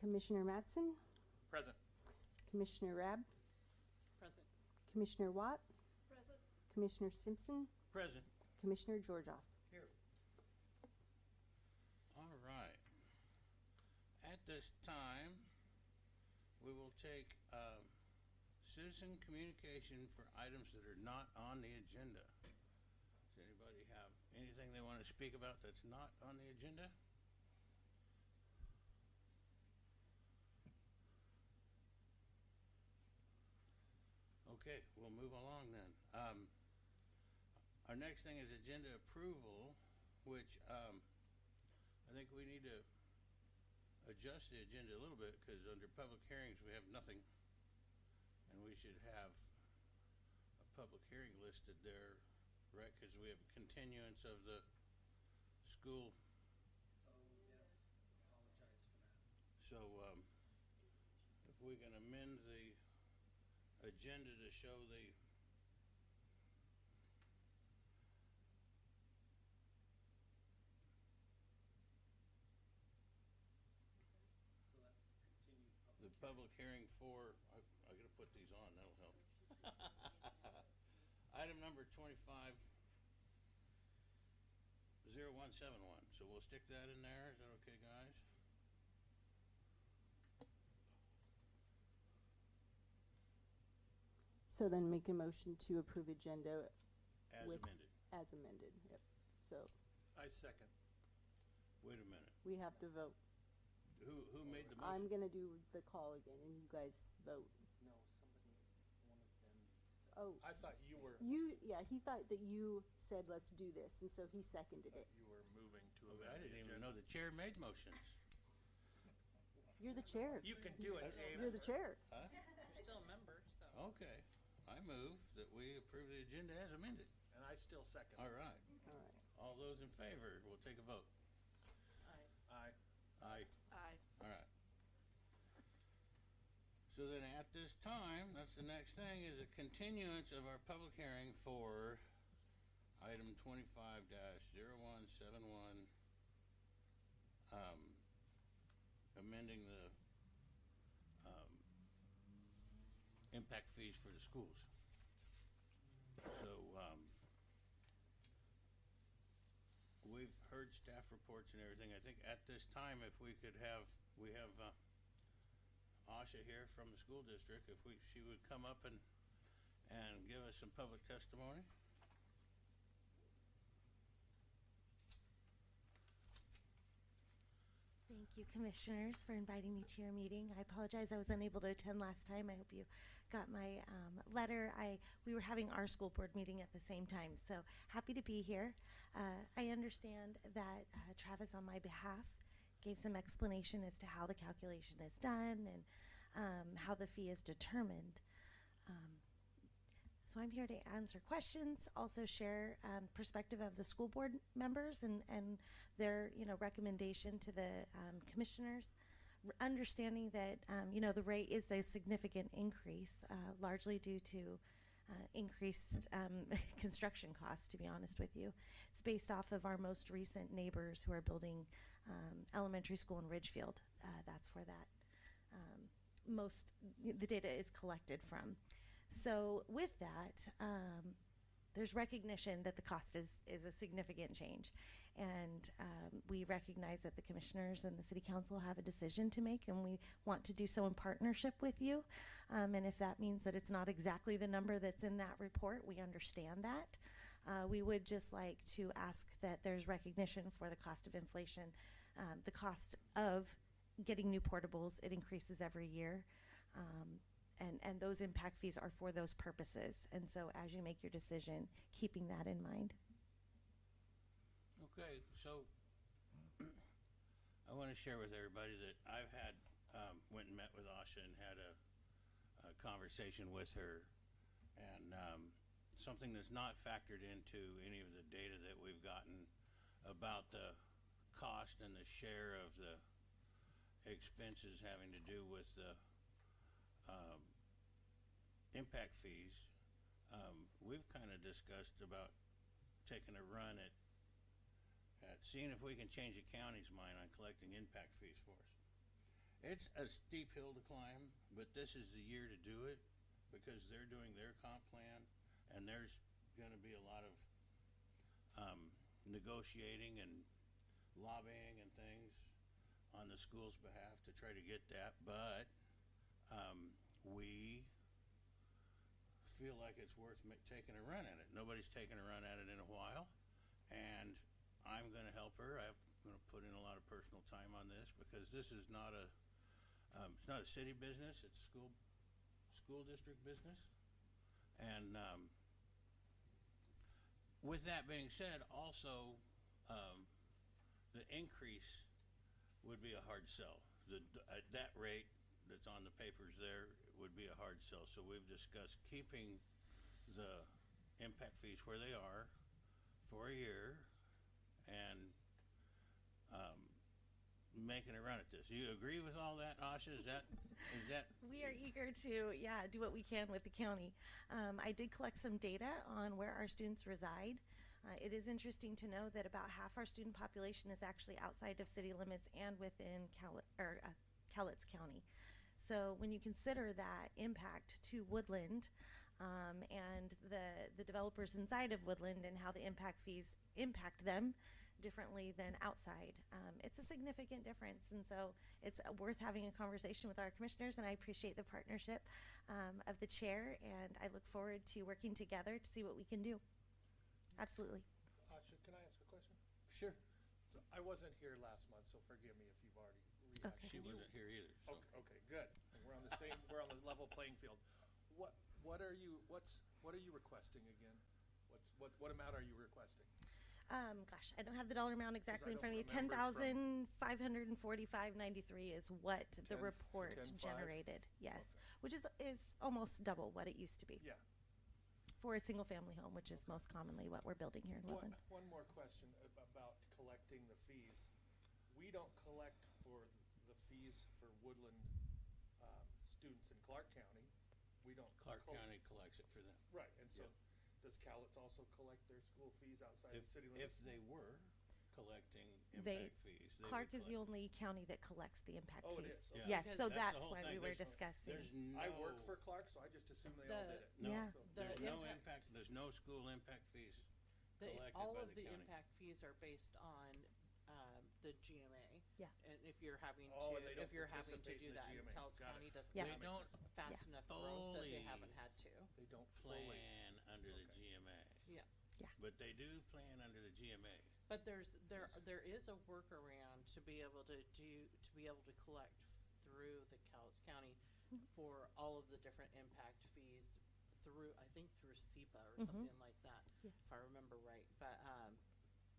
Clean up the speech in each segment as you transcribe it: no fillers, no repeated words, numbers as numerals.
Commissioner Mattson, Present. Commissioner Rabb, Present. Commissioner Watt, Present. Commissioner Simpson, Present. Commissioner Georgioff. Here. All right. At this time, we will take citizen communication for items that are not on the agenda. Does anybody have anything they want to speak about that's not on the agenda? Okay, we'll move along then. Our next thing is agenda approval, which I think we need to adjust the agenda a little bit because under public hearings we have nothing, and we should have a public hearing listed there, right? Because we have a continuance of the school. So, yes, apologize for that. So if we can amend the agenda to show the So that's continued the public hearing for, I gotta put these on, that'll help. Item number 25-0171, so we'll stick that in there, is that okay, guys? So then make a motion to approve agenda As with- amended. as amended, yep. So I second. Wait a minute, we have to vote. who made the motion? I'm gonna do the call again and you guys vote. No, somebody, one of them. Oh, I thought you were he thought that you said let's do this, and so he seconded it. moving to Oh, amend I the didn't even agenda. know the chair made motions. You're the chair. You can do it, Dave. You're the chair. Huh? You're still a member, so. Okay, I move that we approve the agenda as amended. And I still second. All right, All right. all those in favor, we'll take a vote. Aye. Aye. Aye. All right. So then at this time, that's the next thing, is a continuance of our public hearing for item 25-0171, amending the impact fees for the schools. So we've heard staff reports and everything. I think at this time, if we could have, we have Asha here from the school district, if she would come up and give us some public testimony. Thank you, Commissioners, for inviting me to your meeting. I apologize I was unable to attend last time. I hope you got my letter. We were having our school board meeting at the same time, so happy to be here. I understand that Travis, on my behalf, gave some explanation as to how the calculation is done and how the fee is determined. So I'm here to answer questions, also share perspective of the school board members and their recommendation to the commissioners, understanding that the rate is a significant increase, largely due to increased construction costs, to be honest with you. It's based off of our most recent neighbors who are building elementary school in Ridgefield. That's where that the data is collected from. So with that, there's recognition that the cost is a significant change. And we recognize that the commissioners and the city council have a decision to make, and we want to do so in partnership with you. And if that means that it's not exactly the number that's in that report, we understand that. We would just like to ask that there's recognition for the cost of inflation, the cost of getting new portables. It increases every year. And those impact fees are for those purposes. And so as you make your decision, keeping that in mind. Okay, so I want to share with everybody that I've had, went and met with Asha and had a conversation with her, and something that's not factored into any of the data that we've gotten about the cost and the share of the expenses having to do with the impact fees. We've kind of discussed about taking a run at seeing if we can change the county's mind on collecting impact fees for us. It's a steep hill to climb, but this is the year to do it because they're doing their comp plan, and there's gonna be a lot of negotiating and lobbying and things on the school's behalf to try to get that, but we feel like it's worth taking a run at it. Nobody's taken a run at it in a while, and I'm gonna help her. I'm gonna put in a lot of personal time on this because this is not it's not a city business, it's a school district business. And with that being said, also, the increase would be a hard sell. At that rate that's on the papers there would be a hard sell. So we've discussed keeping the impact fees where they are for a year and making a run at this. You agree with all that, Asha? Is that We are eager to, do what we can with the county. I did collect some data on where our students reside. It is interesting to know that about half our student population is actually outside of city limits and within Cowlitz County. So when you consider that impact to Woodland and the developers inside of Woodland and how the impact fees impact them differently than outside, it's a significant difference. And so it's worth having a conversation with our commissioners, and I appreciate the partnership of the chair, and I look forward to working together to see what we can do. Absolutely. Asha, can I ask a question? sure? So I wasn't here last month, so forgive me if you've already rehashed. Okay. She wasn't here either. So. Okay, good. We're on the same, we're on the level playing field. What are you requesting again? What amount are you requesting? Gosh, I don't have the dollar amount exactly in I front of me. don't remember $10,545.93 is what the 10 report 10.5? generated. Yes, Okay. which is almost double what it used to be Yeah. for a single-family home, which is most commonly what we're building here in Woodland. One more question about collecting the fees. We don't collect for the fees for Woodland students in Clark County. We don't. Clark County collects it for them. Right, and so Yeah. does Cowlitz also collect their school fees outside If, of city if limits? they were collecting They- impact fees, they Clark would is the collect. only county that collects the impact Oh, it fees. is, okay. Yeah. Yes, Because so That's the that's whole why thing. we were There's- discussing. There's no. I work for Clark, so I just assumed they all The- did it. No, Yeah. So- there's The no impact- impact, there's no school impact fees collected All by of the the county. impact fees are based on the GMA. Yeah. And if you're having Oh, and to, they don't if you're having to participate do in the that, GMA. Cowlitz Got it. County doesn't Yeah. have They don't fast Yeah. enough growth that they fully haven't had to. They don't fully. plan under the Okay. GMA. Yeah. Yeah. But they do plan under the GMA. But there is a workaround to be able to collect through the Cowlitz County for all of the different impact fees through SEPA or something like that, Yeah. if I remember right. But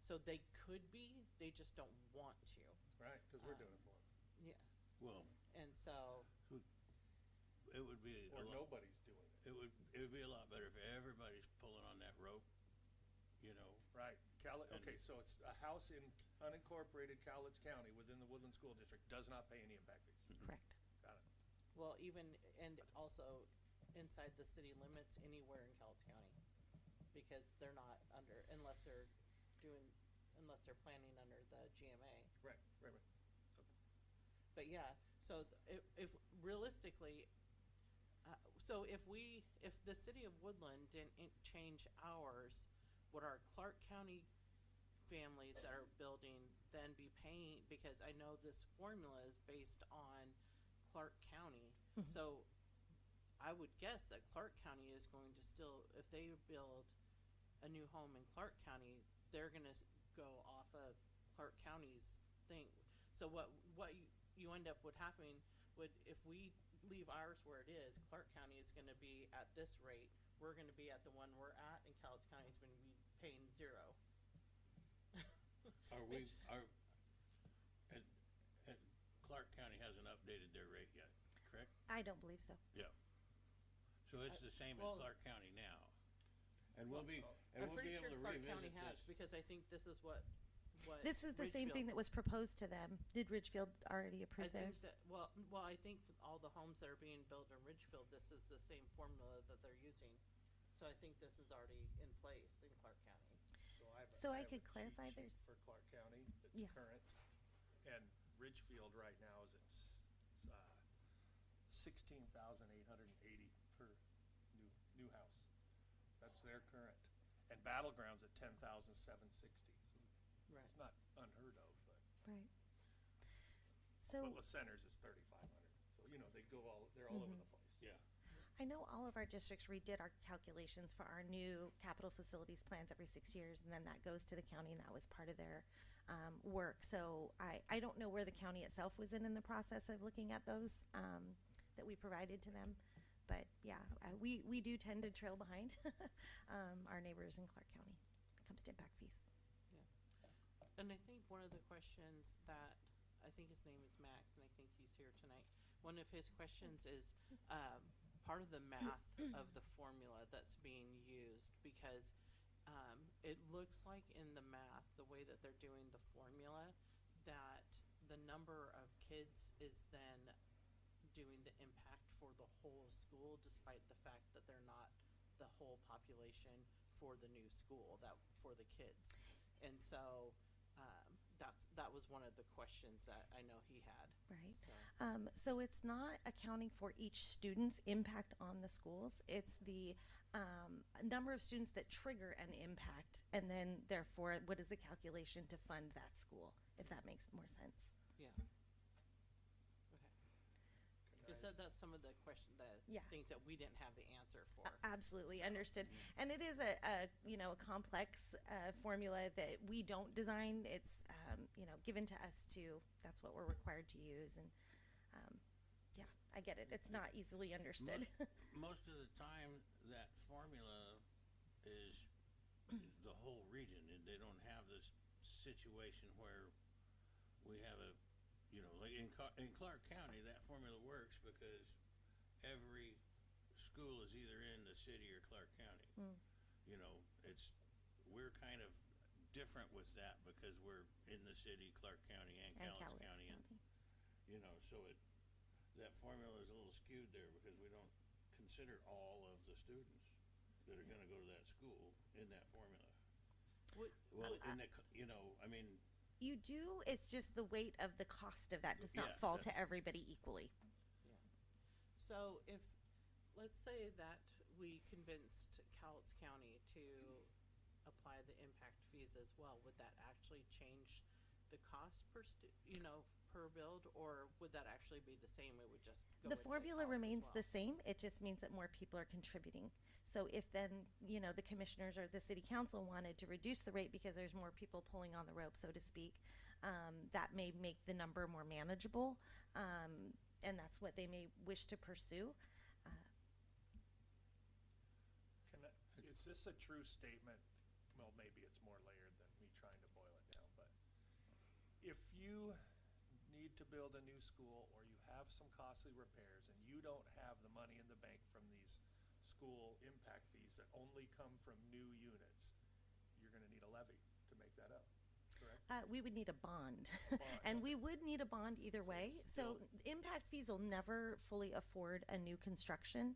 so they could be, they just don't want to. Right, because we're doing it for them. Yeah. Well, And so it would be Or a lot, nobody's doing it. it would be a lot better if everybody's pulling on that rope, you know. Right. And- Okay, so it's a house in unincorporated Cowlitz County within the Woodland School District does not pay any impact fees. Correct. Got it. well, and also inside the city limits anywhere in Cowlitz County, because they're not under unless they're planning under the GMA. Right. But yeah, so if realistically, so if the city of Woodland didn't change ours, would our Clark County families that are building then be paying, because I know this formula is based on Clark County. So I would guess that Clark County is going to still, if they build a new home in Clark County, they're gonna go off of Clark County's thing. So what you end up with happening if we leave ours where it is, Clark County is gonna be at this rate, we're gonna be at the one we're at, and Cowlitz County is gonna be paying 0. Clark County hasn't updated their rate yet, correct? I don't believe so. Yeah. So it's the same as well- Clark County now. And we'll be I'm able pretty to sure Clark revisit County has, this. because I think this is what This is the same thing that was proposed to them. Did Ridgefield already I approve think theirs? that, well, I think all the homes that are being built in Ridgefield, this is the same formula that they're using. So I think this is already in place in Clark County. So I have could a clarify cheat sheet there's- for Clark County Yeah. that's current, and Ridgefield right now is at 16,880 per new house. That's their current. And Battlegrounds at 10,760. So Right. it's not unheard of, but Right. So La Center's is 3,500. So, you know, they're all over the place. Yeah. I know all of our districts redid our calculations for our new capital facilities plans every 6 years, and then that goes to the county, and that was part of their work. So I don't know where the county itself was in the process of looking at those that we provided to them. But yeah, we do tend to trail behind our neighbors in Clark County when it comes to impact fees. And I think one of the questions that, I think his name is Max, and I think he's here tonight. One of his questions is part of the math of the formula that's being used, because it looks like in the math, the way that they're doing the formula, that the number of kids is then doing the impact for the whole school, despite the fact that they're not the whole population for the new school, that for the kids. And so that was one of the questions that I know he had. Right. So. So it's not accounting for each student's impact on the schools. It's the number of students that trigger an impact, and then therefore what is the calculation to fund that school, if that makes more sense. Yeah. Okay. So that's some of the things that we didn't have the answer for. Absolutely, understood. And it is a complex formula that we don't design. It's given to us to. That's what we're required to use. And yeah, I get it. It's not easily understood. Most of the time, that formula is the whole region, and they don't have this situation where we have like in Clark County, that formula works because every school is either in the city or Clark County. We're kind of different with that because we're in the city, Clark County, and Cowlitz County. And, so that formula is a little skewed there because we don't consider all of the students that are going to go to that school in that formula. You do, it's just the weight of the cost of that does not Yes, fall to everybody equally. Yeah. So if, let's say that we convinced Cowlitz County to apply the impact fees as well, would that actually change the cost per build, or would that actually be the same? It would just go The into formula Cowlitz as remains well? the same. It just means that more people are contributing. So if then, the commissioners or the city council wanted to reduce the rate because there's more people pulling on the rope, so to speak, that may make the number more manageable. And that's what they may wish to pursue. Is this a true statement? Well, maybe it's more layered than me trying to boil it down, but if you need to build a new school or you have some costly repairs and you don't have the money in the bank from these school impact fees that only come from new units, you're going to need a levy to make that up, correct? We would need a bond. Bond, And we okay. would need a bond either way. So impact fees will never fully afford a new construction.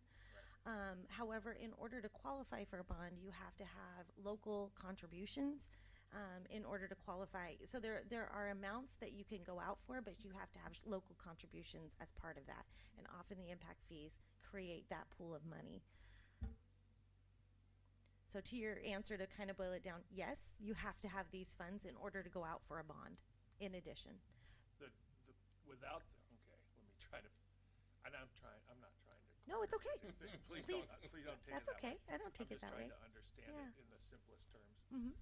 However, in order to qualify for a bond, you have to have local contributions in order to qualify. So there are amounts that you can go out for, but you have to have local contributions as part of that. And often the impact fees create that pool of money. So to your answer, to kind of boil it down, yes, you have to have these funds in order to go out for a bond in addition. Without okay, let me try to, and I'm not trying to. No, it's okay. Please Please. don't take That's it that okay. way. I don't take it that way. I'm just trying to understand Yeah. it in the simplest terms. Mm-hmm.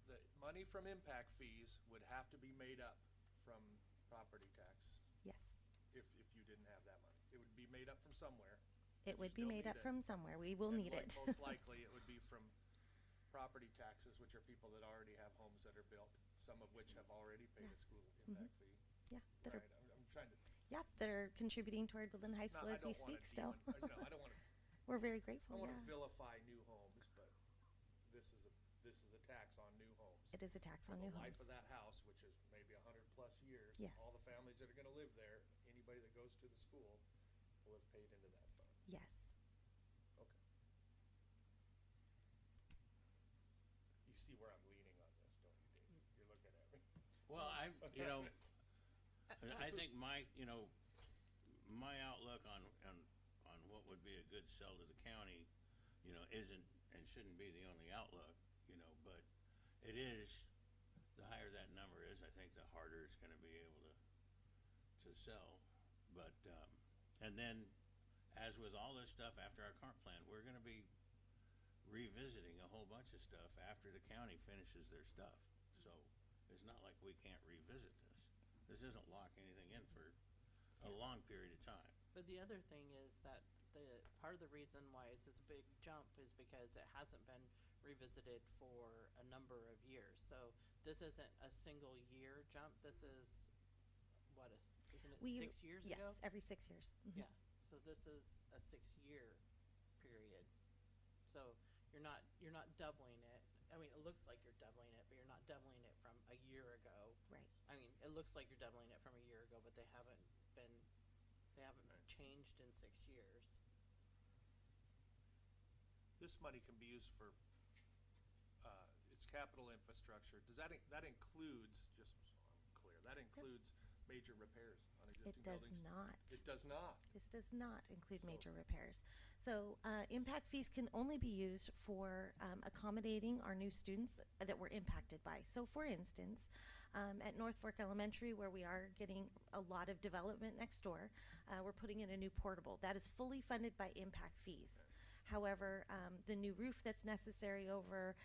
The money from impact fees would have to be made up from property tax Yes. if you didn't have that money. It would be made up from somewhere. It You would be still made need up it. from somewhere. We will And need it. Most likely, it would be from property taxes, which are people that already have homes that are built, some of which have already paid a Yes. school Mhm. impact fee. Yeah, that Right, are I'm trying to, that are contributing toward Woodland High School I as we don't wanna speak still. I don't want to We're very I grateful. don't want to Yeah. vilify new homes, but this is a tax on new homes. It is a tax For on new the homes. life of that house, which is maybe 100+ years. Yes. All the families that are going to live there, anybody that goes to the school will have paid into that fund. Yes. Okay. You see where I'm leaning on this, don't you, Dave? You're looking at me. Well, I think my outlook on what would be a good sell to the county, isn't and shouldn't be the only outlook, but it is, the higher that number is, I think the harder it's gonna be able to sell. But, and then, as with all this stuff after our comp plan, we're gonna be revisiting a whole bunch of stuff after the county finishes their stuff. So, it's not like we can't revisit this. This isn't locking anything in for a long period of time. But the other thing is that part of the reason why it's a big jump is because it hasn't been revisited for a number of years. So this isn't a single year jump. This is, isn't it 6 years ago? Yes, every 6 years. Mhm. Yeah, so this is a 6-year period. So you're not doubling it. I mean, it looks like you're doubling it, but you're not doubling it from a year ago. Right. I mean, it looks like you're doubling it from a year ago, but they haven't changed in 6 years. This money can be used for, its capital infrastructure. Does that includes, just so I'm clear, that includes major repairs on It existing does buildings? not. It does not. This does not include So- major repairs. So impact fees can only be used for accommodating our new students that were impacted by. So for instance, at North Fork Elementary, where we are getting a lot of development next door, we're putting in a new portable. That is fully funded by impact fees. However, the new roof that's necessary over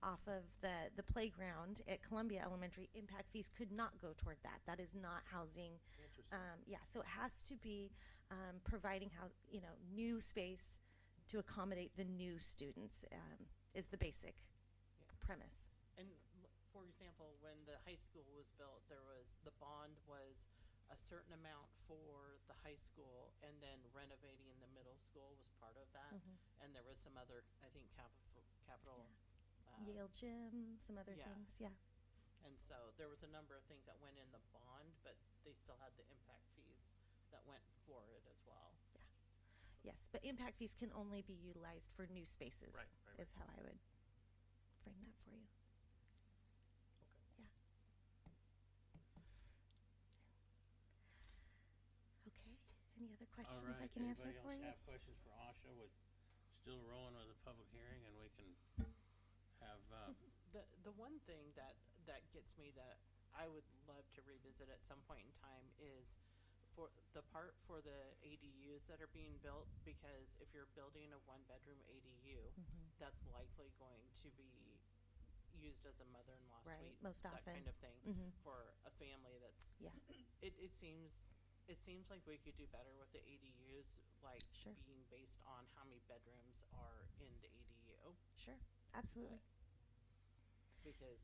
off of the playground at Columbia Elementary, impact fees could not go toward that. That is not housing. Interesting. So it has to be providing new space to accommodate the new students is the basic premise. And for example, when the high school was built, the bond was a certain amount for the high school, and then renovating the middle school was part of that. Mhm. And there was some other, I think, capital. Yale Gym, some other yeah. things, yeah. And so there was a number of things that went in the bond, but they still had the impact fees that went for it as well. Yes, but impact fees can only be utilized for new spaces, Right. is how I would frame that for you. Okay. Yeah. Okay, any other All questions right, I can answer anybody for else you? have questions for Asha? We're still rolling with the public hearing, and we can have, The one thing that gets me that I would love to revisit at some point in time is for the part for the ADUs that are being built, because if you're building a 1-bedroom ADU, Mhm. that's likely going to be used as a mother-in-law Right, suite, most that often. kind of thing, Mhm. for a family that's. Yeah. It seems like we could do better with the ADUs, like Sure. being based on how many bedrooms are in the ADU. Sure, absolutely. Because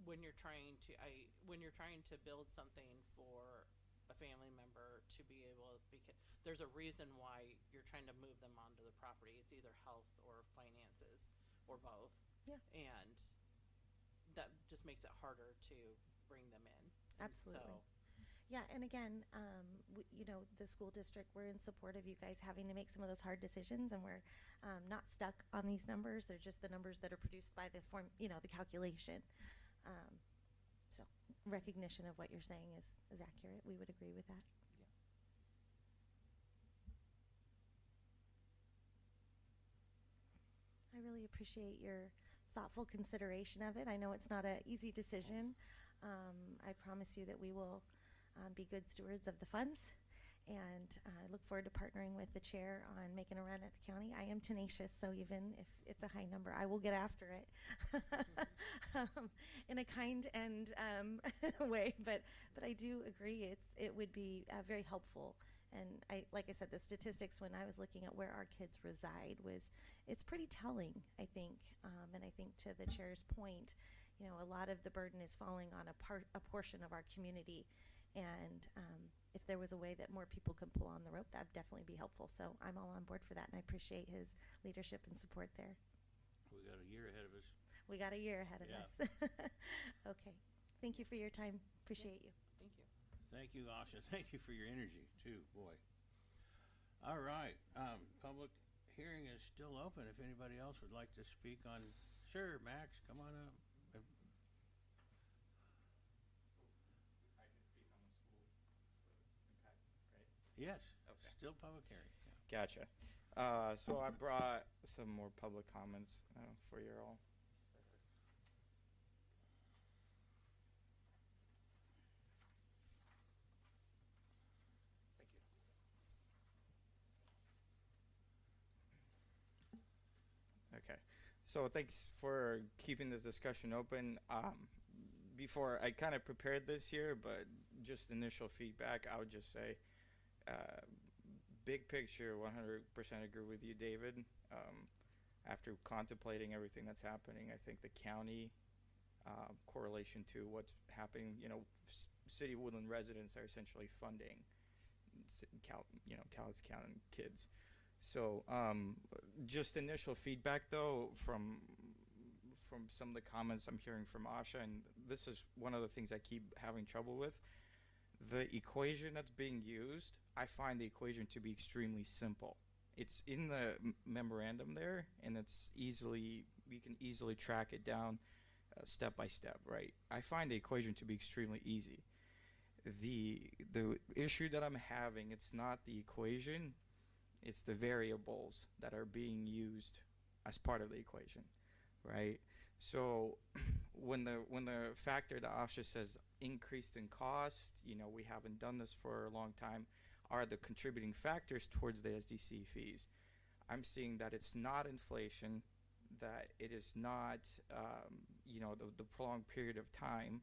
when you're trying to build something for a family member to be able, because there's a reason why you're trying to move them onto the property. It's either health or finances or both. Yeah. And that just makes it harder to bring them in. And Absolutely. so- Yeah, and again, the school district, we're in support of you guys having to make some of those hard decisions, and we're not stuck on these numbers. They're just the numbers that are produced by the the calculation. So recognition of what you're saying is accurate. We would agree with that. I really appreciate your thoughtful consideration of it. I know it's not an easy decision. I promise you that we will be good stewards of the funds, and I look forward to partnering with the chair on making a run at the county. I am tenacious, so even if it's a high number, I will get after it in a kind and way. But I do agree it would be very helpful. And like I said, the statistics when I was looking at where our kids reside it's pretty telling, I think. And I think to the chair's point, a lot of the burden is falling on a portion of our community. And if there was a way that more people could pull on the rope, that would definitely be helpful. So I'm all on board for that, and I appreciate his leadership and support there. we got a year ahead of us. We got a year ahead of Yeah. us. Okay. Thank you for your time. Appreciate you. Thank you. Thank you, Asha. Thank you for your energy, too, boy. All right, public hearing is still open. If anybody else would like to speak on, sure, Max, come on up. I can speak on the school. Yes, Okay. still public hearing. Yeah. Gotcha. So I brought some more public comments for you all. Thank you. Okay. So thanks for keeping this discussion open. Before I kind of prepared this here, but just initial feedback, I would just say, big picture, 100% agree with you, David. After contemplating everything that's happening, I think the county correlation to what's happening, City of Woodland residents are essentially funding, Cowles County kids. So just initial feedback though from some of the comments I'm hearing from Asha, and this is one of the things I keep having trouble with. The equation that's being used, I find the equation to be extremely simple. It's in the memorandum there, and you can easily track it down step by step, right? I find the equation to be extremely easy. The issue that I'm having, it's not the equation, it's the variables that are being used as part of the equation, right? So when the factor that Asha says increased in cost, we haven't done this for a long time, are the contributing factors towards the SDC fees. I'm seeing that it's not inflation, that it is not, the prolonged period of time.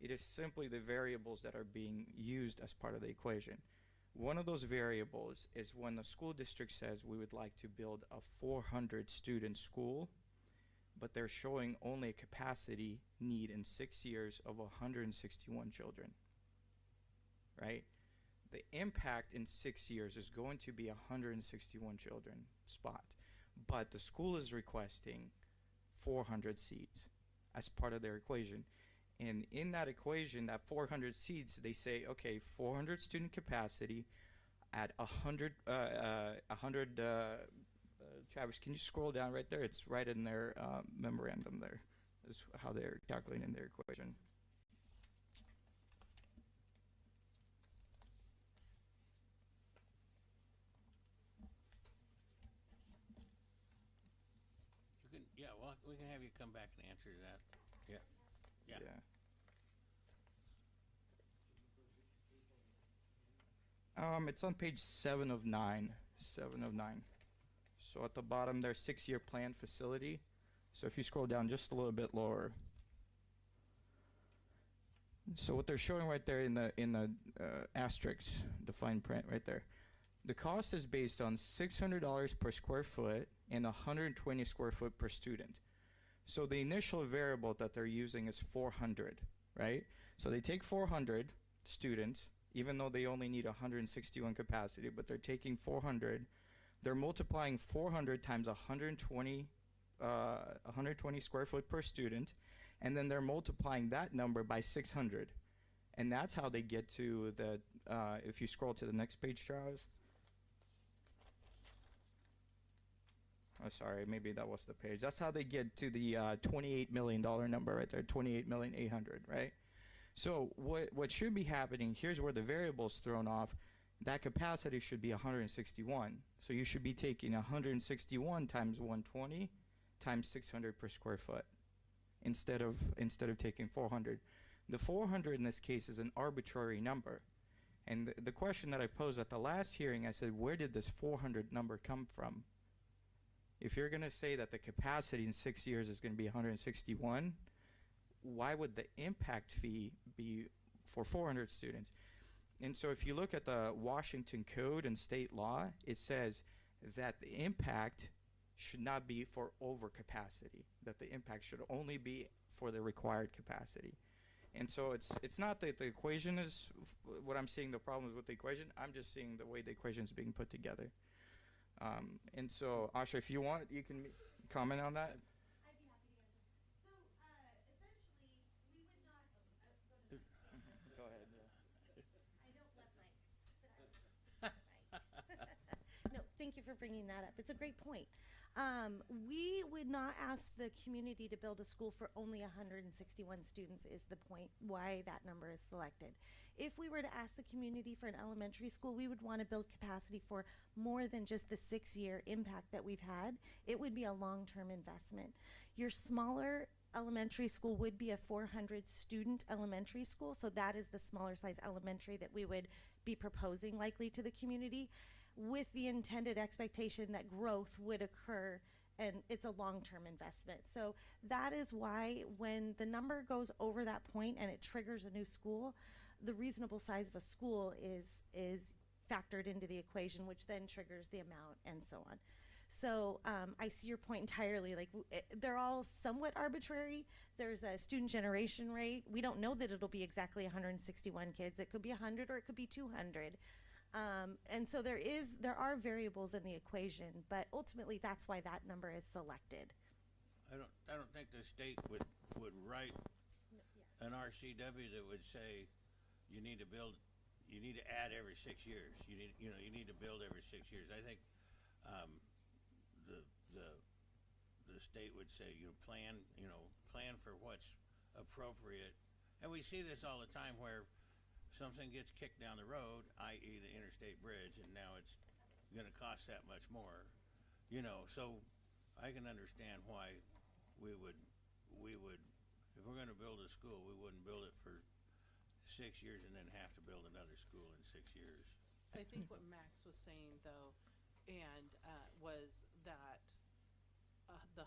It is simply the variables that are being used as part of the equation. One of those variables is when the school district says we would like to build a 400 student school, but they're showing only a capacity need in 6 years of 161 children, right? The impact in 6 years is going to be 161 children spot, but the school is requesting 400 seats as part of their equation. And in that equation, that 400 seats, they say, okay, 400 student capacity at 100, Travis, can you scroll down right there? It's right in their memorandum there. Is how they're calculating their equation. Well, we can have you come back and answer that. Yeah. It's on page 7 of 9. 7 of 9. So at the bottom there's 6-year plan facility. So if you scroll down just a little bit lower. So what they're showing right there in the asterisks, the fine print right there. The cost is based on $600 per square foot and 120 square foot per student. So the initial variable that they're using is 400, right? So they take 400 students, even though they only need 161 capacity, but they're taking 400. They're multiplying 400 times 120 square foot per student, and then they're multiplying that number by 600. And that's how they get to the, if you scroll to the next page, Travis. Oh, sorry, maybe that was the page. That's how they get to the $28 million number right there, $28,800,000, right? So what should be happening, here's where the variable's thrown off. That capacity should be 161. So you should be taking 161 times 120 times 600 per square foot instead of taking 400. The 400 in this case is an arbitrary number. And the question that I posed at the last hearing, I said, where did this 400 number come from? If you're going to say that the capacity in 6 years is going to be 161, why would the impact fee be for 400 students? And so if you look at the Washington Code and state law, it says that the impact should not be for overcapacity, that the impact should only be for the required capacity. And so it's not that the equation is what I'm seeing the problems with the equation. I'm just seeing the way the equation is being put together. And so, Asha, if you want, you can comment on that. I'd be happy to answer. So, essentially, we would not. Go ahead. I don't love mics, but I no, thank you for bringing that up. It's a great point. We would not ask the community to build a school for only 161 students is the point why that number is selected. If we were to ask the community for an elementary school, we would want to build capacity for more than just the 6-year impact that we've had. It would be a long-term investment. Your smaller elementary school would be a 400 student elementary school, so that is the smaller size elementary that we would be proposing likely to the community, with the intended expectation that growth would occur, and it's a long-term investment. So that is why when the number goes over that point and it triggers a new school, the reasonable size of a school is factored into the equation, which then triggers the amount and so on. So I see your point entirely. Like they're all somewhat arbitrary. There's a student generation rate. We don't know that it'll be exactly 161 kids. It could be 100 or it could be 200. And so there are variables in the equation, but ultimately that's why that number is selected. I don't think the state would write an RCW that would say you need to add every 6 years. You need to build every 6 years. I think the state would say plan for what's appropriate, and we see this all the time where something gets kicked down the road, i.e. the interstate bridge, and now it's going to cost that much more. So I can understand why we would, if we're going to build a school, we wouldn't build it for 6 years and then have to build another school in 6 years. I think what Max was saying though, and was that the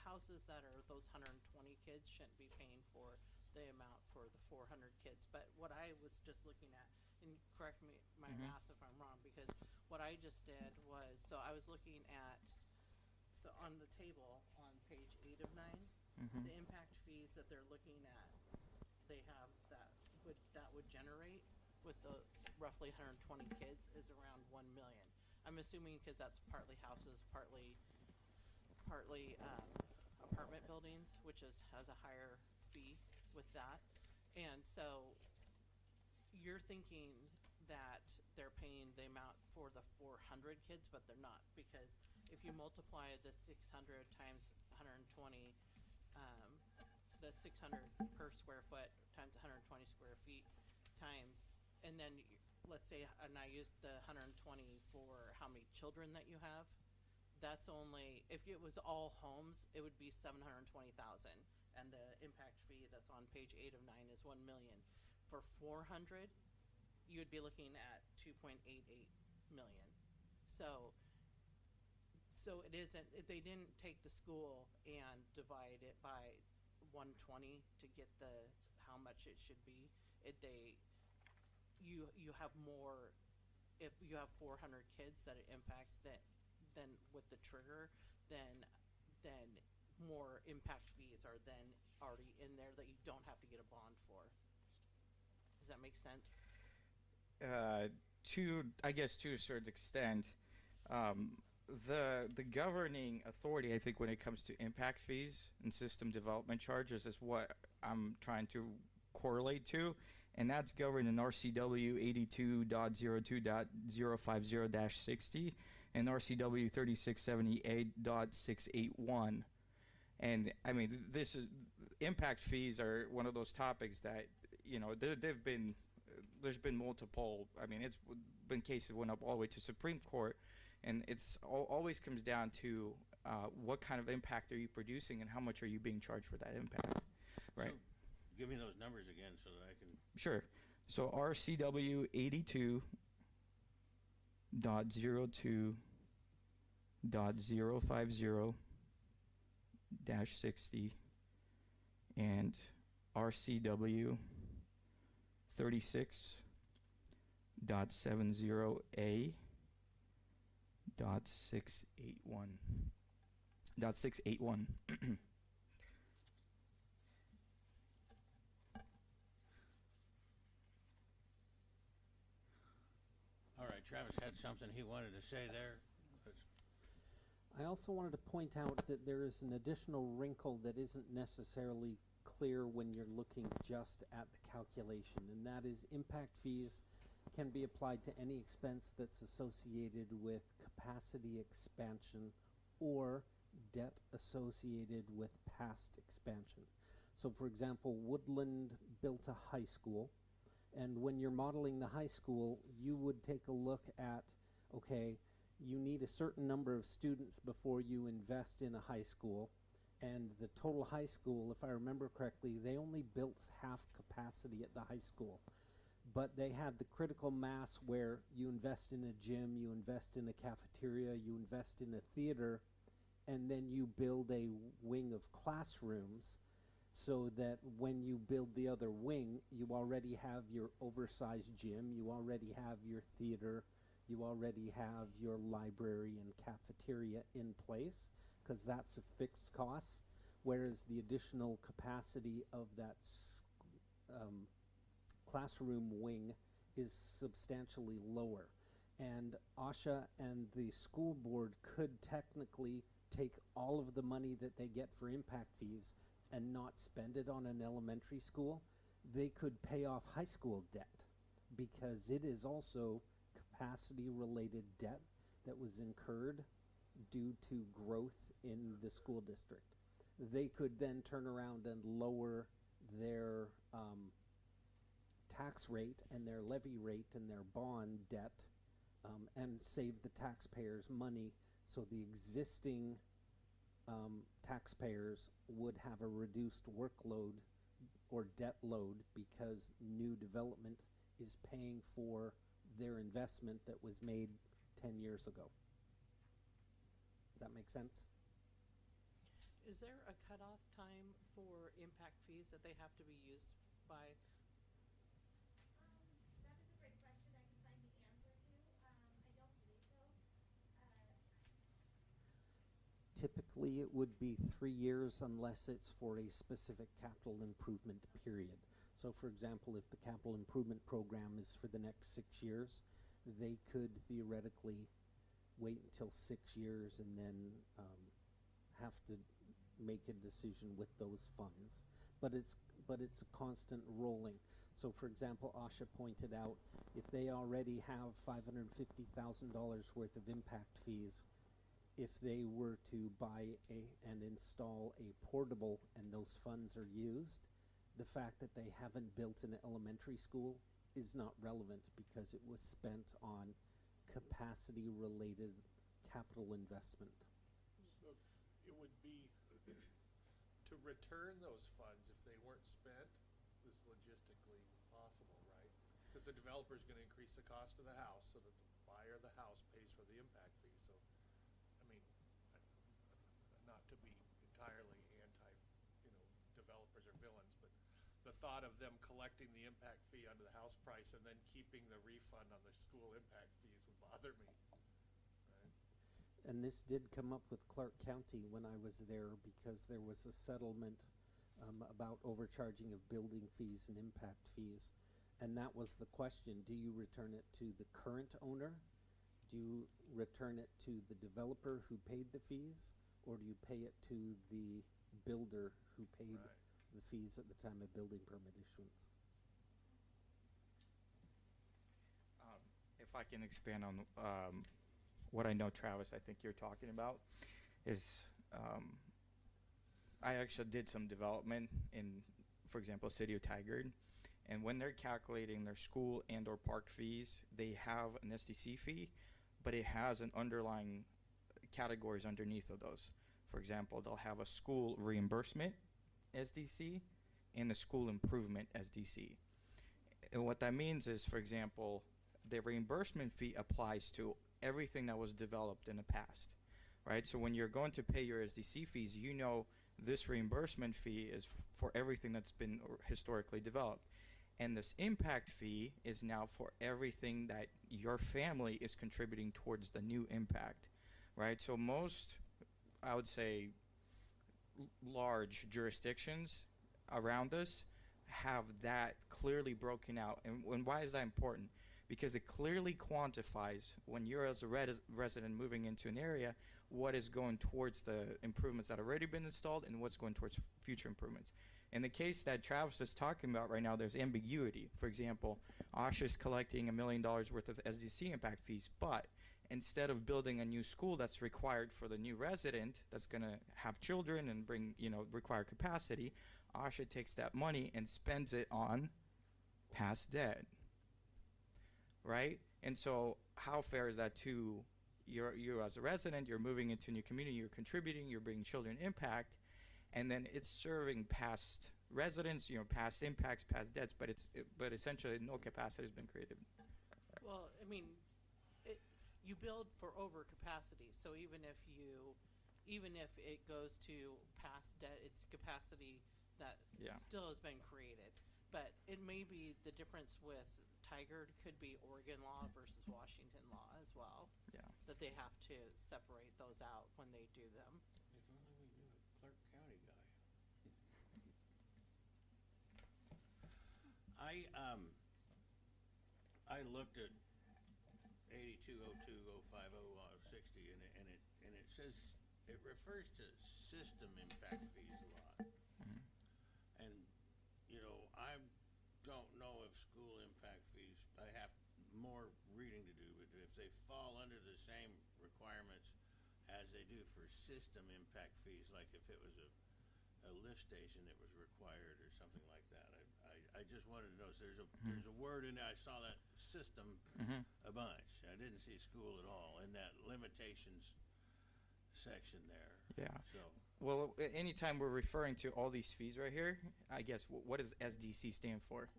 houses that are those 120 kids shouldn't be paying for the amount for the 400 kids. But what I was just looking at, and correct me my math if I'm wrong, because what I just did was, so I was looking at, so on the table on page 8 of 9, the impact fees that they're looking at, they have that would generate with the roughly 120 kids is around 1 million. I'm assuming because that's partly houses, partly apartment buildings, which has a higher fee with that. And so you're thinking that they're paying the amount for the 400 kids, but they're not, because if you multiply the 600 times 120, the 600 per square foot times 120 square feet times, and then let's say, and I used the 120 for how many children that you have, that's only, if it was all homes, it would be 720,000. And the impact fee that's on page 8 of 9 is 1 million. For 400, you'd be looking at 2.88 million. So it isn't, they didn't take the school and divide it by 120 to get how much it should be. You have more, if you have 400 kids that it impacts, then with the trigger, then more impact fees are then already in there that you don't have to get a bond for. Does that make sense? I guess to a certain extent, the governing authority, I think, when it comes to impact fees and system development charges is what I'm trying to correlate to, and that's governed in RCW 82.02.050-60 and RCW 3678.681. And I mean, this is, impact fees are one of those topics that, there's been multiple, I mean, it's been cases that went up all the way to Supreme Court, and it's always comes down to what kind of impact are you producing and how much are you being charged for that impact, right? So give me those numbers again so that I can. Sure. So RCW 82.050-60 and RCW 36.70A.681. All right, Travis had something he wanted to say there. I also wanted to point out that there is an additional wrinkle that isn't necessarily clear when you're looking just at the calculation, and that is impact fees can be applied to any expense that's associated with capacity expansion or debt associated with past expansion. So for example, Woodland built a high school, and when you're modeling the high school, you would take a look at, okay, you need a certain number of students before you invest in a high school, and the total high school, if I remember correctly, they only built half capacity at the high school. But they had the critical mass where you invest in a gym, you invest in a cafeteria, you invest in a theater, and then you build a wing of classrooms so that when you build the other wing, you already have your oversized gym, you already have your theater, you already have your library and cafeteria in place, because that's a fixed cost, whereas the additional capacity of that classroom wing is substantially lower. And ASHA and the school board could technically take all of the money that they get for impact fees and not spend it on an elementary school. They could pay off high school debt, because it is also capacity related debt that was incurred due to growth in the school district. They could then turn around and lower their tax rate and their levy rate and their bond debt and save the taxpayers money, so the existing taxpayers would have a reduced workload or debt load, because new development is paying for their investment that was made 10 years ago. Does that make sense? Is there a cutoff time for impact fees that they have to be used by? That is a great question. I can find the answer to. I don't believe so. Typically, it would be 3 years unless it's for a specific capital improvement period. So for example, if the capital improvement program is for the next 6 years, they could theoretically wait until 6 years and then have to make a decision with those funds. But it's a constant rolling. So for example, ASHA pointed out, if they already have $550,000 worth of impact fees, if they were to buy and install a portable and those funds are used, the fact that they haven't built an elementary school is not relevant, because it was spent on capacity related capital investment. So it would be to return those funds if they weren't spent is logistically possible, right? Because the developer's gonna increase the cost of the house so that the buyer of the house pays for the impact fee. So, I mean, not to be entirely developers are villains, but the thought of them collecting the impact fee under the house price and then keeping the refund on the school impact fees would bother me, right? And this did come up with Clark County when I was there, because there was a settlement about overcharging of building fees and impact fees. And that was the question: do you return it to the current owner? Do you return it to the developer who paid the fees? Or do you pay it to the builder who paid the fees at the time of building permit issuance? If I can expand on what I know, Travis, I think you're talking about is I actually did some development in, for example, City of Tigard, and when they're calculating their school and or park fees, they have an SDC fee, but it has an underlying categories underneath of those. For example, they'll have a school reimbursement SDC and a school improvement SDC. And what that means is, for example, the reimbursement fee applies to everything that was developed in the past, right? So when you're going to pay your SDC fees, you know this reimbursement fee is for everything that's been historically developed. And this impact fee is now for everything that your family is contributing towards the new impact, right? So most, I would say, large jurisdictions around us have that clearly broken out. And why is that important? Because it clearly quantifies, when you're as a resident moving into an area, what is going towards the improvements that have already been installed and what's going towards future improvements. In the case that Travis is talking about right now, there's ambiguity. For example, OSHA's collecting $1 million worth of SDC impact fees, but instead of building a new school that's required for the new resident that's going to have children and bring, require capacity, OSHA takes that money and spends it on past debt. Right? And so how fair is that to you as a resident? You're moving into a new community, you're contributing, you're bringing children impact, and then it's serving past residents, past impacts, past debts, but essentially no capacity has been created. Well, I mean, you build for overcapacity, so even if it goes to past debt, it's capacity that still has been created. But it may be the difference with Tigard could be Oregon law versus Washington law as well. Yeah. That they have to separate those out when they do them. If only we knew a Clark County guy. I looked at 8202-050-60 and it says it refers to system impact fees a lot. And I don't know if school impact fees, I have more reading to do, but if they fall under the same requirements as they do for system impact fees, like if it was a lift station that was required or something like that. I just wanted to know, so there's a word in there, I saw that system a bunch. I didn't see school at all in that limitations section there. Yeah. So. Well, anytime we're referring to all these fees right here, I guess, what does SDC stand for?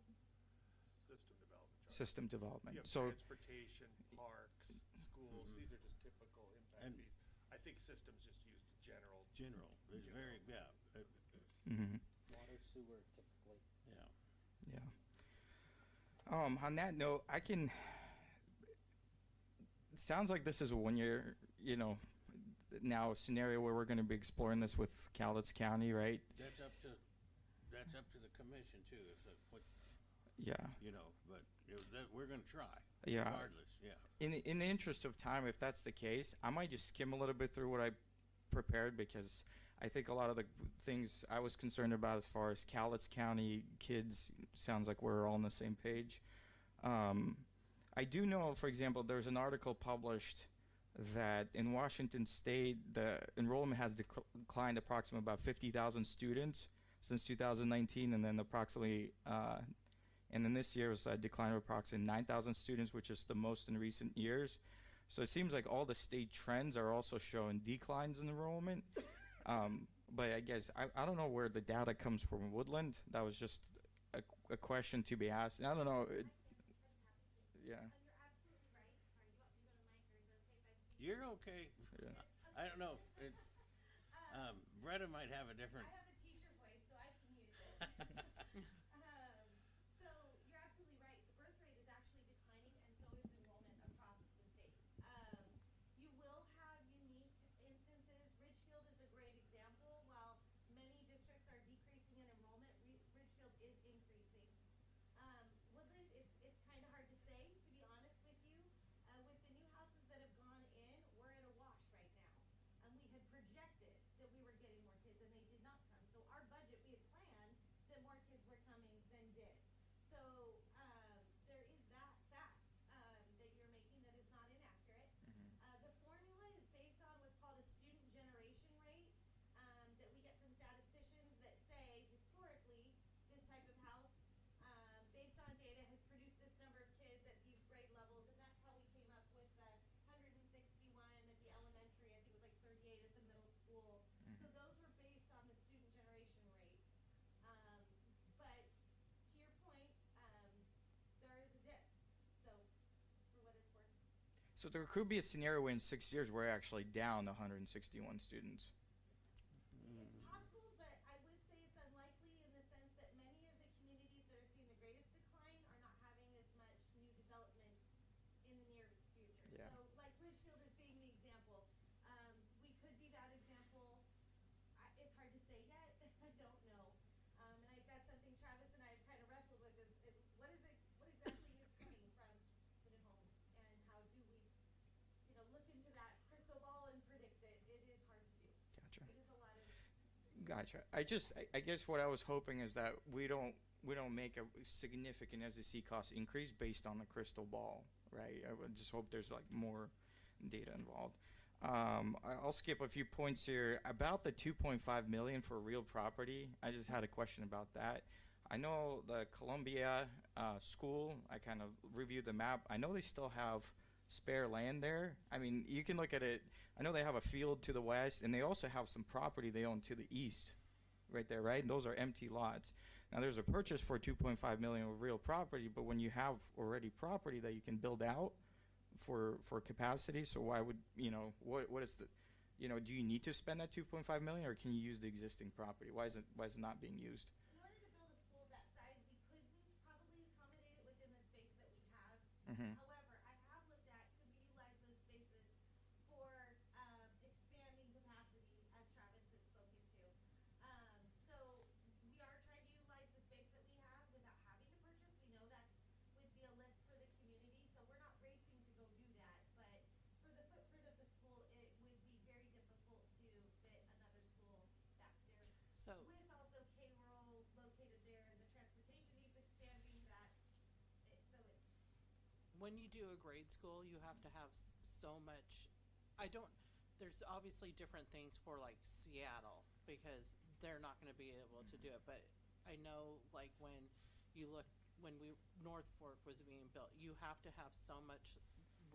System development. System development. You have So, transportation, parks, schools, these are just typical impact And- fees. I think systems just used general. General, it's very, Water, sewer, typically. yeah. yeah. On that note, it sounds like this is a 1 year, now scenario where we're going to be exploring this with Cowlitz County, right? That's up to the commission too, if the, what, Yeah. but we're gonna try. Yeah. Regardless, yeah. In the interest of time, if that's the case, I might just skim a little bit through what I prepared, because I think a lot of the things I was concerned about as far as Cowlitz County kids, sounds like we're all on the same page. I do know, for example, there's an article published that in Washington State, the enrollment has declined approximately about 50,000 students since 2019, and then approximately, and then this year was a decline of approximately 9,000 students, which is the most in recent years. So it seems like all the state trends are also showing declines in enrollment. But I guess, I don't know where the data comes from Woodland. That was just a question to be asked. And I don't know. Yeah. You're okay. Yeah. I don't know. Bretta might have a different. I have a teacher voice, so I can use it. So you're absolutely right. The birth rate is actually declining, and so is enrollment across the state. You will have unique instances. Ridgefield is a great example. While many districts are decreasing in enrollment, Ridgefield is increasing. Woodland, it's kind of hard to say, to be honest with you. With the new houses that have gone in, we're at a wash right now. We had projected that we were getting more kids, and they did not come. So our budget, we had planned that more kids were coming than did. So there is that fact that you're making that is not inaccurate. The formula is based on what's called a student generation rate that we get from statisticians that say historically this type of house, based on data, has produced this number of kids at these grade levels, and that's how we came up with the 161 at the elementary. I think it was like 38 at the middle school. So those were based on the student generation rates. But to your point, there is a dip. So for what it's worth. So there could be a scenario in 6 years where we're actually down 161 students. It's possible, but I would say it's unlikely in the sense that many of the communities that are seeing the greatest decline are not having as much new development in the nearest future. Yeah. So like Ridgefield is being the example. We could be that example. It's hard to say yet. I don't know. And that's something Travis and I have kind of wrestled with is what exactly is coming from student homes, and how do we, look into that crystal ball and predict it. It is hard to do. Gotcha. I guess what I was hoping is that we don't make a significant SEC cost increase based on the crystal ball, right? I would just hope there's like more data involved. I'll skip a few points here about the 2.5 million for real property. I just had a question about that. I know the Columbia school, I kind of reviewed the map. I know they still have spare land there. I mean, you can look at it. I know they have a field to the west, and they also have some property they own to the east, right there, right? And those are empty lots. Now, there's a purchase for 2.5 million of real property, but when you have already property that you can build out for capacity, so why would, what is the, do you need to spend that 2.5 million, or can you use the existing property? Why is it not being used? In order to build a school that size, we couldn't probably accommodate it within the space that we have. Mm-hmm. However, I have looked at, could we utilize those spaces for expanding capacity, as Travis has spoken to. So we are trying to utilize the space that we have without having to purchase. We know that's would be a lift for the community, so we're not racing to go do that. But for the footprint of the school, it would be very difficult to fit another school back there. So, With also K-Roll located there, the transportation needs expanding that, so it's. when you do a grade school, you have to have so much, there's obviously different things for like Seattle, because they're not gonna be able to do it, but I know like when North Fork was being built, you have to have so much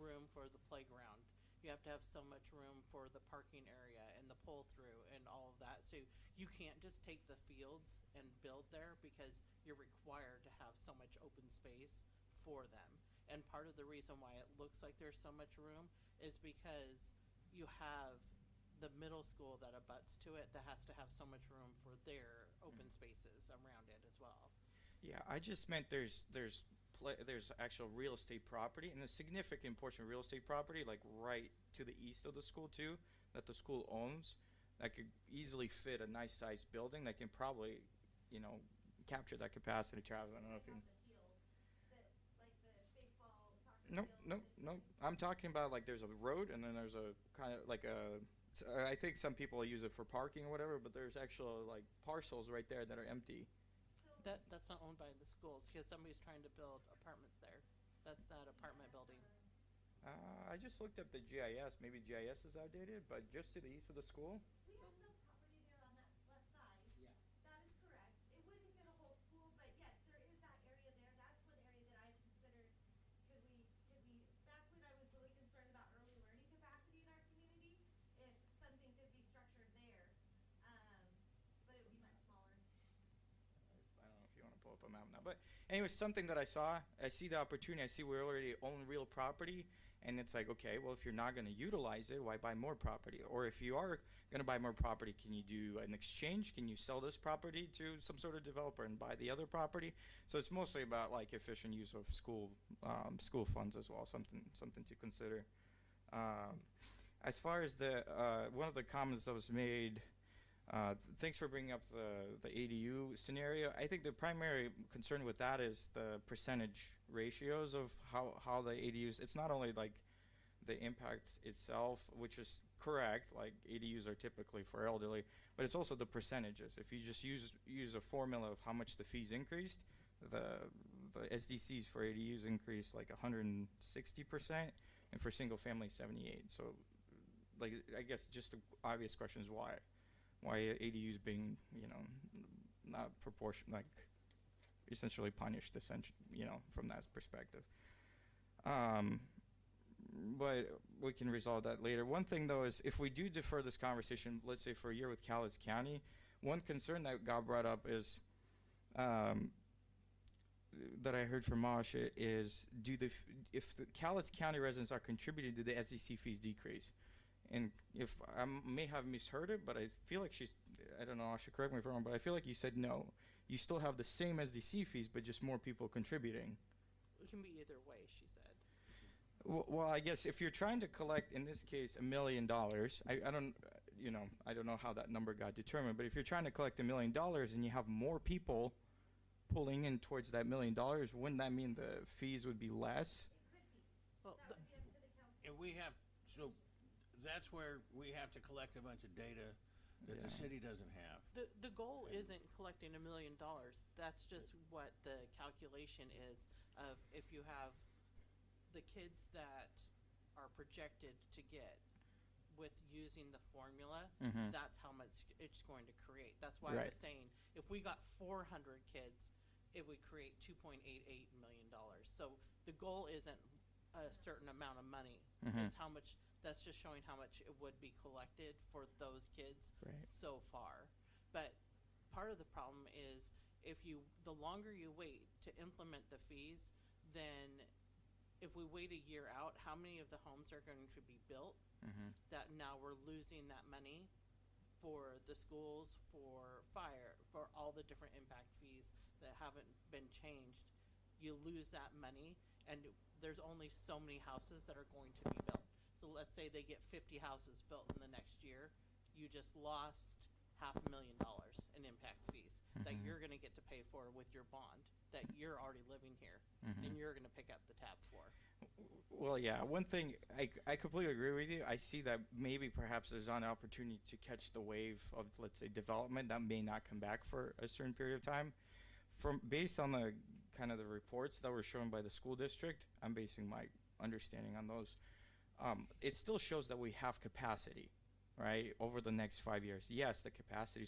room for the playground. You have to have so much room for the parking area and the pull-through and all of that. So you can't just take the fields and build there, because you're required to have so much open space for them. And part of the reason why it looks like there's so much room is because you have the middle school that abuts to it that has to have so much room for their open spaces around it as well. Yeah, I just meant there's actual real estate property, and a significant portion of real estate property, like right to the east of the school too, that the school owns, that could easily fit a nice sized building that can probably, capture that capacity. Travis, I don't know if you. Nope. I'm talking about like there's a road, and then there's a kind of like I think some people use it for parking or whatever, but there's actual like parcels right there that are empty. That's not owned by the schools, because somebody's trying to build apartments there. That's that apartment building. I just looked up the GIS. Maybe GIS is outdated, but just to the east of the school. We have some property there on that left side. Yeah. That is correct. It wouldn't fit a whole school, but yes, there is that area there. That's one area that I considered, back when I was really concerned about early learning capacity in our community, if something could be structured there, but it would be much smaller. I don't know if you want to pull up a map now, but anyway, something that I saw. I see the opportunity. I see we already own real property. And it's like, okay, well, if you're not going to utilize it, why buy more property? Or if you are going to buy more property, can you do an exchange? Can you sell this property to some sort of developer and buy the other property? So it's mostly about like efficient use of school funds as well, something to consider. As far as the one of the comments that was made, thanks for bringing up the ADU scenario. I think the primary concern with that is the percentage ratios of how the ADUs, it's not only like the impact itself, which is correct, like ADUs are typically for elderly, but it's also the percentages. If you just use a formula of how much the fees increased, the SDCs for ADUs increased like 160%, and for single family 78. So like, I guess just the obvious question is why ADUs being, not proportion, like essentially punished, from that perspective. But we can resolve that later. One thing though is if we do defer this conversation, let's say for a year with Cowlitz County, one concern that got brought up is, that I heard from Masha is, if the Cowlitz County residents are contributing, do the SDC fees decrease? And if I may have misheard it, but I feel like I don't know, Asha, correct me if I'm wrong, but I feel like you said no. You still have the same SDC fees, but just more people contributing. It can be either way, she said. Well, I guess if you're trying to collect, in this case, $1 million, I don't know how that number got determined, but if you're trying to collect $1 million and you have more people pulling in towards that $1 million, wouldn't that mean the fees would be less? Well, That would be up to the council. And that's where we have to collect a bunch of data that the Yeah. city doesn't have. The goal And- isn't collecting $1 million. That's just what the calculation is of if you have the kids that are projected to get with using the formula, Mhm. that's how much it's going to create. That's why I Right. was saying, if we got 400 kids, it would create $2.88 million. So the goal isn't a certain amount of money. Mhm. It's how much, that's just showing how much it would be collected for those kids Right. so far. But part of the problem is the longer you wait to implement the fees, then if we wait a year out, how many of the homes are going to be built Mhm. that now we're losing that money for the schools, for fire, for all the different impact fees that haven't been changed? You lose that money, and there's only so many houses that are going to be built. So let's say they get 50 houses built in the next year, you just lost $500,000 in impact fees that Mhm. you're gonna get to pay for with your bond, that you're already living here, Mhm. and you're gonna pick up the tab for. Well, yeah, one thing, I completely agree with you. I see that maybe perhaps there's an opportunity to catch the wave of, let's say, development that may not come back for a certain period of time. Based on the kind of the reports that were shown by the school district, I'm basing my understanding on those. It still shows that we have capacity, right, over the next 5 years. Yes, the capacity,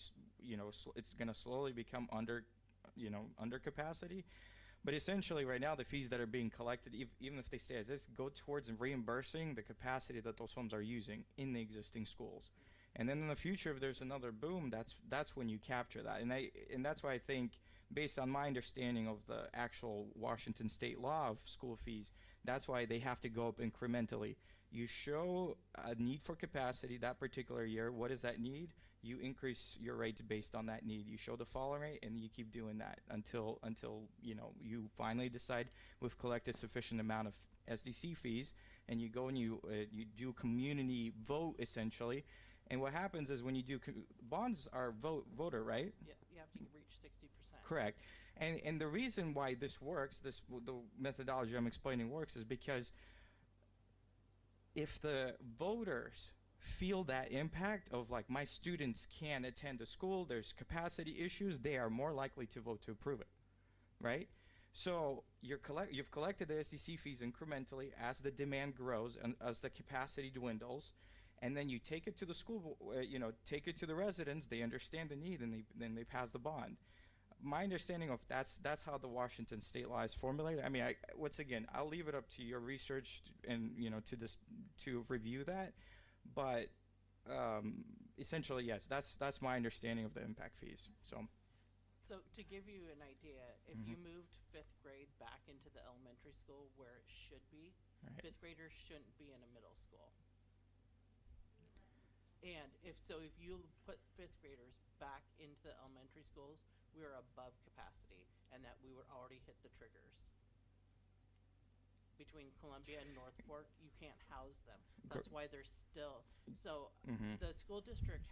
it's going to slowly become under capacity. But essentially, right now, the fees that are being collected, even if they stay as this, go towards reimbursing the capacity that those homes are using in the existing schools. And then in the future, if there's another boom, that's when you capture that. And that's why I think, based on my understanding of the actual Washington state law of school fees, that's why they have to go up incrementally. You show a need for capacity that particular year. What is that need? You increase your rates based on that need. You show the falling rate, and you keep doing that until you finally decide we've collected sufficient amount of SDC fees, and you go and you do community vote essentially. And what happens is when you do bonds are voter, right? Yeah, you have to reach 60%. Correct. And the reason why this works, the methodology I'm explaining works, is because if the voters feel that impact of, like, my students can't attend the school, there's capacity issues, they are more likely to vote to approve it, right? So you've collected the SDC fees incrementally as the demand grows and as the capacity dwindles, and then you take it to the school, take it to the residents, they understand the need, and then they pass the bond. My understanding of that's how the Washington state law is formulated. I mean, once again, I'll leave it up to your research and to review that, but essentially, yes, that's my understanding of the impact fees. So To give you an idea, if you moved 5th grade back into the elementary school where it should be, Right. 5th graders shouldn't be in a middle school. And if you put 5th graders back into the elementary schools, we are above capacity, and that we would already hit the triggers. Between Columbia and North Fork, you can't house them. That's why they're still, so the school district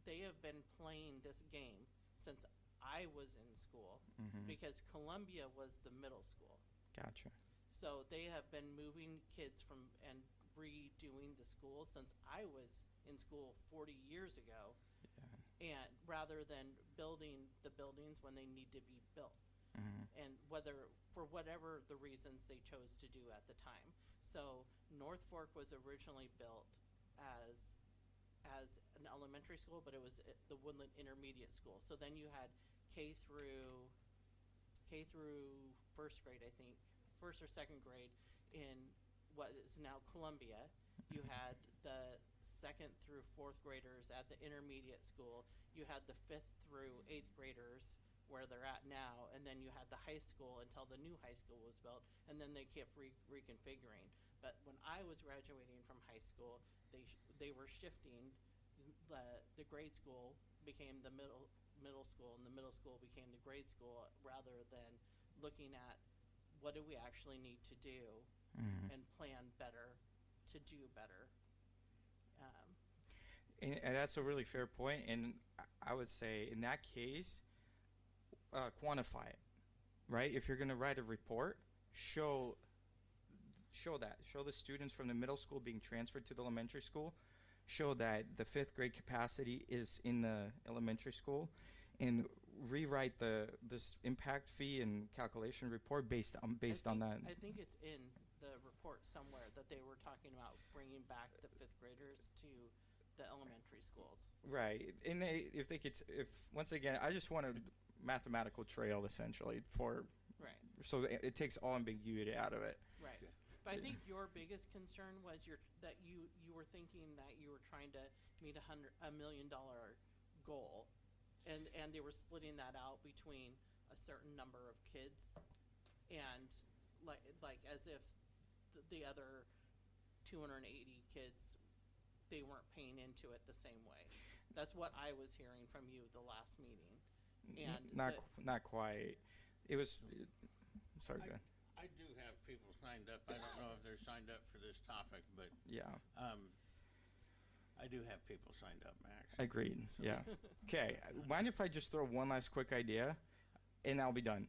they have been playing this game since I was in school, because Columbia was the middle school. Gotcha. So they have been moving kids and redoing the school since I was in school 40 years ago. And rather than building the buildings when they need to be built, and for whatever the reasons they chose to do at the time. So North Fork was originally built as an elementary school, but it was the Woodland Intermediate School. So then you had K through 1st grade, I think, 1st or 2nd grade in what is now Columbia. You had the 2nd through 4th graders at the intermediate school. You had the 5th through 8th graders where they're at now, and then you had the high school until the new high school was built, and then they kept reconfiguring. But when I was graduating from high school, they were shifting. The grade school became the middle school, and the middle school became the grade school, rather than looking at what do we actually need to do and plan better to do better. And that's a really fair point. And I would say, in that case, quantify it, right? If you're going to write a report, show the students from the middle school being transferred to the elementary school, show that the 5th grade capacity is in the elementary school and rewrite this impact fee and calculation report based on that. I think it's in the report somewhere that they were talking about bringing back the 5th graders to the elementary schools. Right. And if once again, I just want a mathematical trail essentially Right. so it takes all ambiguity out of it. Right. But I think your biggest concern was that you were thinking that you were trying to meet $1 million goal, and they were splitting that out between a certain number of kids, and like as if the other 280 kids, they weren't paying into it the same way. That's what I was hearing from you the last meeting. And Not quite. It was. Sorry, go ahead. I do have people signed up. I don't know if they're signed up for this topic, but Yeah. I do have people signed up, Max. Agreed. Yeah. Okay. Mind if I just throw one last quick idea, and I'll be done.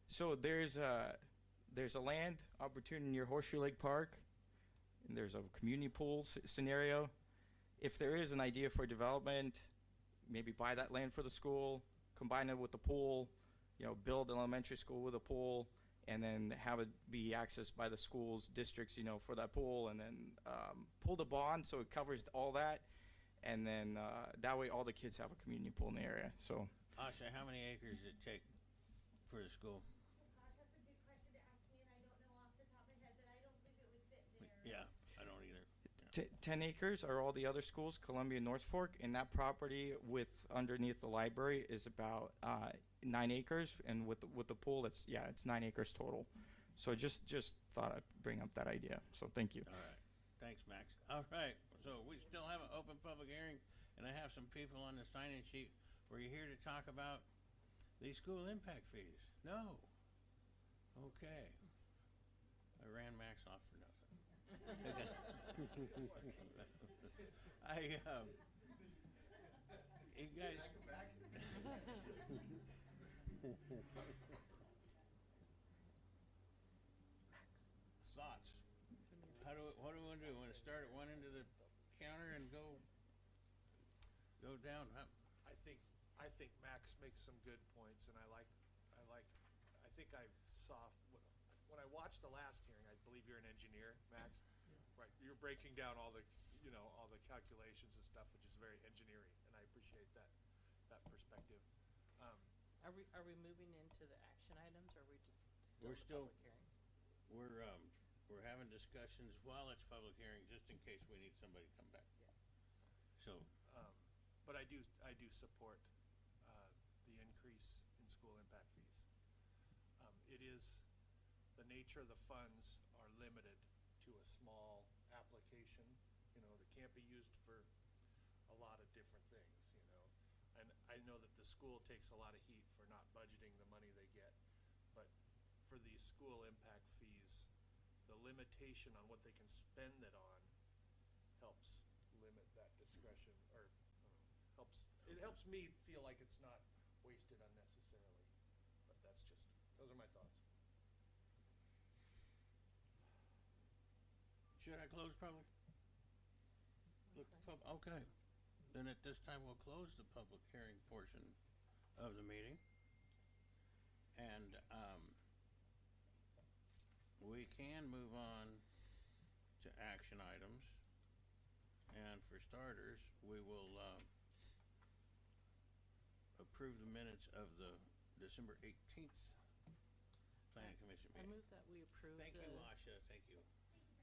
So there's a land opportunity near Horseshoe Lake Park, and there's a community pool scenario. If there is an idea for development, maybe buy that land for the school, combine it with the pool, build an elementary school with a pool, and then have it be accessed by the schools, districts, for that pool, and then pull the bond so it covers all that, and then that way all the kids have a community pool in the area. So, Asha, how many acres does it take for the school? Gosh, that's a good question to ask me, and I don't know off the top of my head, but I don't think it would fit there. Yeah, I don't either. 10 acres are all the other schools, Columbia, North Fork, and that property with underneath the library is about 9 acres, and with the pool, it's 9 acres total. So just thought I'd bring up that idea. So thank you. All right. Thanks, Max. All right. So we still have an open public hearing, and I have some people on the sign-in sheet. Were you here to talk about these school impact fees? No. Okay. I ran Max off for nothing. You guys. Thoughts? What do we want to do? Want to start at one end of the counter and go down? I think Max makes some good points, and I think I saw, when I watched the last hearing, I believe you're an engineer, Max? Yeah. Right, you're breaking down all the calculations and stuff, which is very engineering, and I appreciate that perspective. Are we moving into the action items, or are we just We're still still- in the public hearing? We're having discussions while it's public hearing, just in case we need somebody to come back. Yeah. So, But I do support the increase in school impact fees. It is, the nature of the funds are limited to a small application, that can't be used for a lot of different things, And I know that the school takes a lot of heat for not budgeting the money they get, but for these school impact fees, the limitation on what they can spend it on helps limit that discretion, or it helps me feel like it's not wasted unnecessarily. But those are my thoughts. should I close public? Okay. Then at this time, we'll close the public hearing portion of the meeting. And we can move on to action items. And for starters, we will approve the minutes of the December 18th Planning Commission I meeting. move that we approve Thank you, Asha, thank you.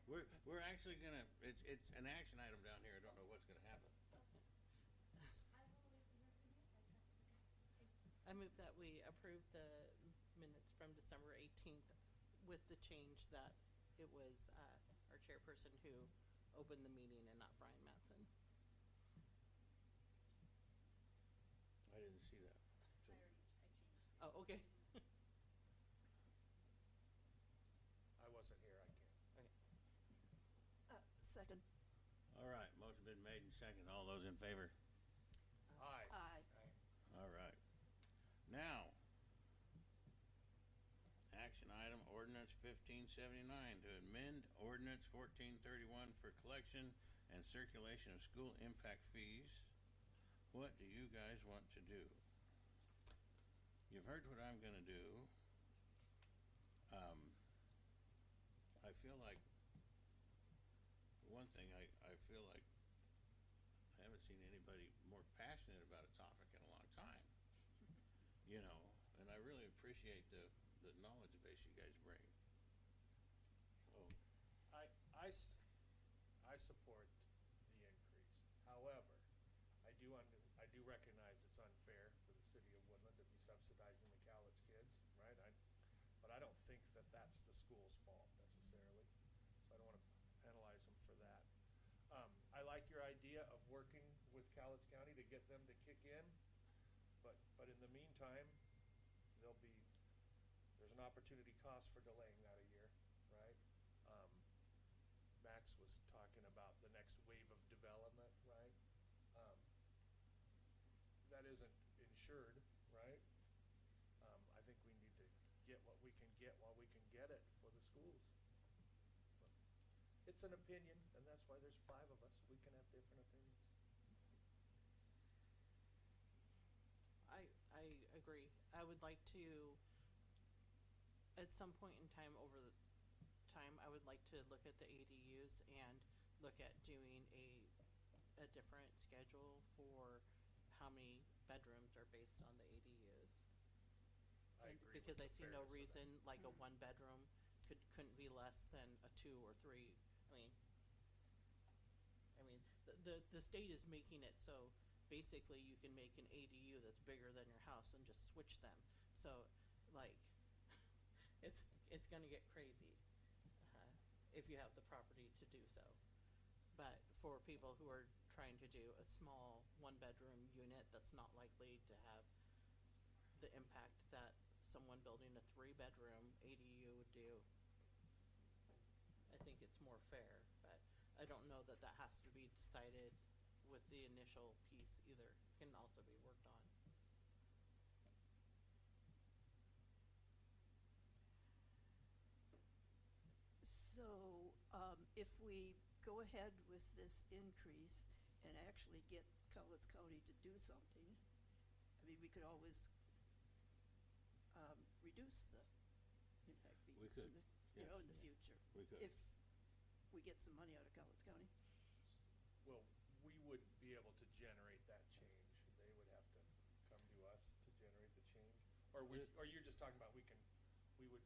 We're actually gonna, it's an action item down here, I don't know what's gonna happen. I move that we approve the minutes from December 18th with the change that it was our chairperson who opened the meeting and not Brian Mattson. I didn't see that. So, Oh, okay. I wasn't here, I can't. Second. all right, motion been made and second, all those in favor? Aye. Aye. All right. Now, action item, ordinance 1579 to amend ordinance 1431 for collection and circulation of school impact fees. What do you guys want to do? You've heard what I'm gonna do. I feel like, one thing, I feel like I haven't seen anybody more passionate about a topic in a long time. You know, and I really appreciate the knowledge base you guys bring. So, I support the increase. However, I do recognize it's unfair for the city of Woodland to be subsidizing the Cowlitz kids, right? But I don't think that that's the school's fault necessarily, so I don't want to penalize them for that. I like your idea of working with Cowlitz County to get them to kick in, but in the meantime, there's an opportunity cost for delaying that a year, right? Max was talking about the next wave of development, right? That isn't insured, right? I think we need to get what we can get while we can get it for the schools. It's an opinion, and that's why there's 5 of us. We can have different opinions. I agree. I would like to, at some point in time over the time, I would like to look at the ADUs and look at doing a different schedule for how many bedrooms are based on the ADUs. I agree with Because the I see no fairness of reason that. like a 1-bedroom couldn't be less than a 2 or 3. I mean, the state is making it so basically you can make an ADU that's bigger than your house and just switch them. So, like, it's gonna get crazy if you have the property to do so. But for people who are trying to do a small 1-bedroom unit that's not likely to have the impact that someone building a 3-bedroom ADU would do, I think it's more fair. But I don't know that that has to be decided with the initial piece either. It can also be worked on. So, if we go ahead with this increase and actually get Cowlitz County to do something, I mean, we could always, reduce the impact fees. We could, You know, yes. in the future. We could. If we get some money out of Cowlitz County. Well, we wouldn't be able to generate that change. They would have to come to us to generate the change. Or you're just talking about we would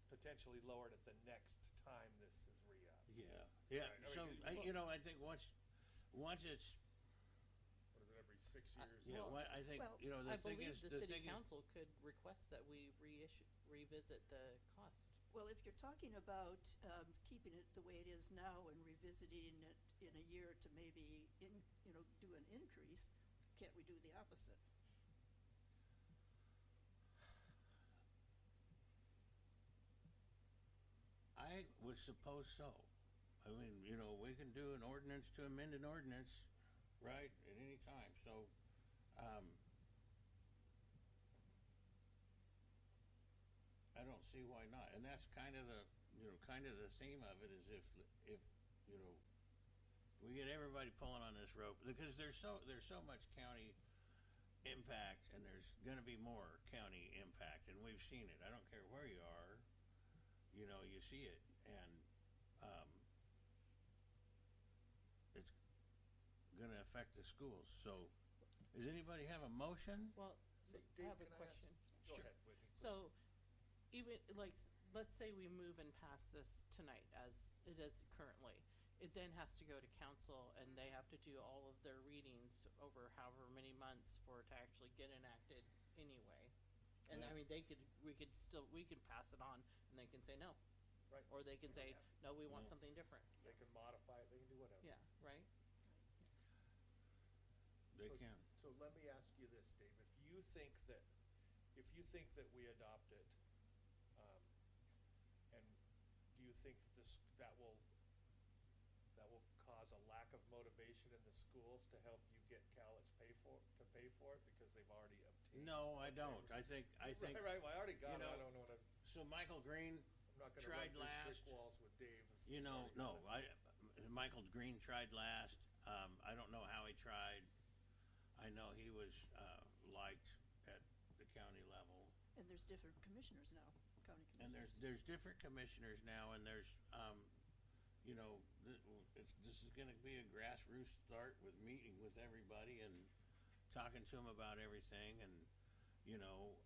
potentially lower it at the next time this is re-up. Yeah. Right, So, I think once it's, What is it, every 6 years? I think, Well, the I thing believe is, the city council could request that we revisit the cost. Well, if you're talking about, keeping it the way it is now and revisiting it in a year to maybe do an increase, can't we do the opposite? I would suppose so. I mean, we can do an ordinance to amend an ordinance, right, at any time, so, I don't see why not, and that's kind of the theme of it, is if we get everybody pulling on this rope, because there's so much county impact, and there's gonna be more county impact, and we've seen it. I don't care where you are, you see it, and, it's gonna affect the schools, so, does anybody have a motion? Well, So, I Dave, have a can I ask- question. Go Sure. ahead, Whitney. So, even, like, let's say we move and pass this tonight as it is currently. It then has to go to council, and they have to do all of their readings over however many months for it to actually get enacted anyway. And I Yeah. mean, we can pass it on, and they can say no. Right. Or they can say, no, we want Yeah. something different. They can modify it, they can do whatever. Yeah, right? They So- can. So let me ask you this, Dave, if you think that we adopt it, and do you think that will cause a lack of motivation in the schools to help you get Cowlitz to pay for it, because they've already obtained? No, I what they don't. were- I think, Right, well, I already got it, I know, don't know so Michael Green I'm not gonna run tried through last, brick walls with Dave. if no, he's already got it. Michael Green tried last. I don't know how he tried. I know he was liked at the county level. And there's different commissioners now, county And commissioners. there's different commissioners now, and there's, you know, this is gonna be a grassroots start with meeting with everybody and talking to them about everything, and, you know,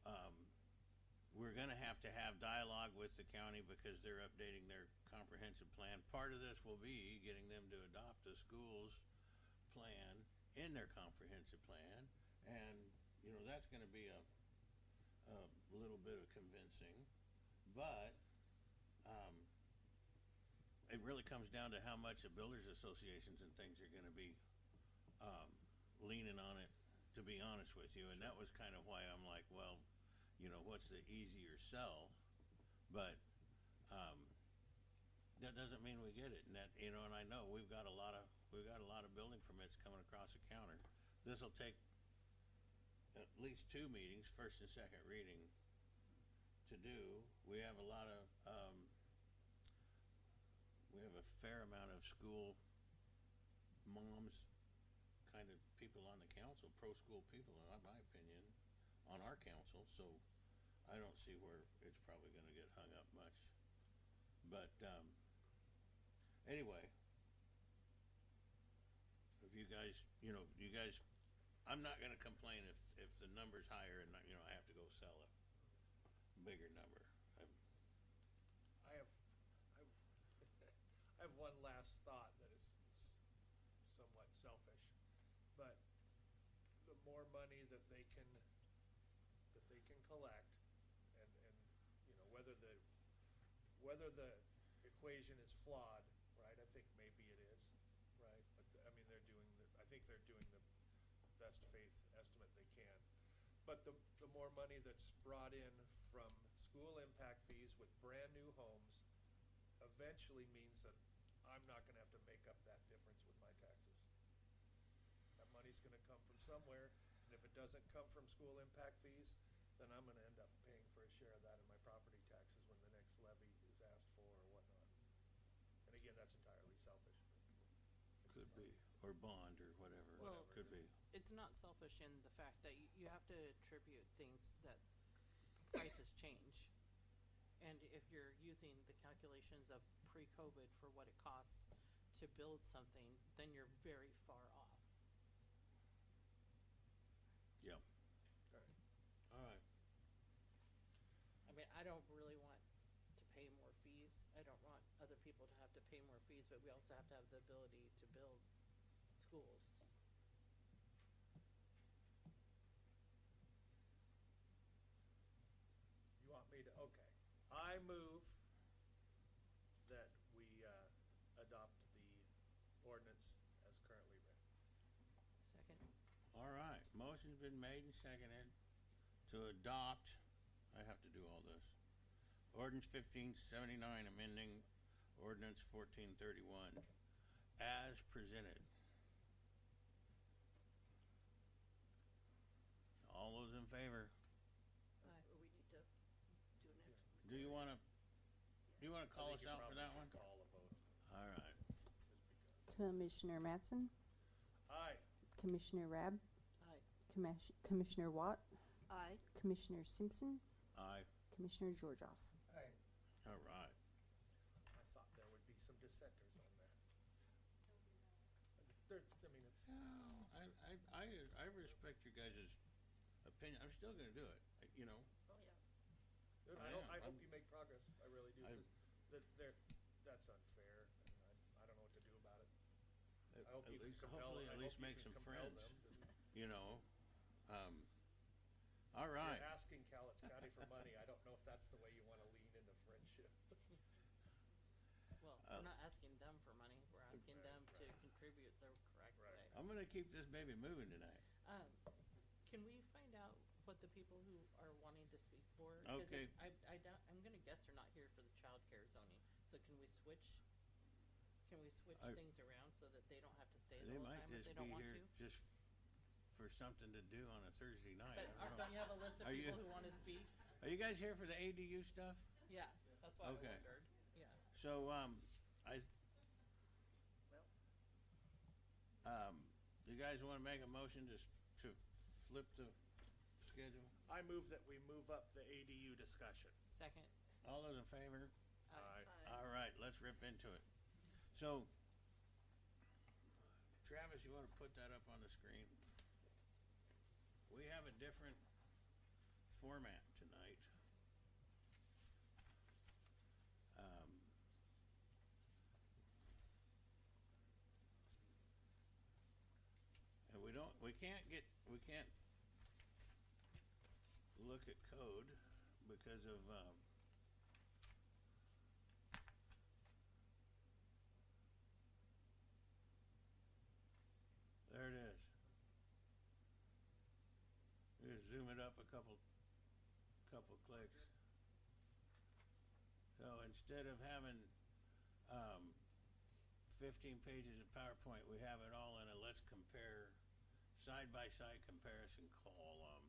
we're gonna have to have dialogue with the county because they're updating their comprehensive plan. Part of this will be getting them to adopt the school's plan in their comprehensive plan, and, you know, that's gonna be a little bit of convincing, but, it really comes down to how much the builders associations and things are gonna be, leaning on it, to be honest with you, and that was kind of why I'm like, well, you know, what's the easier sell? But, that doesn't mean we get it, and that, you know, and I know we've got a lot of building permits coming across the counter. This'll take at least 2 meetings, first and second reading, to do. We have a lot of, we have a fair amount of school moms, kind of people on the council, pro-school people, in my opinion, on our council, so I don't see where it's probably gonna get hung up much. But, anyway, if you guys, you know, I'm not gonna complain if the number's higher and, you know, I have to go sell a bigger number. I have, I have one last thought that is somewhat selfish, but the more money that they can collect, and, you know, whether the equation is flawed, right, I think maybe it is, right, but, I mean, I think they're doing the best faith estimate they can. But the more money that's brought in from school impact fees with brand new homes eventually means that I'm not gonna have to make up that difference with my taxes. That money's gonna come from somewhere, and if it doesn't come from school impact fees, then I'm gonna end up paying for a share of that in my property taxes when the next levy is asked for or whatnot. And again, that's entirely selfish. Could be, or bond, or whatever, Well, could be. It's not selfish in the fact that you have to attribute things that prices change. And if you're using the calculations of pre-COVID for what it costs to build something, then you're very far off. Yeah. Alright. All right. I mean, I don't really want to pay more fees. I don't want other people to have to pay more fees, but we also have to have the ability to build schools. You want me to, okay. I move that we, adopt the ordinance as currently written. Second? All right, motion's been made and seconded to adopt, I have to do all this, ordinance 1579, amending ordinance 1431 as presented. All those in favor? Aye. Or we need to do an extra. Do you wanna call I us think you out for probably that one? should call a vote, All right. just because. Commissioner Mattson, Aye. Commissioner Rabb, Aye. Commissioner Watt, Aye. Commissioner Simpson, Aye. Commissioner Georgioff. Aye. All right. I thought there would be some dissenters on that. There's, I mean, it's, No, I respect your guys' opinion. I'm still gonna do it, you know. Oh, yeah. good. I I am. hope you make progress, I really do, I- 'cause that's unfair, and I don't know what to do about it. I hope At you can least- compel, hopefully I at hope least you make can some compel friends. them to- You know, all right. You're asking Cowlitz County for money, I don't know if that's the way you wanna lean into friendship. Well, we're not asking them for money. We're asking them to contribute the correct Right. way. I'm gonna keep this baby moving tonight. Can we find out what the people who are wanting to speak for? 'Cause Okay. I doubt, I'm gonna guess they're not here for the childcare zoning, so can we switch I- things around so that they don't have to stay the They whole might time if just they be don't want here to? just for something to do on a Thursday night. But I don't don't know. you have a list of Are you- people who wanna speak? Are you guys here for the ADU stuff? Yeah, that's why I Okay. wondered, yeah. So, you guys wanna make a motion to flip the schedule? I move that we move up the ADU discussion. Second. All those in favor? Aye. All right, let's rip into it. So, Travis, you wanna put that up on the screen? We have a different format tonight. And we can't look at code because of, there it is. Just zoom it up a couple clicks. So instead of having 15 pages of PowerPoint, we have it all in a let's compare, side-by-side comparison column.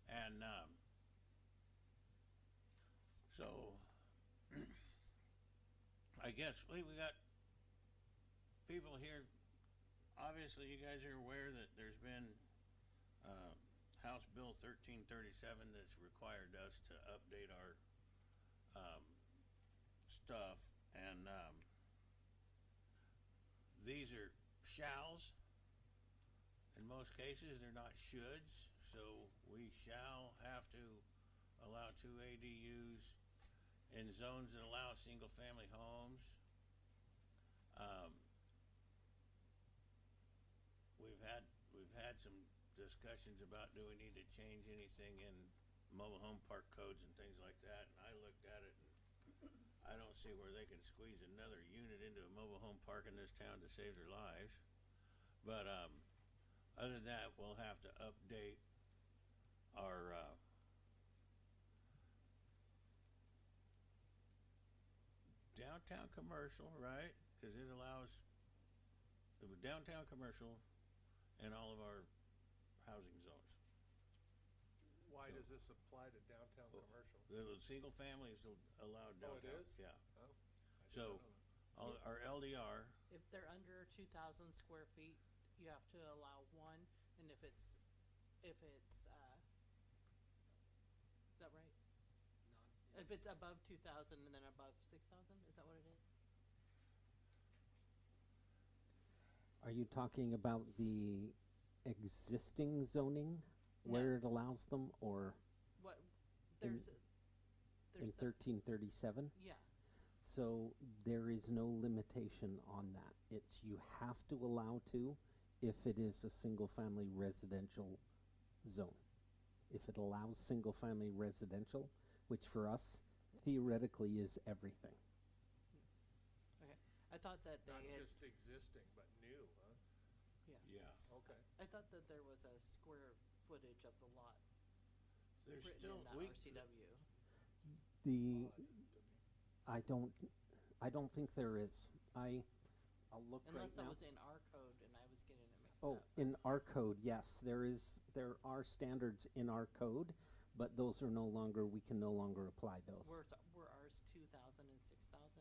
And so I guess we got people here. Obviously, you guys are aware that there's been House Bill 1337 that's required us to update our stuff, and these are shalls. In most cases, they're not shoulds, so we shall have to allow 2 ADUs in zones that allow single-family homes. We've had some discussions about do we need to change anything in mobile home park codes and things like that, and I looked at it and I don't see where they can squeeze another unit into a mobile home park in this town to save their lives. But other than that, we'll have to update our downtown commercial, right? Because it allows downtown commercial in all of our housing zones. Why does this apply to downtown commercial? The single families allowed downtown. Oh, it is? Yeah. Oh, I did So not know that. our LDR, If they're under 2,000 square feet, you have to allow one, and if it's, is that right? If it's above 2,000 and then above 6,000, is that what it is? Are you talking about the existing zoning where it allows them, or What, In- in there's, 1337? yeah, So there is no limitation on that. It's you have to allow to if it is a single-family residential zone. If it allows single-family residential, which for us theoretically is everything. okay. I thought that Not they had, just existing, but new, huh? yeah. Okay. I thought that there was a square footage of the lot There's written still in that RCW. I don't think there is. I'll look right Unless that now. was in our code and I was getting it mixed Oh, up. in our code, yes, there are standards in our code, but those are no longer, we can no longer apply those. Were ours 2,000 and 6,000?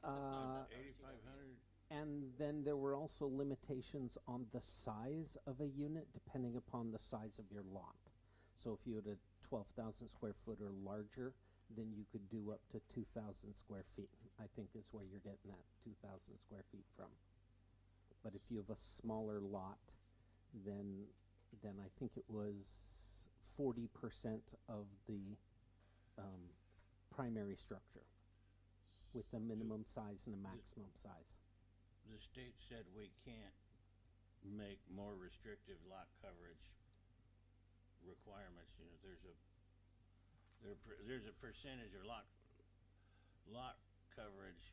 Uh, 8,500. And then there were also limitations on the size of a unit depending upon the size of your lot. So if you had a 12,000 square foot or larger, then you could do up to 2,000 square feet, I think is where you're getting that 2,000 square feet from. But if you have a smaller lot, then I think it was 40% of the primary structure with a minimum size and a maximum size. The state said we can't make more restrictive lot coverage requirements. You know, there's a percentage of lot coverage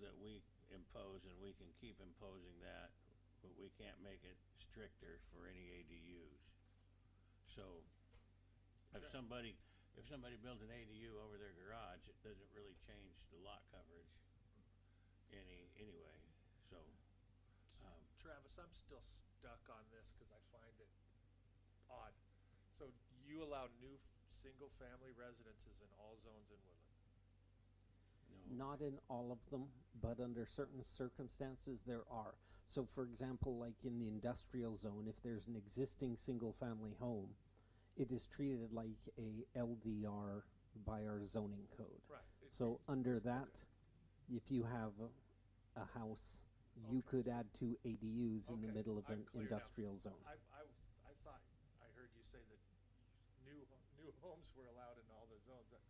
that we impose, and we can keep imposing that, but we can't make it stricter for any ADUs. So if somebody builds an ADU over their garage, it doesn't really change the lot coverage anyway. So Travis, I'm still stuck on this because I find it odd. So you allow new single-family residences in all zones in Woodland? no, Not in all of them, but under certain circumstances there are. So for example, like in the industrial zone, if there's an existing single-family home, it is treated like a LDR by our zoning code. Right. So under that, if you have a house, you Okay. could add 2 ADUs in the Okay, middle of I'm an clear now. industrial zone. I thought, I heard you say that new homes were allowed in all the zones. That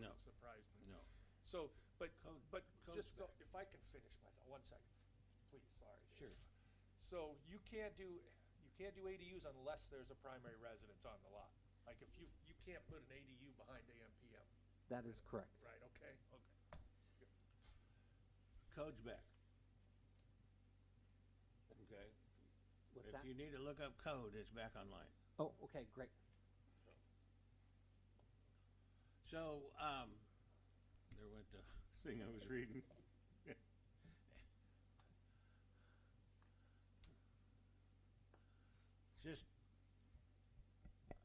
No. surprised me. No. So, but Code's just so, back. if I can finish my thought, 1 second, please, sorry. Dave. Sure. So you can't do ADUs unless there's a primary residence on the lot. Like if you can't put an ADU behind AMPM. That is correct. Right, okay. Code's back. Okay. What's If that? you need to look up code, it's back online. Oh, okay, great. So, there went the thing I was reading. Just,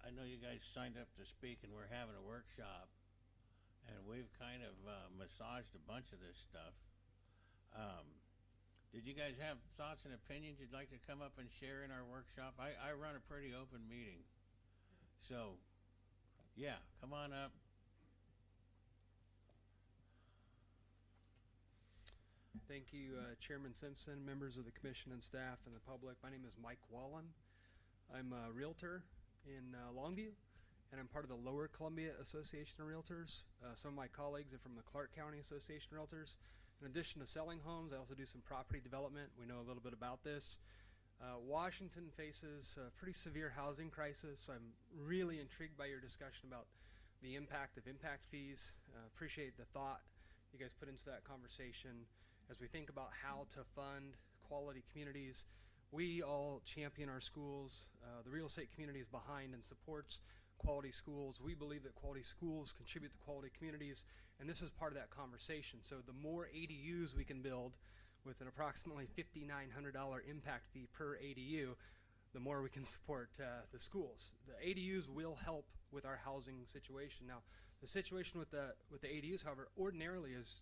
I know you guys signed up to speak and we're having a workshop, and we've kind of massaged a bunch of this stuff. Did you guys have thoughts and opinions you'd like to come up and share in our workshop? I run a pretty open meeting. So, yeah, come on up. Thank you, Chairman Simpson, members of the commission and staff and the public. My name is Mike Wallen. I'm a realtor in Longview, and I'm part of the Lower Columbia Association of Realtors. Some of my colleagues are from the Clark County Association of Realtors. In addition to selling homes, I also do some property development. We know a little bit about this. Washington faces a pretty severe housing crisis. I'm really intrigued by your discussion about the impact of impact fees. Appreciate the thought you guys put into that conversation. As we think about how to fund quality communities, we all champion our schools. The real estate community is behind and supports quality schools. We believe that quality schools contribute to quality communities, and this is part of that conversation. So the more ADUs we can build with an approximately $5,900 impact fee per ADU, the more we can support the schools. The ADUs will help with our housing situation. Now, the situation with the ADUs, however, ordinarily, as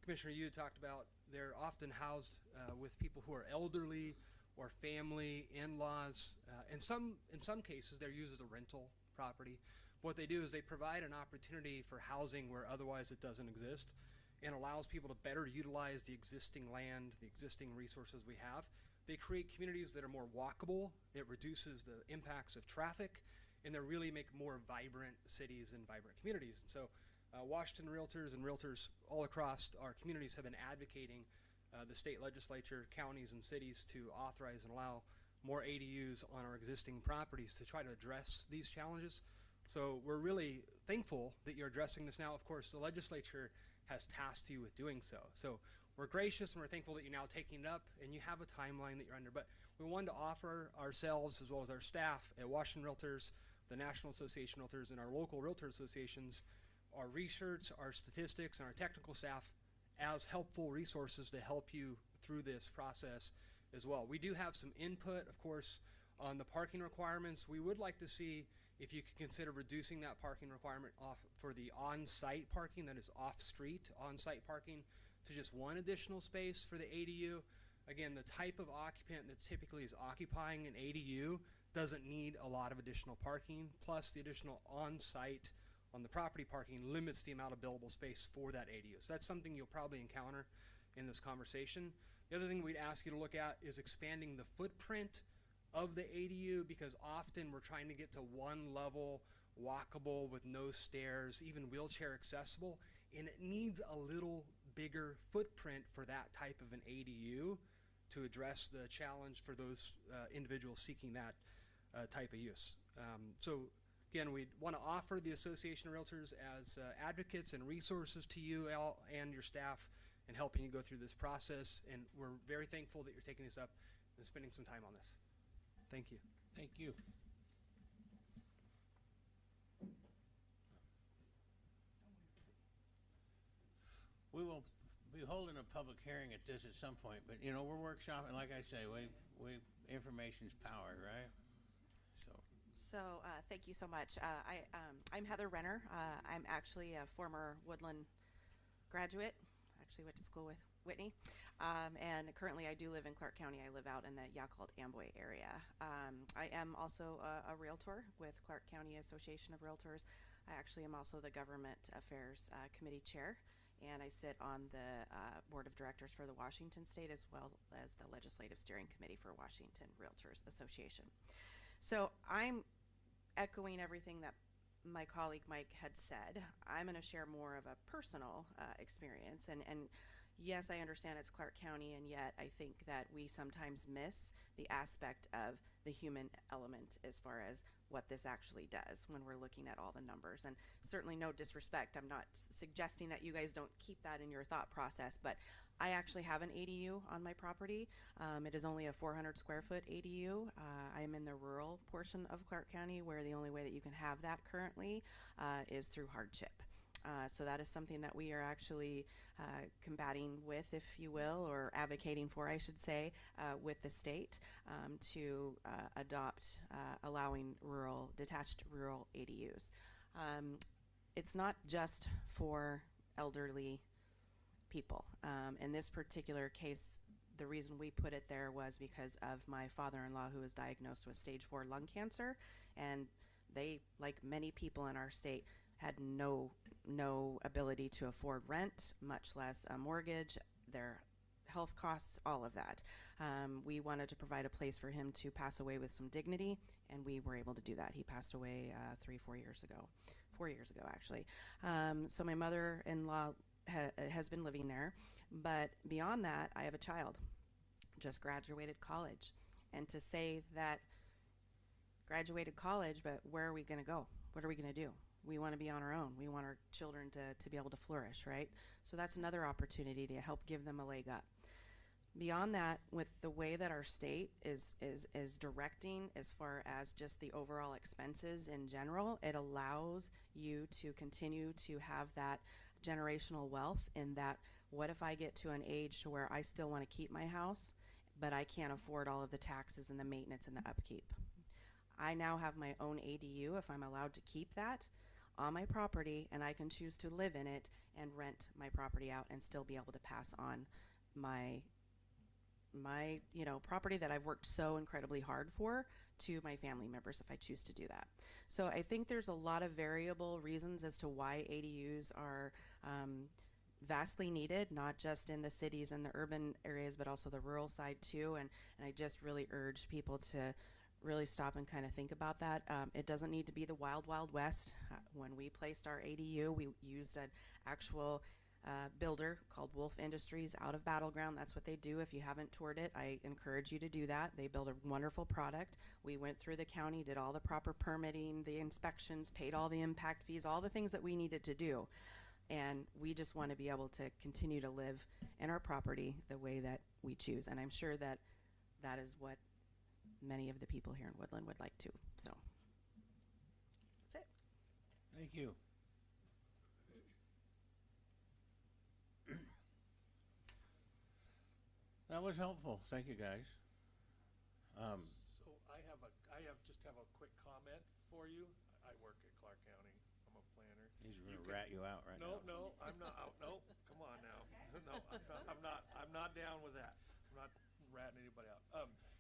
Commissioner Yu talked about, they're often housed with people who are elderly or family, in-laws. In some cases, they're used as a rental property. What they do is they provide an opportunity for housing where otherwise it doesn't exist, and allows people to better utilize the existing land, the existing resources we have. They create communities that are more walkable. It reduces the impacts of traffic, and they really make more vibrant cities and vibrant communities. And so Washington Realtors and Realtors all across our communities have been advocating the state legislature, counties, and cities to authorize and allow more ADUs on our existing properties to try to address these challenges. So we're really thankful that you're addressing this now. Of course, the legislature has tasked you with doing so. So we're gracious and we're thankful that you're now taking it up and you have a timeline that you're under. But we wanted to offer ourselves, as well as our staff at Washington Realtors, the National Association of Realtors, and our local Realtor associations, our research, our statistics, and our technical staff as helpful resources to help you through this process as well. We do have some input, of course, on the parking requirements. We would like to see if you could consider reducing that parking requirement off for the on-site parking, that is off-street on-site parking, to just one additional space for the ADU. Again, the type of occupant that typically is occupying an ADU doesn't need a lot of additional parking, plus the additional on-site on the property parking limits the amount of billable space for that ADU. So that's something you'll probably encounter in this conversation. The other thing we'd ask you to look at is expanding the footprint of the ADU, because often we're trying to get to one level, walkable with no stairs, even wheelchair accessible, and it needs a little bigger footprint for that type of an ADU to address the challenge for those individuals seeking that type of use. So again, we want to offer the Association of Realtors as advocates and resources to you all and your staff in helping you go through this process, and we're very thankful that you're taking this up and spending some time on this. Thank you. Thank you. We will be holding a public hearing at this at some point, but you know, we're workshopping, like I say, information's power, right? So thank you so much. I'm Heather Renner. I'm actually a former Woodland graduate. actually went to school with Whitney. And currently I do live in Clark County. I live out in the Yakult Amboy area. I am also a realtor with Clark County Association of Realtors. I actually am also the Government Affairs Committee Chair, and I sit on the Board of Directors for the Washington State as well as the Legislative Steering Committee for Washington Realtors Association. So I'm echoing everything that my colleague Mike had said. I'm going to share more of a personal experience, and yes, I understand it's Clark County, and yet I think that we sometimes miss the aspect of the human element as far as what this actually does when we're looking at all the numbers. And certainly no disrespect, I'm not suggesting that you guys don't keep that in your thought process, but I actually have an ADU on my property. It is only a 400 square foot ADU. I am in the rural portion of Clark County where the only way that you can have that currently is through hardship. So that is something that we are actually combating with, if you will, or advocating for, I should say, with the state to adopt allowing detached rural ADUs. It's not just for elderly people. In this particular case, the reason we put it there was because of my father-in-law, who was diagnosed with stage 4 lung cancer, and they, like many people in our state, had no ability to afford rent, much less a mortgage, their health costs, all of that. We wanted to provide a place for him to pass away with some dignity, and we were able to do that. He passed away 4 years ago actually. So my mother-in-law has been living there, but beyond that, I have a child, just graduated college. And to say that graduated college, but where are we going to go? What are we going to do? We want to be on our own. We want our children to be able to flourish, right? So that's another opportunity to help give them a leg up. Beyond that, with the way that our state is directing as far as just the overall expenses in general, it allows you to continue to have that generational wealth in that, what if I get to an age to where I still want to keep my house, but I can't afford all of the taxes and the maintenance and the upkeep? I now have my own ADU, if I'm allowed to keep that, on my property, and I can choose to live in it and rent my property out and still be able to pass on my property that I've worked so incredibly hard for to my family members if I choose to do that. So I think there's a lot of variable reasons as to why ADUs are vastly needed, not just in the cities and the urban areas, but also the rural side too. And I just really urge people to really stop and kind of think about that. It doesn't need to be the wild, wild west. When we placed our ADU, we used an actual builder called Wolf Industries out of Battleground. That's what they do. If you haven't toured it, I encourage you to do that. They build a wonderful product. We went through the county, did all the proper permitting, the inspections, paid all the impact fees, all the things that we needed to do. And we just want to be able to continue to live in our property the way that we choose. And I'm sure that that is what many of the people here in Woodland would like to. So that's it. Thank you. That was helpful. Thank you, guys. So I just have a quick comment for you. I work at Clark County. I'm a planner. He's going to rat you out right now. No, I'm not out. No, come on now. No, I'm not down with that. I'm not ratting anybody out.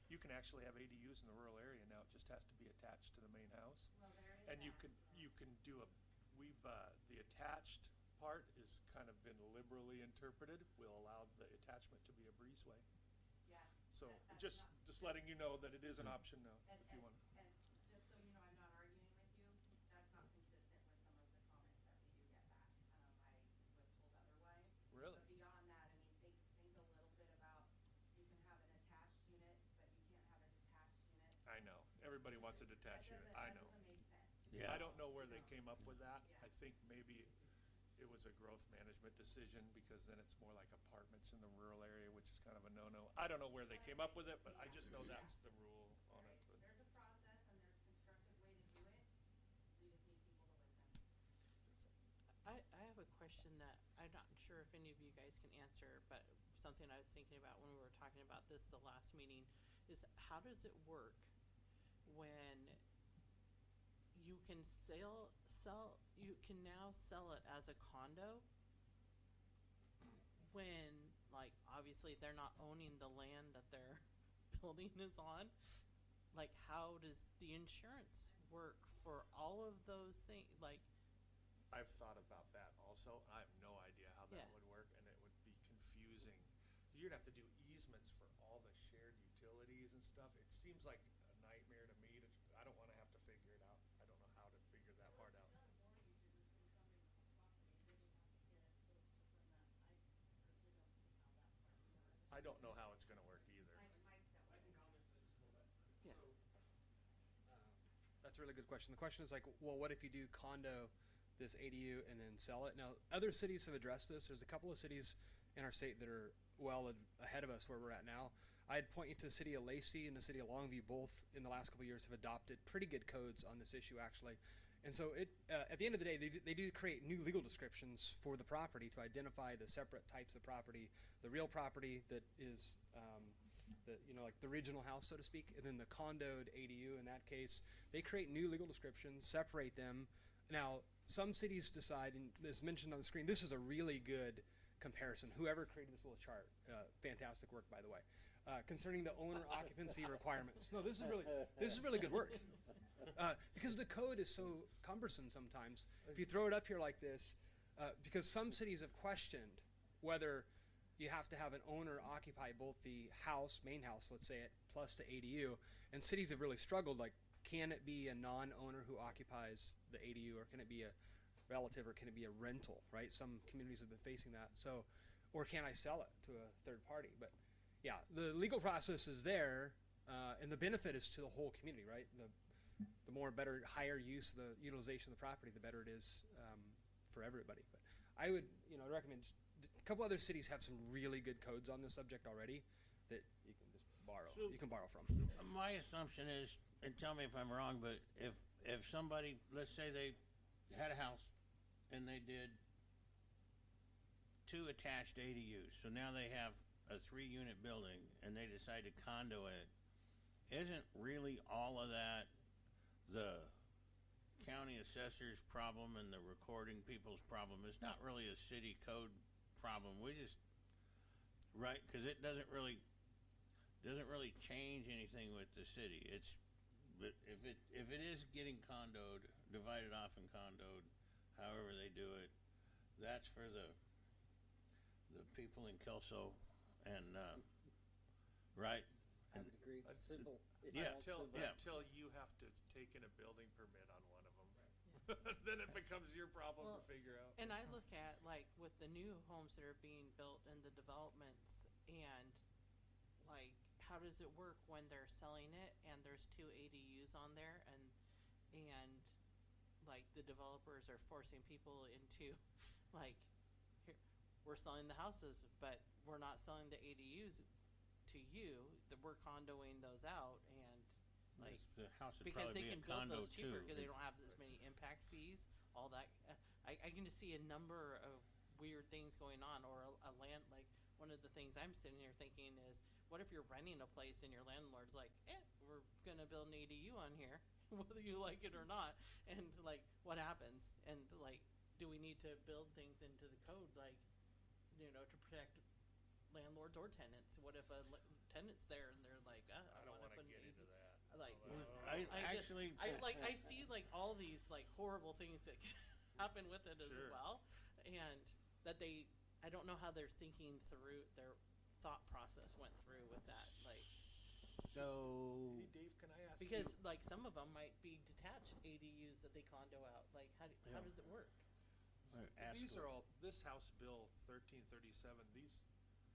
You can actually have ADUs in the rural area now. It just has to be attached to the main house. And you can do the attached part is kind of been liberally interpreted. We'll allow the attachment to be a breezeway. Yeah. So just letting you know that it is an option now, if you want. And just so you know, I'm not arguing with you. That's not consistent with some of the comments that we do get back. I was told otherwise. Really? But beyond that, I mean, think a little bit about, you can have an attached unit, but you can't have a detached unit. I know. Everybody wants a detached unit. I know. That doesn't make sense. Yeah. I don't know where they came up with that. Yeah. I think maybe it was a growth management decision, because then it's more like apartments in the rural area, which is kind of a no-no. I don't know where they came up with it, but I just know that's the rule on it. But There's a process and there's constructive way to do it. We just need people to listen. I have a question that I'm not sure if any of you guys can answer, but something I was thinking about when we were talking about this the last meeting is, how does it work when you can you can now sell it as a condo? when, like, obviously they're not owning the land that their building is on, like, how does the insurance work for all of those things? Like, I've thought about that also. I have no idea how that Yeah. would work, and it would be confusing. You'd have to do easements for all the shared utilities and stuff. It seems like a nightmare to me. I don't want to have to figure it out. I don't know how to figure that part out. I don't know how it's going to work either. yeah. That's a really good question. The question is like, well, what if you do condo this ADU and then sell it? Now, other cities have addressed this. There's a couple of cities in our state that are well ahead of us where we're at now. I'd point you to the city of Lacey and the city of Longview. Both in the last couple of years have adopted pretty good codes on this issue, actually. And so at the end of the day, they do create new legal descriptions for the property to identify the separate types of property, the real property that is like the original house, so to speak, and then the condoed ADU in that case. They create new legal descriptions, separate them. Now, some cities decide, and as mentioned on the screen, this is a really good comparison. Whoever created this little chart, fantastic work, by the way, concerning the owner occupancy requirements. No, this is really good work. Because the code is so cumbersome sometimes. If you throw it up here like this, because some cities have questioned whether you have to have an owner occupy both the house, main house, let's say it, plus the ADU, and cities have really struggled, like, can it be a non-owner who occupies the ADU, or can it be a relative, or can it be a rental, right? Some communities have been facing that. So, or can I sell it to a third party? But yeah, the legal process is there, and the benefit is to the whole community, right? The more better, higher use, the utilization of the property, the better it is for everybody. But I would, recommend a couple other cities have some really good codes on this subject already that you can just borrow. So- you can borrow from. My assumption is, and tell me if I'm wrong, but if somebody, let's say they had a house and they did 2 attached ADUs, so now they have a 3-unit building and they decide to condo it, isn't really all of that the county assessor's problem and the recording people's problem? It's not really a city code problem. We just, right, because it doesn't really change anything with the city. But if it is getting condoed, divided off and condoed, however they do it, that's for the people in Kelso and right. I would agree. Civil. It's Yeah. all civil. Until you have to take in a building permit on one of them. Then it becomes your problem to Well, figure out. And I look at, like, with the new homes that are being built and the developments, and, like, how does it work when they're selling it and there's 2 ADUs on there, and like, the developers are forcing people into, like, here, we're selling the houses, but we're not selling the ADUs to you, that we're condoing those out, and, like, The house would because probably they be can a build condo those cheaper too. because they don't have as many impact fees, all that. I can just see a number of weird things going on, or a land, like, one of the things I'm sitting here thinking is, what if you're renting a place and your landlord's like, we're gonna build an ADU on here, whether you like it or not, and, like, what happens? And, like, do we need to build things into the code, like, to protect landlords or tenants? What if a tenant's there and they're like, I don't wanna want to put an get ADU? into that. Like, I just- actually, I see, like, all these, like, horrible things that can happen with it as Sure. well, and that I don't know how they're thinking through, their thought process went through with that, like, so Hey, Dave, can I ask you? because, like, some of them might be detached ADUs that they condo out, like, how Yeah. does it work? These are all, this House Bill 1337,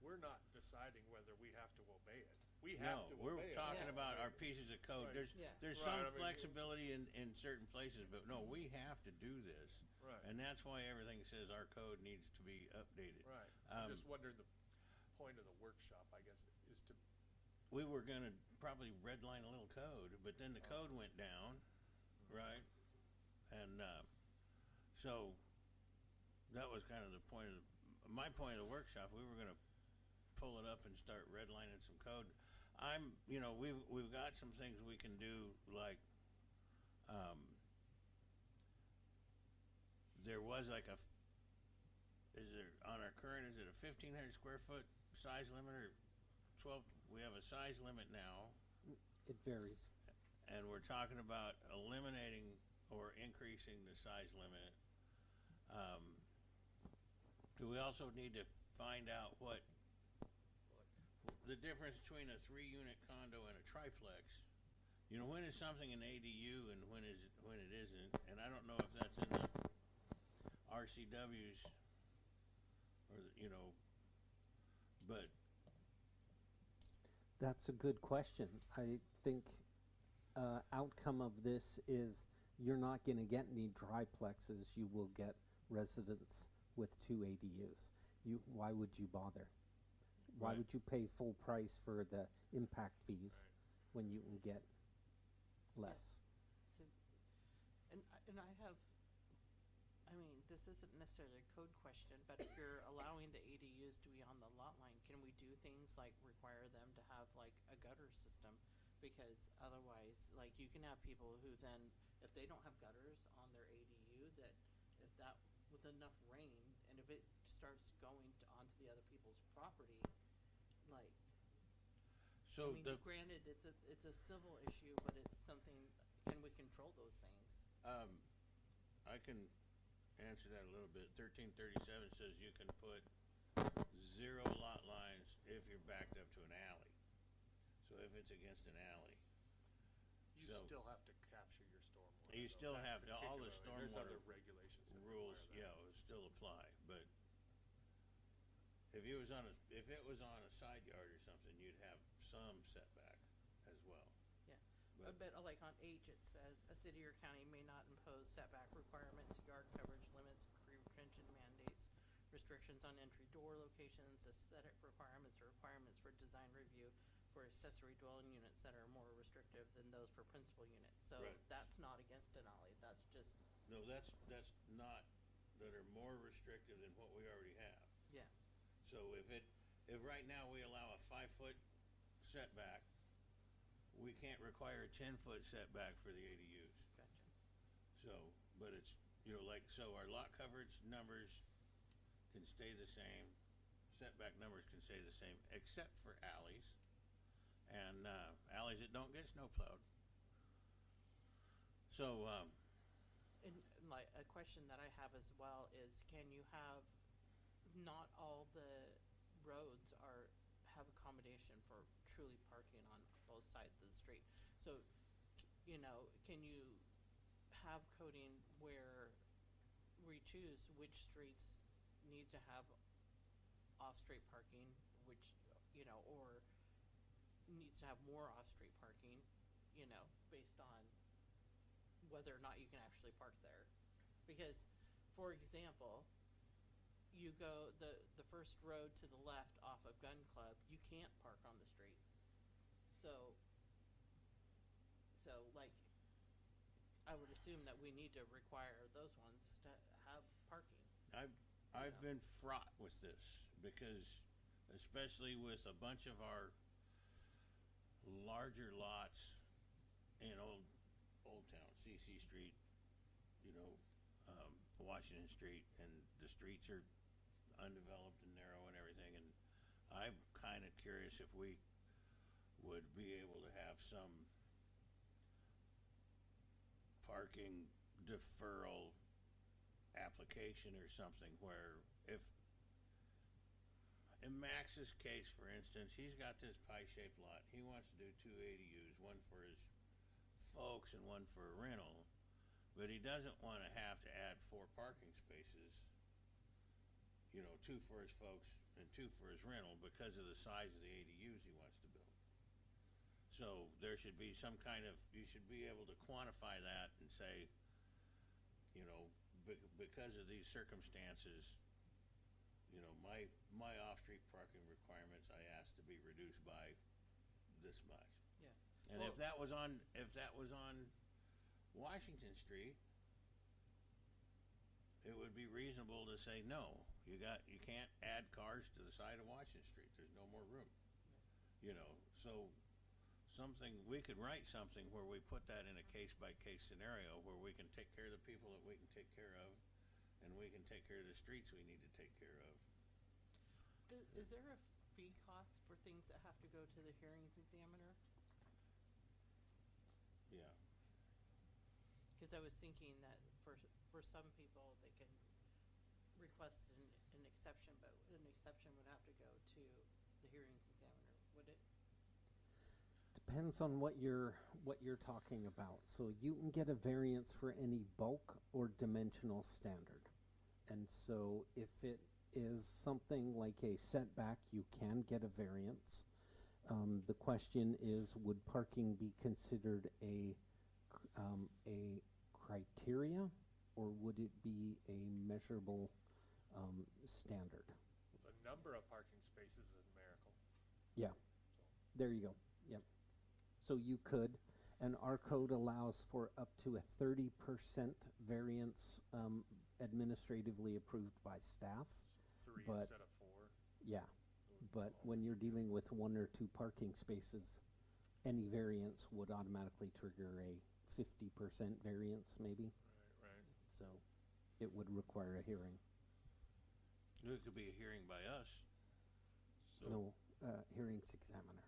we're not deciding whether we have to obey it. We have to we're obey it. talking Yeah. about our pieces of code. Right. Yeah. There's Right, some I mean, flexibility in certain places, but no, we have to do this. Right. And that's why everything says our code needs to be updated. Right. I'm Um, just wondering, the point of the workshop, I guess, is to, We were gonna probably redline a little code, but then the code went down, right? And, so that was kind of the point of my point of the workshop. We were gonna pull it up and start redlining some code. We've got some things we can do, like, there was like is there, on our current, is it a 1,500 square foot size limit or 12? We have a size limit now, It varies. and we're talking about eliminating or increasing the size limit. Do we also need to find out what the difference between a 3-unit condo and a triplex? You know, when is something an ADU and when it isn't? And I don't know if that's in the RCWs or but That's a good question. I think outcome of this is you're not going to get any triplexes. You will get residents with 2 ADUs. Why would you bother? Why Right. would you pay full price for the impact fees when you can get less? So, and I have, I mean, this isn't necessarily a code question, but if you're allowing the ADUs to be on the lot line, can we do things like require them to have like a gutter system? Because otherwise, like, you can have people who then, if they don't have gutters on their ADU, that if that, with enough rain, and if it starts going onto the other people's property, like, so I mean, granted, it's a civil issue, but it's something, can we control those things? I can answer that a little bit. 1337 says you can put 0 lot lines if you're backed up to an alley. So if it's against an alley. You So still have to capture your stormwater. you though, still that have all the particular- There's stormwater other regulations that rules, require that. would still apply. But if it was on a side yard or something, you'd have some setback as well. Yeah, but like on H, it says, a city or county may not impose setback requirements, yard coverage limits, retention mandates, restrictions on entry door locations, aesthetic requirements, or requirements for design review for accessory dwelling units that are more restrictive than those for principal units. So Right. that's not against denali, that's just, No, that's not, that are more restrictive than what we already have. yeah, So if right now we allow a 5-foot setback, we can't require a 10-foot setback for the ADUs. gotcha. So, but it's, so our lot coverage numbers can stay the same, setback numbers can stay the same, except for alleys, and alleys that don't get snow plowed. So, And like, a question that I have as well is, can you have, not all the roads have accommodation for truly parking on both sides of the street. So, can you have coding where we choose which streets need to have off-street parking, which, or needs to have more off-street parking, based on whether or not you can actually park there. Because, for example, you go the first road to the left off of Gun Club, you can't park on the street. So like, I would assume that we need to require those ones to have parking. I've been fraught with this because, especially with a bunch of our larger lots in Old Town, CC Street, Washington Street, and the streets are undeveloped and narrow and everything, and I'm kind of curious if we would be able to have some parking deferral application or something where if in Max's case, for instance, he's got this pie-shaped lot. He wants to do 2 ADUs, one for his folks and one for a rental, but he doesn't want to have to add 4 parking spaces, 2 for his folks and 2 for his rental because of the size of the ADUs he wants to build. So there should be some kind of, you should be able to quantify that and say, because of these circumstances, my off-street parking requirements I asked to be reduced by this much. Yeah. And Well, if that was on Washington Street, it would be reasonable to say, no, you can't add cars to the side of Washington Street. There's no more room. So we could write something where we put that in a case-by-case scenario where we can take care of the people that we can take care of and we can take care of the streets we need to take care of. Is there a fee cost for things that have to go to the hearings examiner? Yeah. Because I was thinking that for some people, they can request an exception, but an exception would have to go to the hearings examiner, would it? Depends on what you're talking about. So you can get a variance for any bulk or dimensional standard. And so if it is something like a setback, you can get a variance. The question is, would parking be considered a criteria, or would it be a measurable standard? The number of parking spaces is a miracle. Yeah, there you go. Yep. So you could, and our code allows for up to a 30% variance administratively approved by staff. 3 But- instead of 4. Yeah, but when you're dealing with 1 or 2 parking spaces, any variance would automatically trigger a 50% variance maybe. Right. So it would require a hearing. It could be a hearing by us. So No, hearings examiner.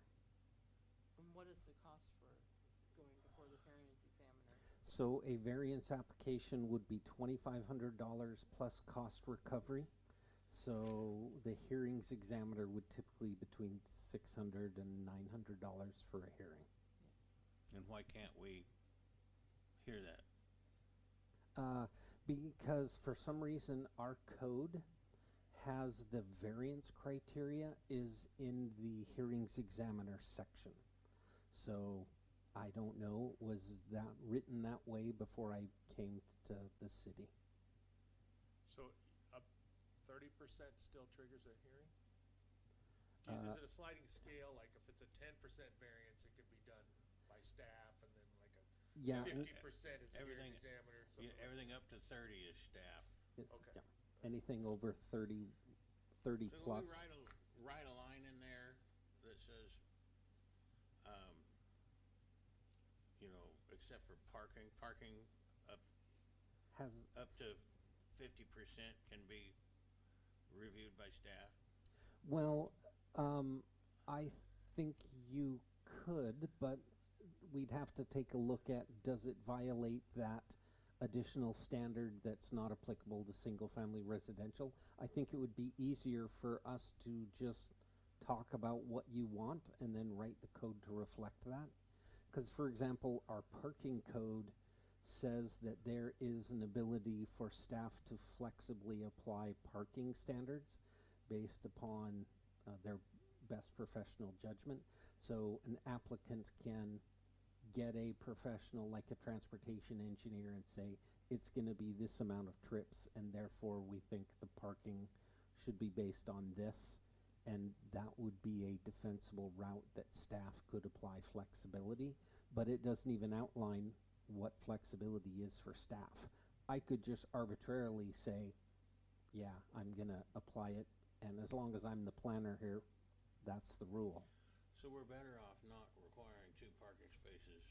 And what is the cost for going before the hearings examiner? So a variance application would be $2,500 plus cost recovery. So the hearings examiner would typically between $600 and $900 for a hearing. and why can't we hear that? Because for some reason our code has the variance criteria is in the hearings examiner section. So I don't know, was that written that way before I came to the city? So, 30% still triggers a hearing? Is it a sliding scale, like if it's a 10% variance, it could be done by staff, and then like Yeah, a and 50% is the everything- hearing examiner, Yeah, something like everything up to 30 is staff. Okay. yeah, anything over 30 So plus. we write a line in there that says, except for parking Has, up to 50% can be reviewed by staff. well, I think you could, but we'd have to take a look at, does it violate that additional standard that's not applicable to single-family residential? I think it would be easier for us to just talk about what you want and then write the code to reflect that. Because, for example, our parking code says that there is an ability for staff to flexibly apply parking standards based upon their best professional judgment. So an applicant can get a professional like a transportation engineer and say, it's going to be this amount of trips, and therefore we think the parking should be based on this. And that would be a defensible route that staff could apply flexibility, but it doesn't even outline what flexibility is for staff. I could just arbitrarily say, yeah, I'm going to apply it, and as long as I'm the planner here, that's the rule. So we're better off not requiring 2 parking spaces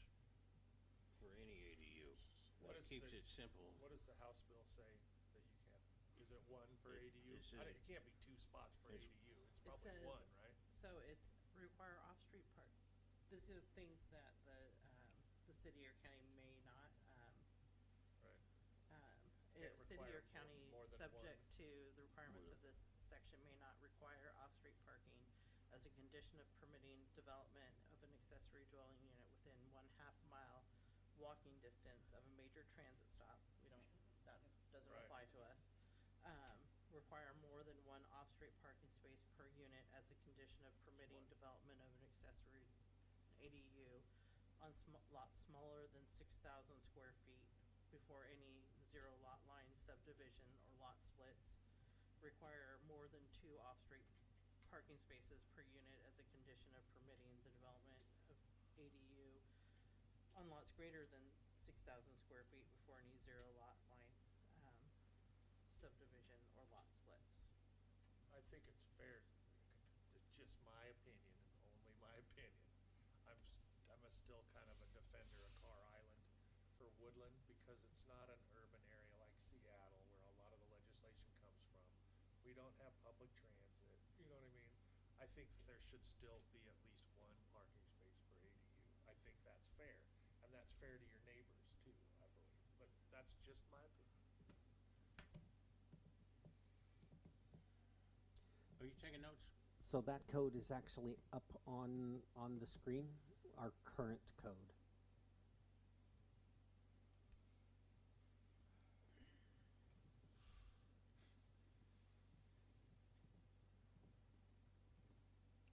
for any ADU. What That is keeps the- it simple. What does the House bill say that you can't, is it 1 per It- ADU? it says It can't be 2 spots per it's- ADU, it's It probably says- 1, right? So it's require off-street park. These are things that the city or county may not, Right. if Can't city require or county more than subject one. to the requirements of this section may not require off-street parking as a condition of permitting development of an accessory dwelling unit within 1/2 mile walking distance of a major transit stop. That doesn't Right. apply to us. Require more than 1 off-street parking space per unit as a condition of permitting development of an accessory ADU on lots smaller than 6,000 square feet before any 0 lot line subdivision or lot splits. Require more than 2 off-street parking spaces per unit as a condition of permitting the development of ADU on lots greater than 6,000 square feet before any 0 lot line subdivision or lot splits. I think it's fair, it's just my opinion, only my opinion. I'm still kind of a defender of Carr Island for Woodland, because it's not an urban area like Seattle where a lot of the don't have public transit, you know what I mean? I think there should still be at least one parking space per ADU. I think that's fair, and that's fair to your neighbors too, I believe, but that's just my opinion. Are you taking notes? So that code is actually up on the screen, our current code.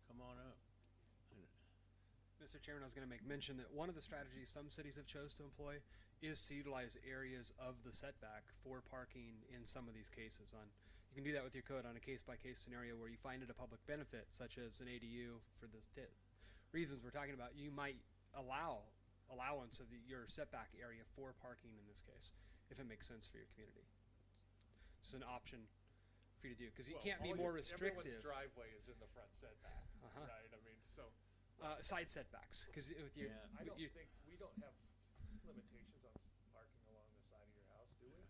Come on up. Mr. Chairman, I was going to make mention that one of the strategies some cities have chose to employ is to utilize areas of the setback for parking in some of these cases. You can do that with your code on a case-by-case scenario where you find it a public benefit, such as an ADU for the reasons we're talking about. You might allow allowance of your setback area for parking in this case, if it makes sense for your community. It's an option for you to do, because you can't be more restrictive. Everyone's driveway is in the front setback, Uh-huh. right? I mean, so. Side setbacks, because with your, Yeah. I don't think, we don't have limitations on parking along the side of your house, do we?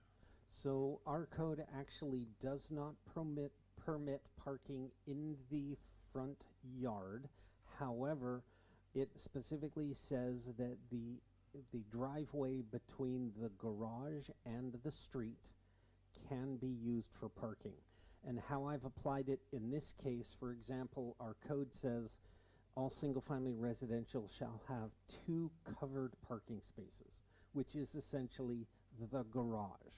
So our code actually does not permit parking in the front yard. However, it specifically says that the driveway between the garage and the street can be used for parking. And how I've applied it in this case, for example, our code says all single-family residential shall have 2 covered parking spaces, which is essentially the garage.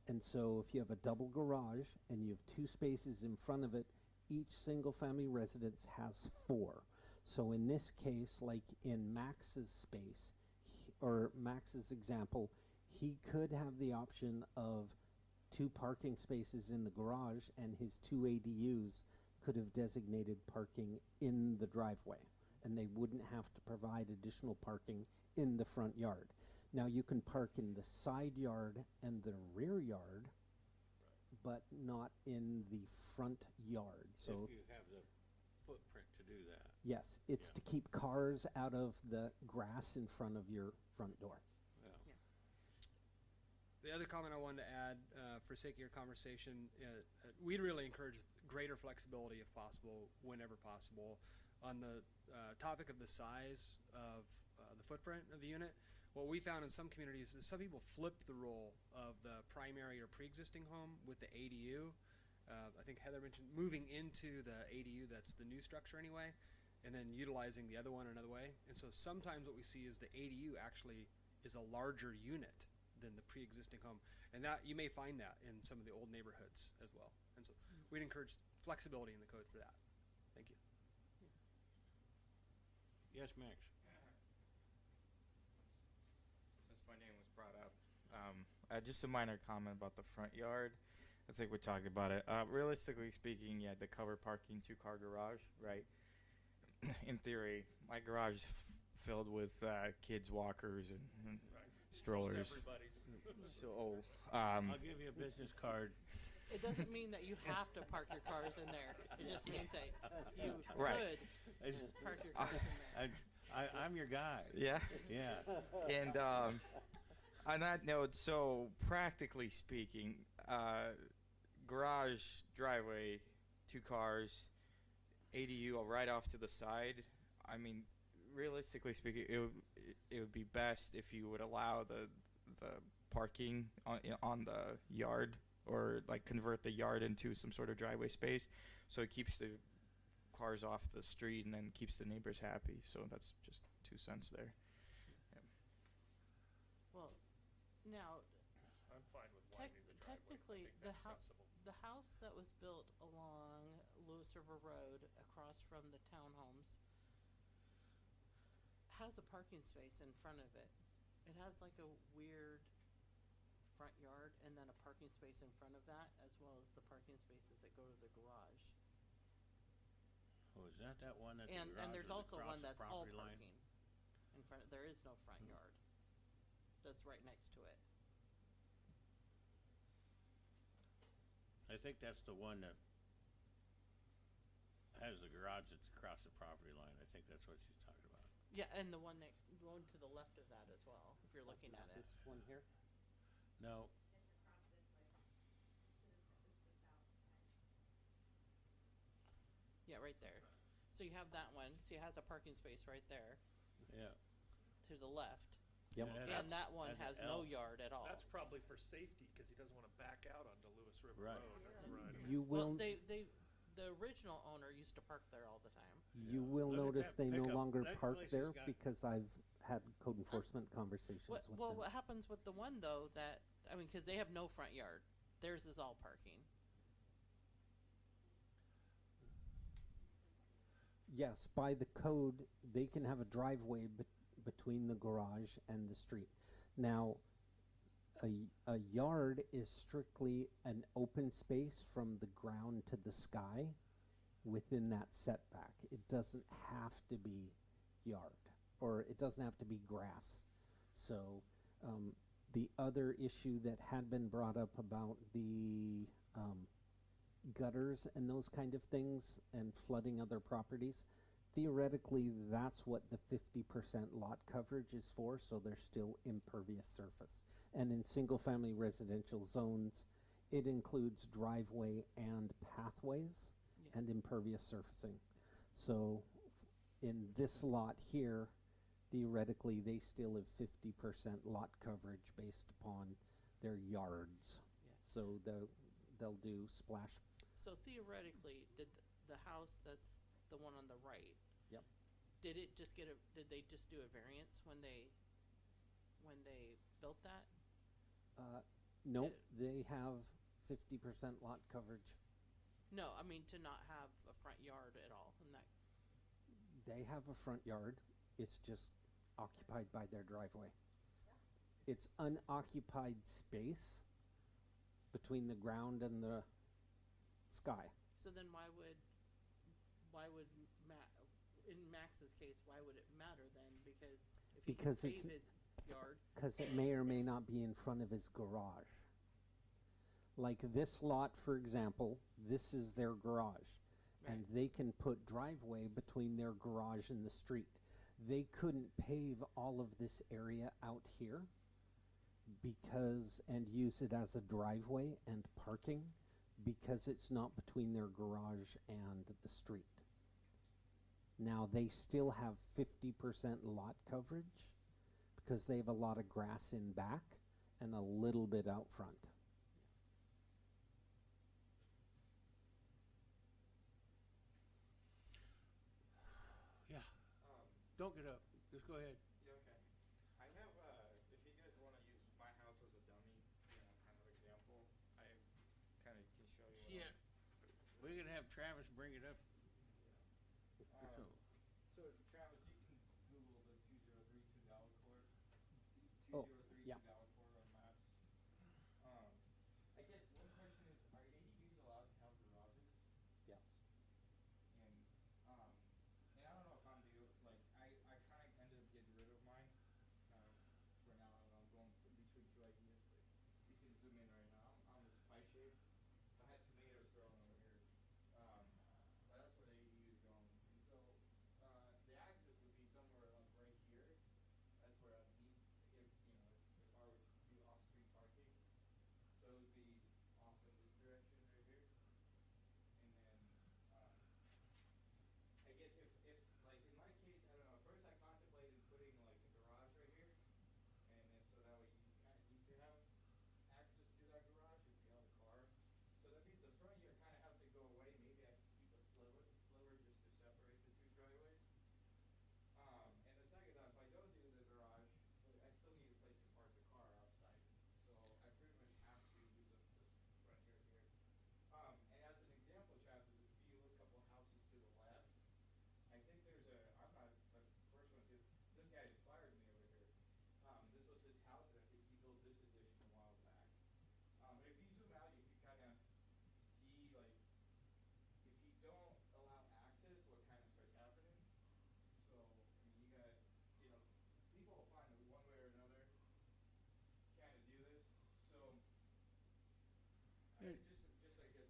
And so if you have a double garage and you have 2 spaces in front of it, each single-family residence has 4. So in this case, like in Max's space, or Max's example, he could have the option of 2 parking spaces in the garage, and his 2 ADUs could have designated parking in the driveway, and they wouldn't have to provide additional parking in the front yard. Now you can park in the side yard and the rear yard, but not in the front yard. So If you have the footprint to do that. yes, it's Yeah. to keep cars out of the grass in front of your front door. Yeah. The other comment I wanted to add, for sake of your conversation, we'd really encourage greater flexibility if possible, whenever possible. On the topic of the size of the footprint of the unit, what we found in some communities is some people flip the role of the primary or pre-existing home with the ADU. I think Heather mentioned moving into the ADU, that's the new structure anyway, and then utilizing the other one another way. And so sometimes what we see is the ADU actually is a larger unit than the pre-existing home, and that you may find that in some of the old neighborhoods as well. And so we'd encourage flexibility in the code for that. Thank you. Yes, Max. Since my name was brought up, just a minor comment about the front yard. I think we talked about it. Realistically speaking, yeah, the covered parking 2-car garage, right? In theory, my garage is filled with kids' walkers and Right. strollers. So everybody's. So, I'll give you a business card. It doesn't mean that you have to park your cars in there. It just means that you Right. could park your cars in there. I'm your guy. yeah. Yeah. And on that note, so practically speaking, garage, driveway, 2 cars, ADU right off to the side. I mean, realistically speaking, it would be best if you would allow the parking on the yard, or like convert the yard into some sort of driveway space, so it keeps the cars off the street and then keeps the neighbors happy. So that's just 2 cents there. Well, now, I'm fine with widening the driveway. technically, I think that's sensible. the house that was built along Lewis River Road across from the townhomes has a parking space in front of it. It has like a weird front yard and then a parking space in front of that, as well as the parking spaces that go to the garage. Oh, is that one that the And garage there's was also across one the that's all property line? parking in front. There is no front yard. That's right next to it. I think that's the one that has the garage that's across the property line. I think that's what she's talking about. Yeah, and the one to the left of that as well, if you're looking at it. This one here? No. So you have that one, so it has a parking space right there Yeah. to the left. Yep. And And that one that's has an no L. yard at all. That's probably for safety, cause he doesn't wanna back out onto Lewis River Right. Road and ride. You Well, will, the original owner used to park there all the time. you will Look at notice that they no pickup. longer That park place has there got- because I've had code enforcement conversations with Well, them. what happens with the one though that, I mean, cause they have no front yard. Theirs is all parking. Yes, by the code, they can have a driveway between the garage and the street. Now, a yard is strictly an open space from the ground to the sky within that setback. It doesn't have to be yard, or it doesn't have to be grass. So, the other issue that had been brought up about the gutters and those kind of things and flooding other properties, theoretically that's what the 50% lot coverage is for, so there's still impervious surface. And in single family residential zones, it includes driveway and pathways Yeah. and impervious surfacing. So in this lot here, theoretically they still have 50% lot coverage based upon their yards. Yes. So they'll do splash. So theoretically, did the house that's the one on the right? Yep. Did they just do a variance when they built that? Nope, they have 50% lot coverage. No, I mean to not have a front yard at all in that. They have a front yard, it's just occupied by their driveway. It's unoccupied space between the ground and the sky. So then why would in Max's case, why would it matter then? Because if he can Because pave it's- his yard, Because it may or may not be in front of his garage. Like this lot, for example, this is their garage. And Right. they can put driveway between their garage and the street. They couldn't pave all of this area out here and use it as a driveway and parking because it's not between their garage and the street. Now, they still have 50% lot coverage because they have a lot of grass in back and a little bit out front. Yeah. Don't get up. Just go ahead. Yeah, okay. I have, if you guys wanna use my house as a dummy, kind of example, I kinda can show you. Yeah. We're gonna have Travis bring it up. So Travis, you can Google the 2032 Delacorte, Oh, 2032 yeah. Delacorte on maps. I guess one question is, are ADUs allowed to have garages? Yes. And I don't know if I'm I kind of ended up getting rid of mine. For now, I'm going between two ideas, but you can zoom in right now. I'm on this pie shape. I had tomatoes growing over here. But that's where the ADU is going. And so, the axis would be somewhere like right here. That's where I'd be if I were to do off-street parking. So it would be off in this direction right here. And then, I guess if like in my case, I don't know, first I contemplated putting like a garage right here. And then so that way you kind of need to have access to that garage if you have a car. So that means the front yard kind of has to go away. Maybe I could keep a sliver just to separate the two driveways. And the second off, if I don't do the garage, I still need a place to park the car outside. So I pretty much have to use this front yard here. And as an example, Travis, if you look a couple houses to the left, I think I'm not the first one to, this guy inspired me over here. This was his house, and I think he built this addition a while back. But if you zoom out, you can kind of see, like, if you don't allow access, what kind of starts happening. So, I mean, you got, people will find one way or another to kind of do this. So, Yeah. just I guess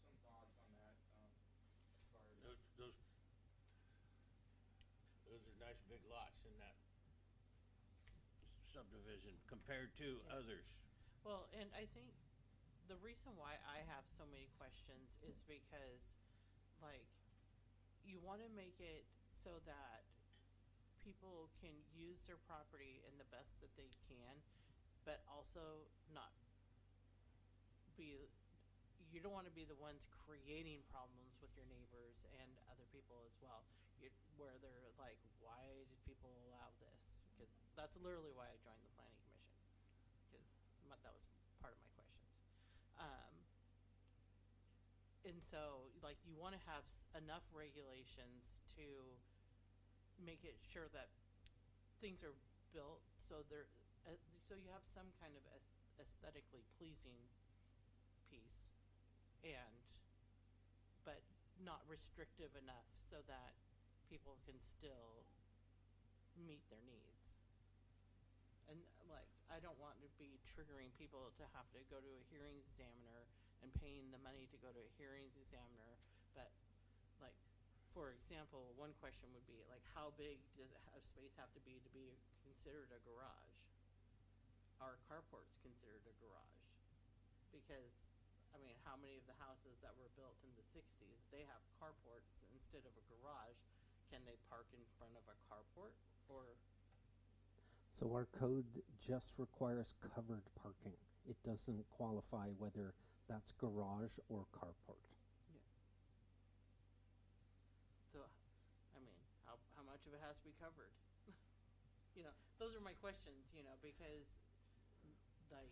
some thoughts on that, as far as. Those are nice big lots in that subdivision compared to others. well, and I think the reason why I have so many questions is because, like, you wanna make it so that people can use their property in the best that they can, but also not be, you don't wanna be the ones creating problems with your neighbors and other people as well. Where they're like, why did people allow this? Because that's literally why I joined the planning commission, because that was part of my questions. And so, like, you want to have enough regulations to make it sure that things are built so they're so you have some kind of aesthetically pleasing piece, and but not restrictive enough so that people can still meet their needs. And like, I don't want to be triggering people to have to go to a hearings examiner and paying the money to go to a hearings examiner. But like, for example, one question would be like, how big does a space have to be considered a garage? Are carports considered a garage? Because I mean, how many of the houses that were built in the 60s, they have carports instead of a garage? Can they park in front of a carport, or? So our code just requires covered parking. It doesn't qualify whether that's garage or carport. Yeah. So, I mean, how much of it has to be covered? You know, those are my questions, you know, because like.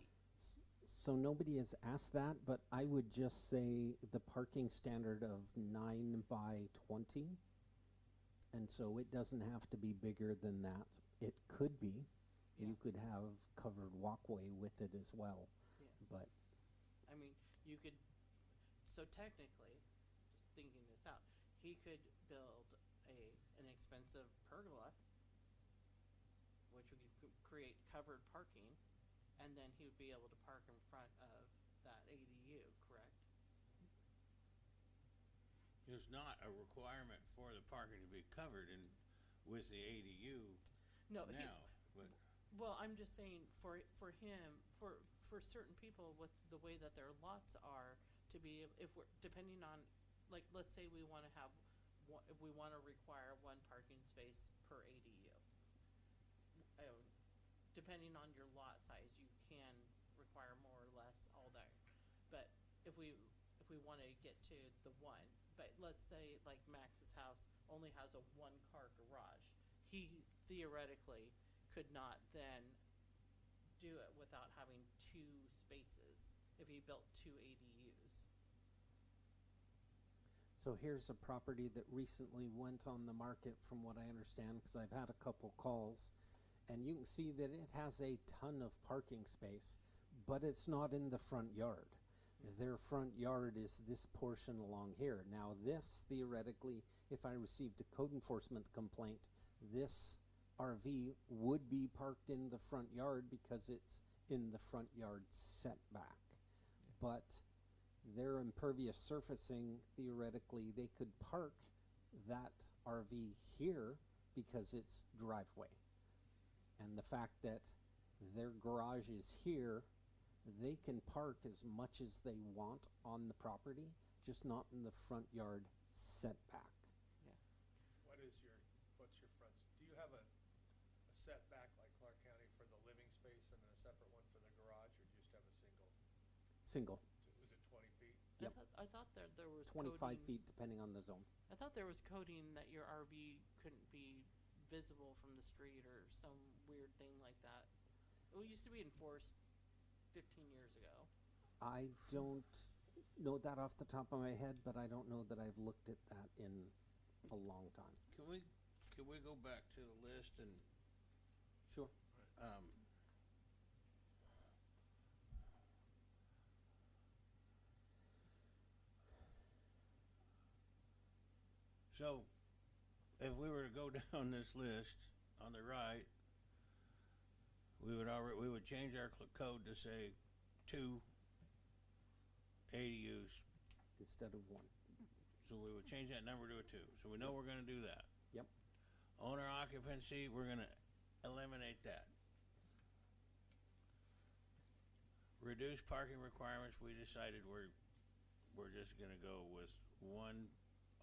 So nobody has asked that, but I would just say the parking standard of 9 by 20. And so it doesn't have to be bigger than that. It could be. Yeah. You could have covered walkway with it as well. Yeah. But I mean, you could, so technically, just thinking this out, he could build an expensive pergola, which would create covered parking, and then he would be able to park in front of that ADU, correct? There's not a requirement for the parking to be covered with the ADU No, now, but. Well, I'm just saying for him, for certain people with the way that their lots are, to be, if we're, depending on, like, let's say we want to have, we want to require one parking space per ADU. Depending on your lot size, you can require more or less, all that. But if we want to get to the one, but let's say like Max's house only has a 1-car garage, he theoretically could not then do it without having 2 spaces if he built 2 ADUs. so here's a property that recently went on the market, from what I understand, because I've had a couple calls, and you can see that it has a ton of parking space, but it's not in the front yard. Their front yard is this portion along here. Now this, theoretically, if I received a code enforcement complaint, this RV would be parked in the front yard because it's in the front yard setback. But their impervious surfacing, theoretically, they could park that RV here because it's driveway. And the fact that their garage is here, they can park as much as they want on the property, just not in the front yard setback. What's your front, do you have a setback like Clark County for the living space and then a separate one for the garage, or do you just have a single? Single. Is it 20 feet? Yep. I thought there was 25 coding, feet depending on the zone. I thought there was coding that your RV couldn't be visible from the street or some weird thing like that. It used to be enforced 15 years ago. I don't know that off the top of my head, but I don't know that I've looked at that in a long time. Can we go back to the list and, Sure. So, if we were to go down this list on the right, we would change our code to say 2 ADUs. Instead of 1. So we would change that number to a 2. So we know we're gonna do that. Yep. Owner occupancy, we're gonna eliminate that. Reduced parking requirements, we decided we're just gonna go with 1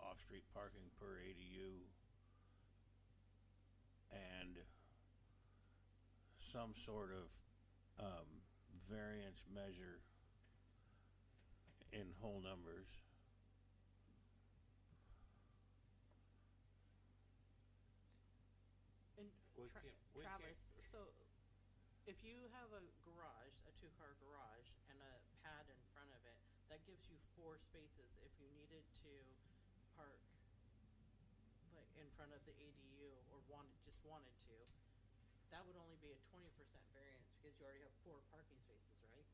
off-street parking per ADU and some sort of variance measure in whole numbers. And We can't- we can't- Travis, so if you have a garage, a two-car garage, and a pad in front of it, that gives you 4 spaces. If you needed to park like in front of the ADU or just wanted to, that would only be a 20% variance because you already have 4 parking spaces, right?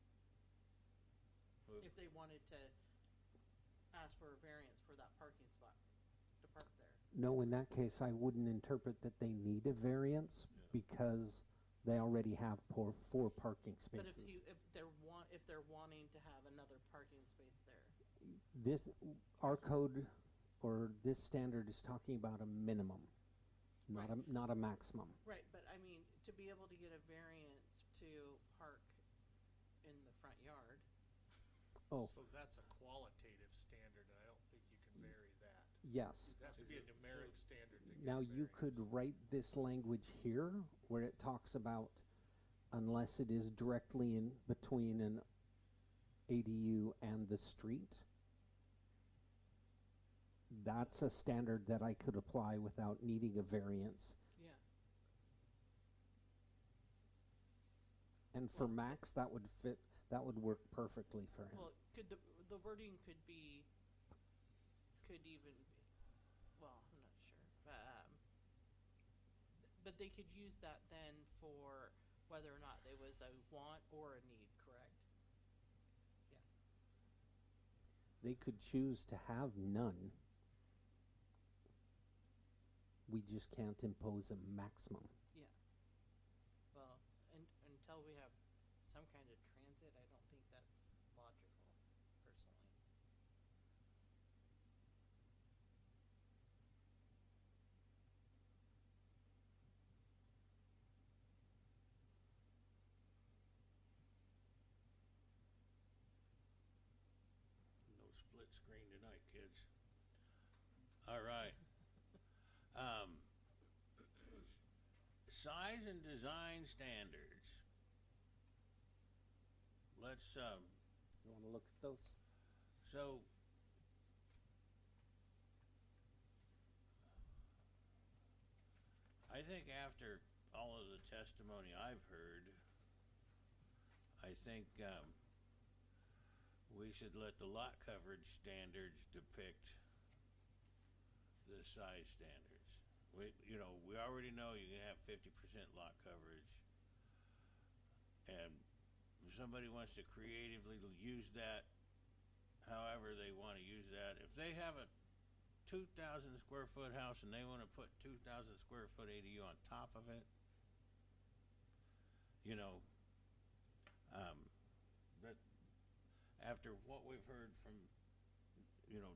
If they wanted to ask for a variance for that parking spot to park there. No, in that case, I wouldn't interpret that they need a variance because they already have four parking But spaces. if they're wanting to have another parking space there. Our code or this standard is talking about a minimum, not a maximum. Right, but I mean, to be able to get a variance to park in the front yard. Oh, So that's a qualitative standard, and I don't think you can vary that. yes. It has to be a numeric standard to get Now, a you could variance. write this language here where it talks about unless it is directly in between an ADU and the street. That's a standard that I could apply without needing a variance. Yeah. And for Max, that would fit, that would work perfectly for him. Well, could the wording could be, could even be, well, I'm not sure. But they could use that then for whether or not there was a want or a need, correct? Yeah. They could choose to have none. We just can't impose a maximum. Yeah. Well, until we have some kind of transit, I don't think that's logical, personally. No split screen tonight, kids. All right. Size and design standards. Let's, You want to look at those? so I think after all of the testimony I've heard, I think we should let the lot coverage standards depict the size standards. We already know you can have 50% lot coverage, and if somebody wants to creatively use that, however they want to use that, if they have a 2,000 square foot house and they want to put 2,000 square foot ADU on top of it, but after what we've heard from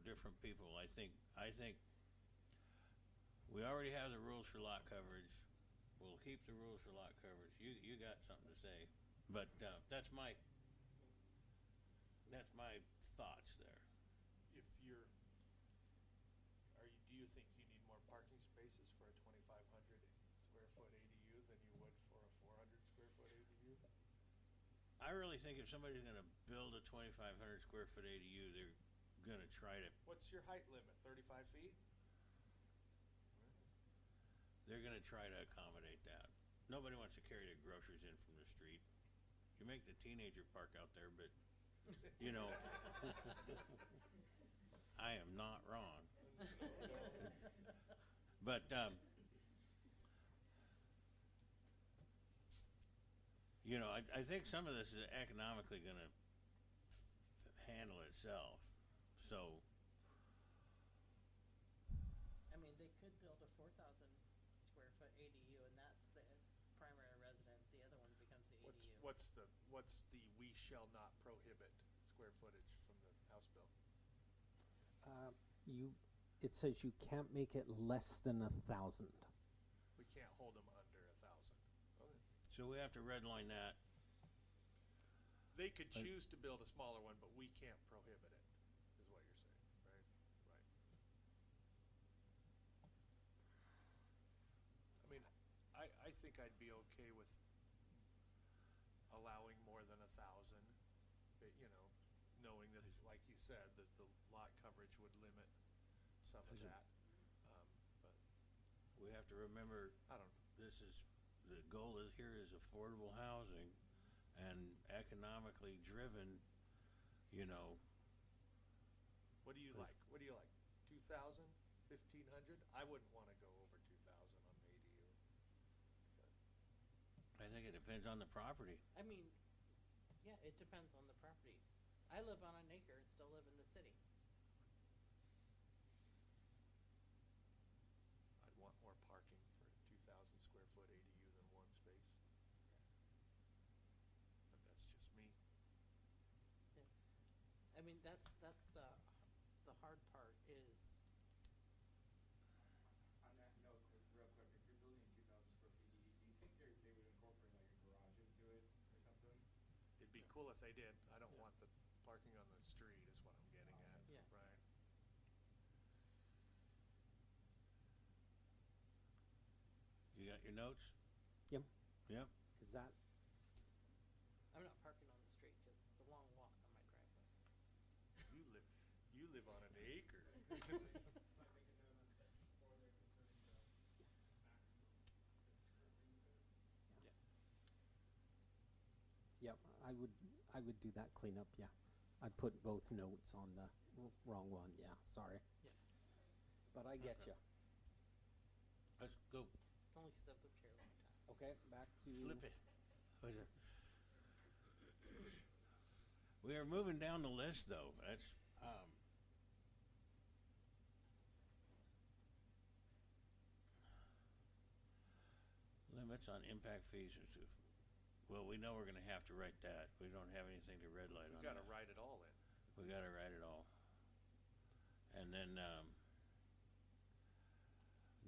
different people, I think we already have the rules for lot coverage. We'll keep the rules for lot coverage. You got something to say, but that's my thoughts there. If you're, do you think you need more parking spaces for a 2,500 square foot ADU than you would for a 400 square foot ADU? I really think if somebody's going to build a 2,500 square foot ADU, they're going to try to. What's your height limit, 35 feet? They're going to try to accommodate that. Nobody wants to carry their groceries in from the street. You make the teenager park out there, but I am not wrong. But I think some of this is economically going to handle itself. So I mean, they could build a 4,000 square foot ADU, and that's the primary residence. The other one becomes the ADU. What's the we shall not prohibit square footage from the House bill? It says you can't make it less than 1,000. We can't hold them under 1,000. Okay. So we have to redline that. They could choose to build a smaller one, but we can't prohibit it, is what you're saying, right? Right. think I'd be okay with allowing more than 1,000, you know, knowing that, like you said, that the lot coverage would limit some of that. But We have to remember, I don't know. the goal is here is affordable housing and economically driven, you know. What do you like? What do you like? 2,000, 1,500? I wouldn't want to go over 2,000 on the ADU. I think it depends on the property. I mean, yeah, it depends on the property. I live on an acre and still live in the city. I'd want more parking for a 2,000 square foot ADU than one space. But that's just me. I mean, that's the hard part is, On that note, real quick, if you're building a 2,000 square feet, do you think they would incorporate like a garage into it or something? It'd be cool if they did. I don't want the parking on the street is what I'm getting at. Yeah. Right. You got your notes? Yep. Yep. Is that, I'm not parking on the street because it's a long walk on my driveway. You live on an acre. yep, I would do that cleanup, yeah. I put both notes on the wrong one, yeah, sorry. Yeah. But I get you. Let's go. It's only because I've lived here a long time. Okay, back to. Flip it. We are moving down the list, though. That's, limits on impact fees. Well, we know we're gonna have to write that. We don't have anything to red light on We've got to that. write it all in. We gotta write it all. And then,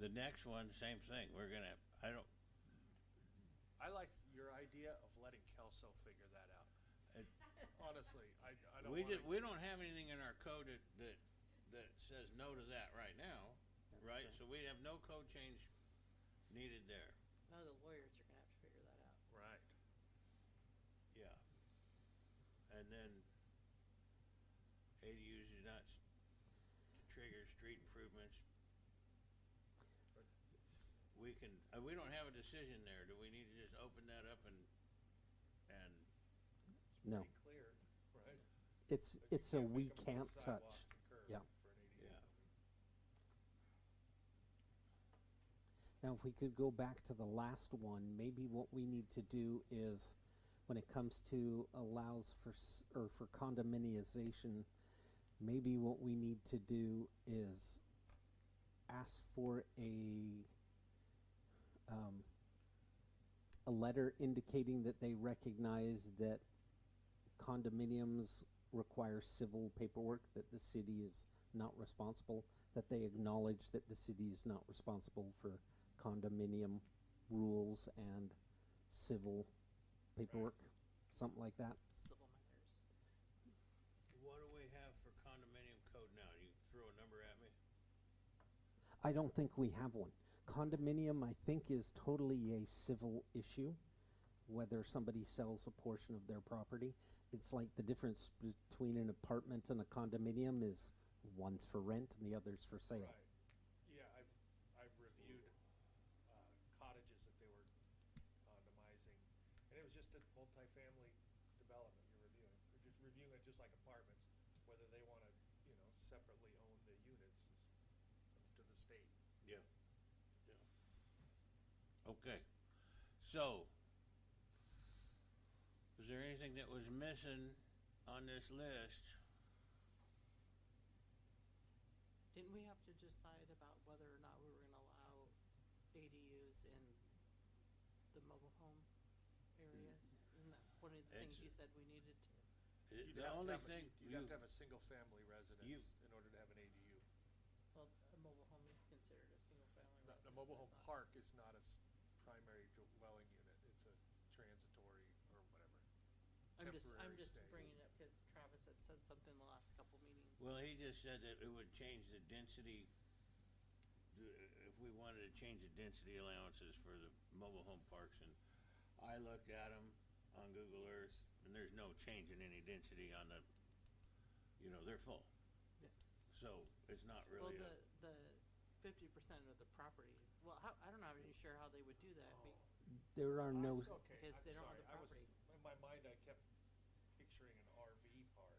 the next one, same thing. We're gonna, I like your idea of letting Kelso figure that out. Honestly, I don't we want we don't have anything in our code that says no to that right now, right? okay. So we have no code change needed there. No, the lawyers are gonna have to figure that out. Right. Yeah. And then ADUs do not trigger street improvements. We can, we don't have a decision there. Do we need to just open that up and No, Pretty clear, right? it's a we make 'em can't both touch. sidewalks and curb Yeah. for an ADU. Yeah. Now, if we could go back to the last one, maybe what we need to do is, when it comes to allows for, for condominialization, maybe what we need to do is ask for a letter indicating that they recognize that condominiums require civil paperwork, that the city is not responsible, that they acknowledge that the city is not responsible for condominium rules and civil paperwork, something like that. Civil matters. what do we have for condominium code now? You throw a number at me? I don't think we have one. Condominium, I think, is totally a civil issue, whether somebody sells a portion of their property. It's like the difference between an apartment and a condominium is one's for rent and the other's for sale. Right. Yeah, I've reviewed cottages that they were condomizing, and it was just a multifamily development you're reviewing. You're just reviewing it just like apartments, whether they want to, separately own the units is up to the state. Yeah. Okay. So, is there anything that was missing on this list? Didn't we have to decide about whether or not we were gonna allow ADUs in the mobile home areas? Isn't that one of the things It's- you said we needed to? You'd The have to only have thing you'd have to have a single-family residence in order to have an ADU. Well, a mobile home is considered a single-family residence. The mobile I home thought. park is not a primary dwelling unit. It's a transitory or whatever. I'm temporary just stay. bringing it up because Travis had said something the last couple meetings. Well, he just said that it would change the density if we wanted to change the density allowances for the mobile home parks, and I looked at them on Google Earth, and there's no change in any density on the, they're full. Yeah. So it's not Well, really, the 50% of the property, well, I'm not even sure how they would do that. There are no, It's okay, Because I'm they don't have sorry, the property. in my mind, I kept picturing an RV park,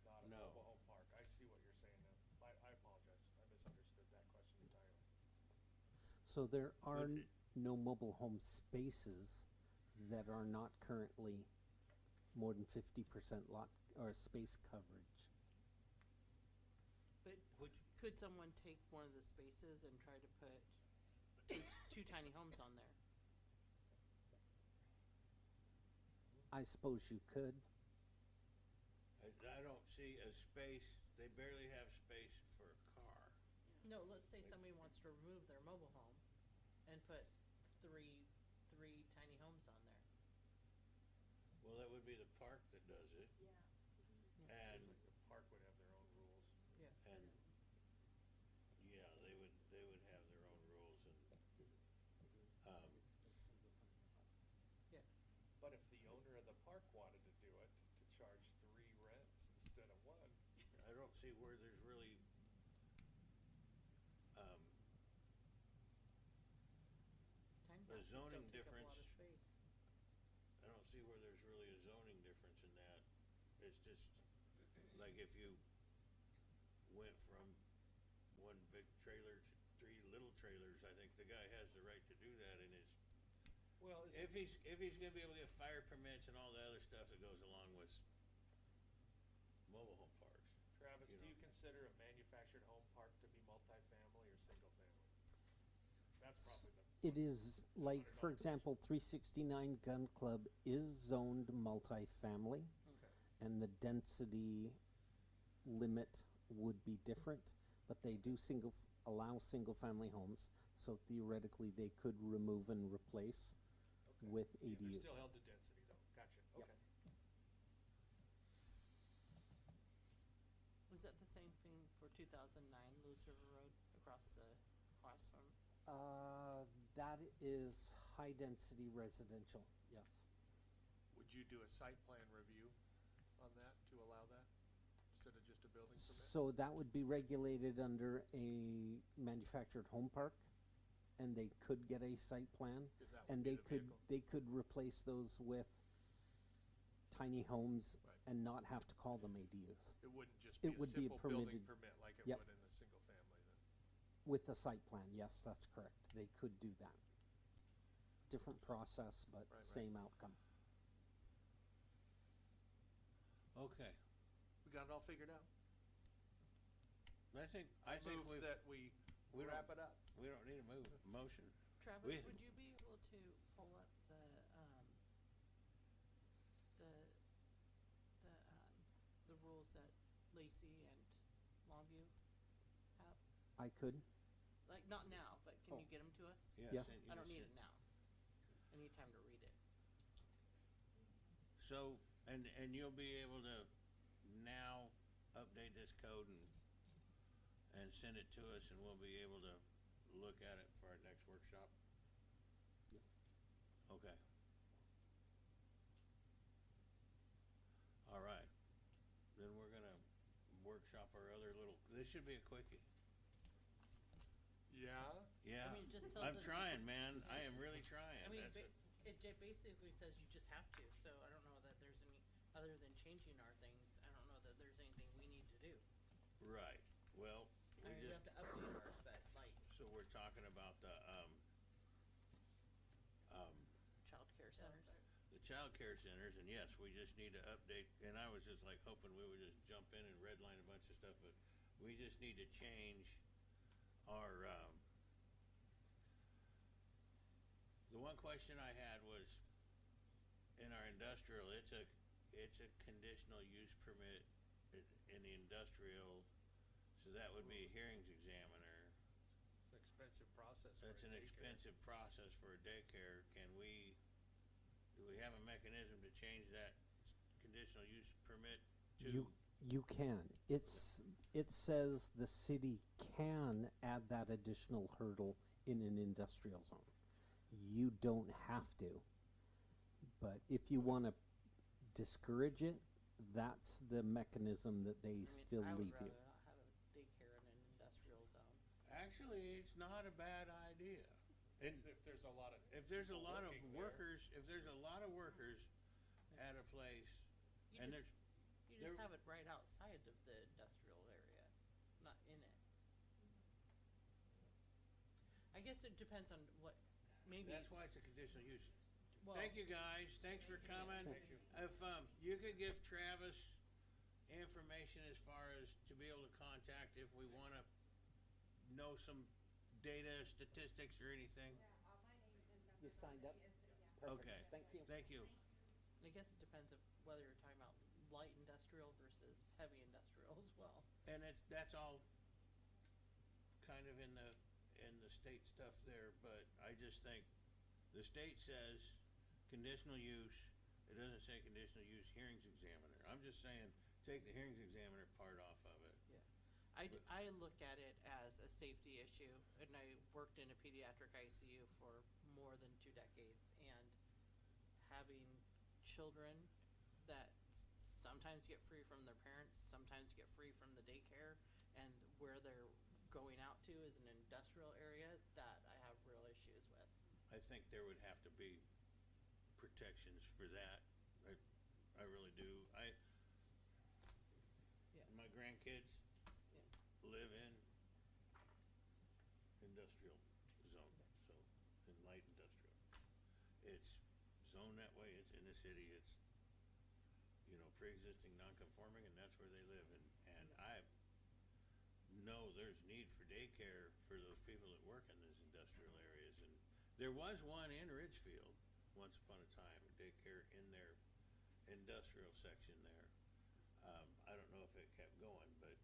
not a No. mobile home park. I see what you're saying now. I apologize, I misunderstood that question entirely. so there are But no mobile home spaces that are not currently more than 50% lot or space coverage. But which, could someone take one of the spaces and try to put two tiny homes on there? I suppose you could. I don't see a space, they barely have space for a car. No, let's say somebody wants to remove their mobile home and put three tiny homes on there. Well, that would be the park that does it. And, Seems like the park would have their own rules. Yeah. and, yeah, they would have their own rules, and, Yeah. But if the owner of the park wanted to do it, to charge 3 rents instead of 1, I don't see where there's really, Tiny A houses zoning don't take up a lot of difference. space. I don't see where there's really a zoning difference in that. It's just, like if you went from one big trailer to 3 little trailers, I think the guy has the right to do that in his, well, if he's gonna be able to get fire permits and all the other stuff that goes along with mobile home parks. Travis, you do know. you consider a manufactured home park to be multifamily or single family? That's probably the. It is like, for example, 369 Gun Club is zoned multifamily, Okay. and the density limit would be different, but they do allow single-family homes, so theoretically they could remove and replace Okay. with Yeah, they're ADUs. still held to density though, gotcha, Yep. okay. Was that the same thing for 2009 Lewis River Road across from? That is high-density residential, yes. Would you do a site plan review on that to allow that, instead of just a building permit? So that would be regulated under a manufactured home park, and they could get a site plan, 'Cause that and would be they the could, vehicle. they could replace those with tiny homes Right. and not have to call them ADUs. It wouldn't just be It a would be a simple building permitted- permit like it Yep. would in a single family then? With the site plan, yes, that's correct. They could do that. Different process, but Right. same outcome. Okay, We got it all figured out? I think Move we've, that we we wrap don't- it up. we don't need a motion. Travis, We- would you be able to pull up the rules that Lacey and Longview have? I could. Like, not now, but can you Oh. get them to us? Yeah. I don't need it now. I need time to read it. So, and you'll be able to now update this code and send it to us, and we'll be able to look at it for our next workshop? Yep. Okay. All right, then we're gonna workshop our other little, this should be a quickie. Yeah? Yeah, I mean, it just tells I'm us- trying, man, I am really trying. I mean, That's it basically says you just have to, so I don't know that there's any, other than changing our things, I don't know that there's anything we need to do. Right, well, I mean, we have to update ours, but like so we're talking about the, childcare centers. the childcare centers, and yes, we just need to update, and I was just like hoping we would just jump in and redline a bunch of stuff, but we just need to change our, the one question I had was, in our industrial, it's a conditional use permit in the industrial, so that would be a hearings examiner. It's an expensive process for a That's an daycare. expensive process for a daycare. Do we have a mechanism to change that conditional use permit to? You can. It's it says the city can add that additional hurdle in an industrial zone. You don't have to. But if you want to discourage it, that's the mechanism that they still I would leave you. rather not have a daycare in an industrial zone. Actually, it's not a bad idea. And If there's a lot of. if there's a people lot of working there. workers, if there's a lot of workers at a place, You and just- there's, You there- just have it right outside of the industrial area, not in it. I guess it depends on what, maybe. that's why it's a conditional use. Well, Thank you, guys. Thanks for coming. Thank you. If, you could give Travis information as far as to be able to contact if we wanna know some data, statistics, or anything. You signed up? Okay. Thank you. Thank you. I guess it depends of whether you're talking about light industrial versus heavy industrial as well. And that's all kind of in the state stuff there, but I just think the state says conditional use, it doesn't say conditional use hearings examiner. I'm just saying, take the hearings examiner part off of it. I look at it as a safety issue, and I worked in a pediatric ICU for more than 2 decades, and having children that sometimes get free from their parents, sometimes get free from the daycare, and where they're going out to is an industrial area that I have real issues with. I think there would have to be protections for that. I really do. Yeah. My grandkids Yeah. live in industrial zone, so, in light industrial. It's zoned that way, it's in the city, it's, pre-existing non-conforming, and that's where they live, and I know there's need for daycare for those people that work in those industrial areas, and there was one in Ridgefield once upon a time, a daycare in their industrial section there. I don't know if it kept going, but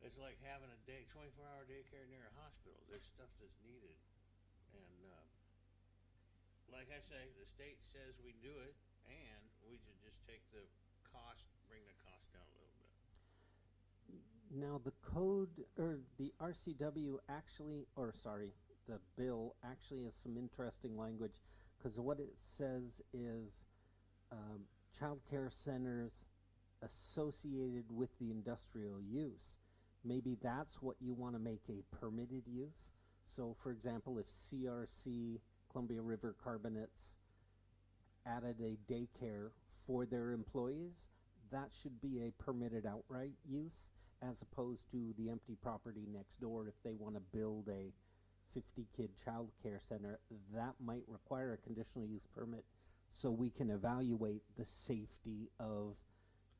it's like having a 24-hour daycare near a hospital. There's stuff that's needed. And like I say, the state says we do it, and we should just take the cost, bring the cost down a little bit. Now, the code, or the RCW actually, or sorry, the bill actually has some interesting language, because what it says is child care centers associated with the industrial use. Maybe that's what you want to make a permitted use. So, for example, if CRC, Columbia River Carbonates, added a daycare for their employees, that should be a permitted outright use, as opposed to the empty property next door. If they want to build a 50-kid child care center, that might require a conditional use permit, so we can evaluate the safety of,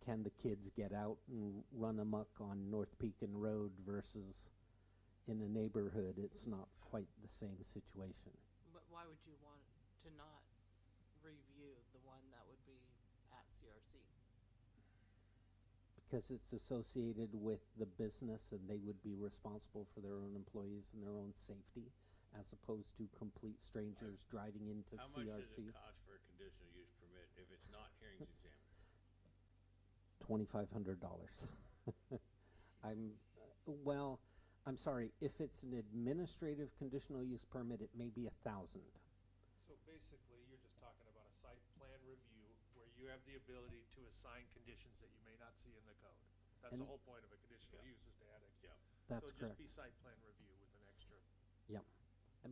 can the kids get out and run amok on North Pekin Road versus in a neighborhood. It's not quite the same situation. But why would you want to not review the one that would be at CRC? Because it's associated with the business, and they would be responsible for their own employees and their own safety, as opposed to complete strangers driving into How much does CRC. it cost for a conditional use permit if it's not hearings examiner? $2,500. I'm sorry, if it's an administrative conditional use permit, it may be $1,000. So basically, you're just talking about a site plan review where you have the ability to assign conditions that you may not see in the code. That's the And- whole point of a conditional Yeah. use, is to add extra. That's So it'd correct. just be site plan review with an extra. Yep.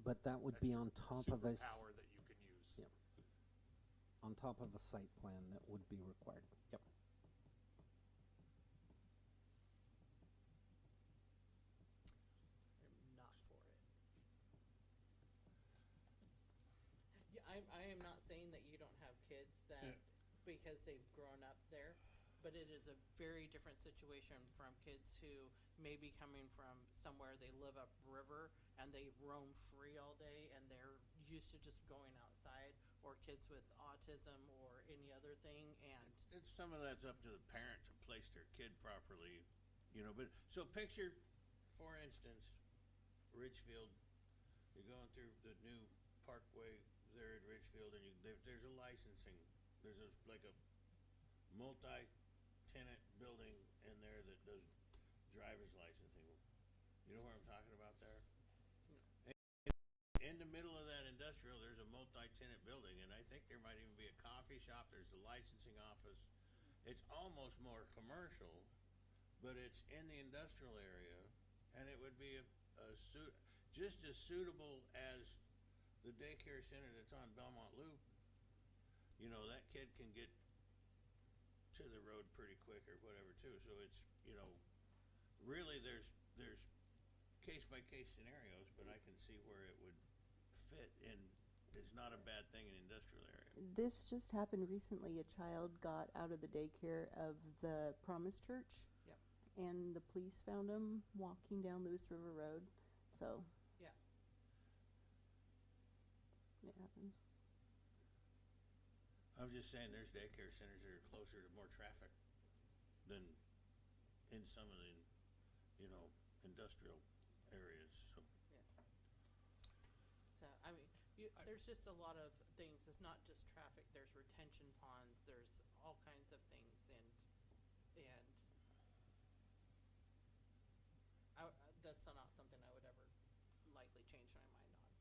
But that would be on top of a, Power that you can use. Yep. On top of a site plan that would be required. Yep. I'm not for it. Yeah, I am not saying that you don't have kids that, because they've grown up there, but it is a very different situation from kids who may be coming from somewhere they live upriver and they roam free all day and they're used to just going outside, or kids with autism or any other thing, and It's some of that's up to the parent to place their kid properly, but, so picture, for instance, Ridgefield, you're going through the new parkway there at Ridgefield, and there's a licensing, there's like a multi-tenant building in there that does driver's licensing. You know where I'm talking about there? In the middle of that industrial, there's a multi-tenant building, and I think there might even be a coffee shop. There's the licensing office. It's almost more commercial, but it's in the industrial area, and it would be just as suitable as the daycare center that's on Belmont Loop. You know, that kid can get to the road pretty quick or whatever too. So it's, you know, really there's case by case scenarios, but I can see where it would fit in. It's not a bad thing in industrial area. This just happened recently. A child got out of the daycare of the Promise Church. Yep. And the police found him walking down Lewis River Road. So. Yeah. It happens. I'm just saying there's daycare centers that are closer to more traffic than in some of the, you know, industrial areas. So. Yeah. So, I mean, there's just a lot of things. It's not just traffic. There's retention ponds. There's all kinds of things, and that's not something I would ever likely change my mind on.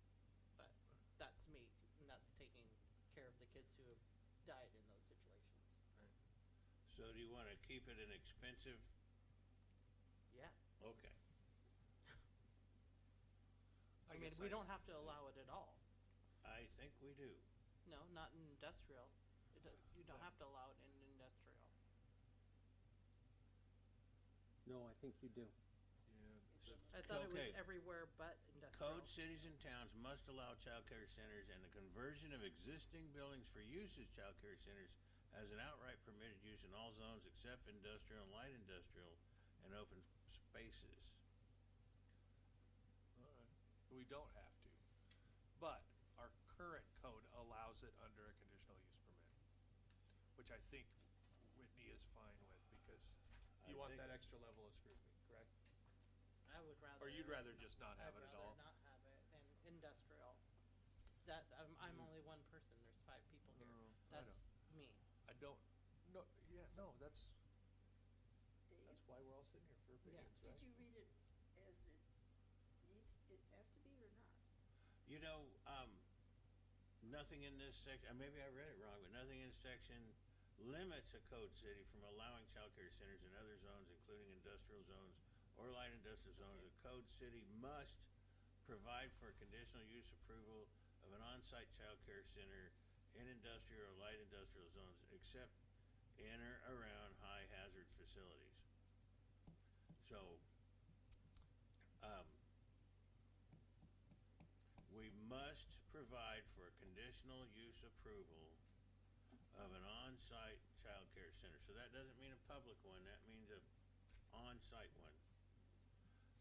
But that's me, and that's taking care of the kids who have died in those situations. So do you want to keep it inexpensive? Yeah. Okay. I mean, we don't have to allow it at all. I think we do. No, not in industrial. You don't have to allow it in industrial. No, I think you do. I thought it was Okay. everywhere but industrial. Code cities and towns must allow childcare centers and the conversion of existing buildings for use as childcare centers as an outright permitted use in all zones except industrial and light industrial and open spaces. All right. We don't have to, but our current code allows it under a conditional use permit, which I think Whitney is fine with because you want that extra level of scrutiny, correct? I would rather. Or you'd rather just not have I'd it at all? rather not have it in industrial. That, I'm only one person, there's 5 people here. No, I That's don't. me. I don't, no, yeah, no, that's Dave, why we're all sitting here for opinions, did right? you read it as it has to be or not? You know, nothing in this section, maybe I read it wrong, but nothing in this section limits a code city from allowing childcare centers in other zones, including industrial zones or light industrial zones. A code city must provide for conditional use approval of an on-site childcare center in industrial or light industrial zones except in or around high hazard facilities. So, we must provide for a conditional use approval of an on-site childcare center. So that doesn't mean a public one, that means a on-site one.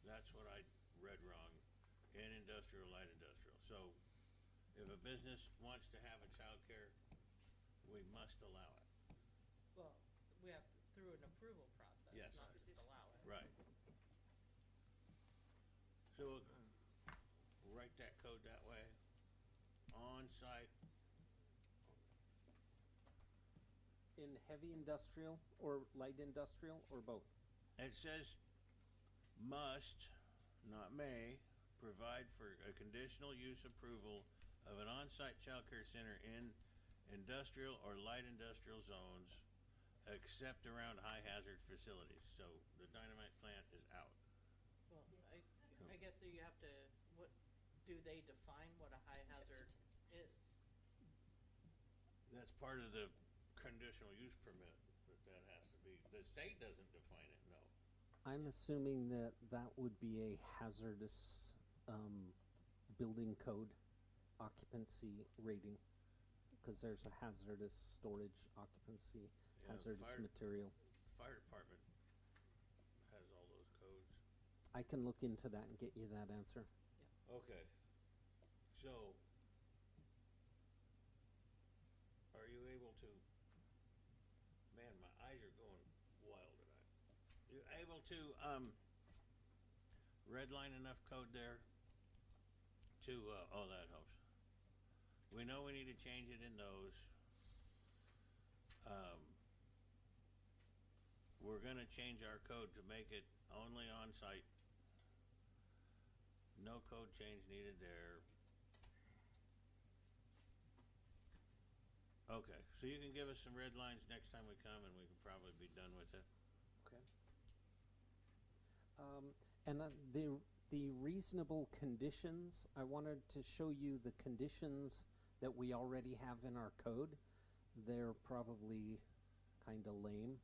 That's what I read wrong in industrial, light industrial. So if a business wants to have a childcare, we must allow it. Well, we have through an approval process, Yes. not just allow it. Right. So we'll write that code that way. On-site. In heavy industrial or light industrial or both? It says must, not may, provide for a conditional use approval of an on-site childcare center in industrial or light industrial zones except around high hazard facilities. So the dynamite plant is out. Well, I guess you have to, what, do they define what a high hazard is? That's part of the conditional use permit that has to be, the state doesn't define it, no. I'm assuming that that would be a hazardous building code occupancy rating, because there's a hazardous storage occupancy, Yeah, hazardous fire- material. Fire department has all those codes. I can look into that and get you that answer. Okay, so are you able to, man, my eyes are going wild tonight. You able to redline enough code there to, oh, that helps. We know we need to change it in those. we're gonna change our code to make it only on-site. No code change needed there. Okay, so you can give us some red lines next time we come, and we can probably be done with it. Okay. And the reasonable conditions, I wanted to show you the conditions that we already have in our code. They're probably kind of lame,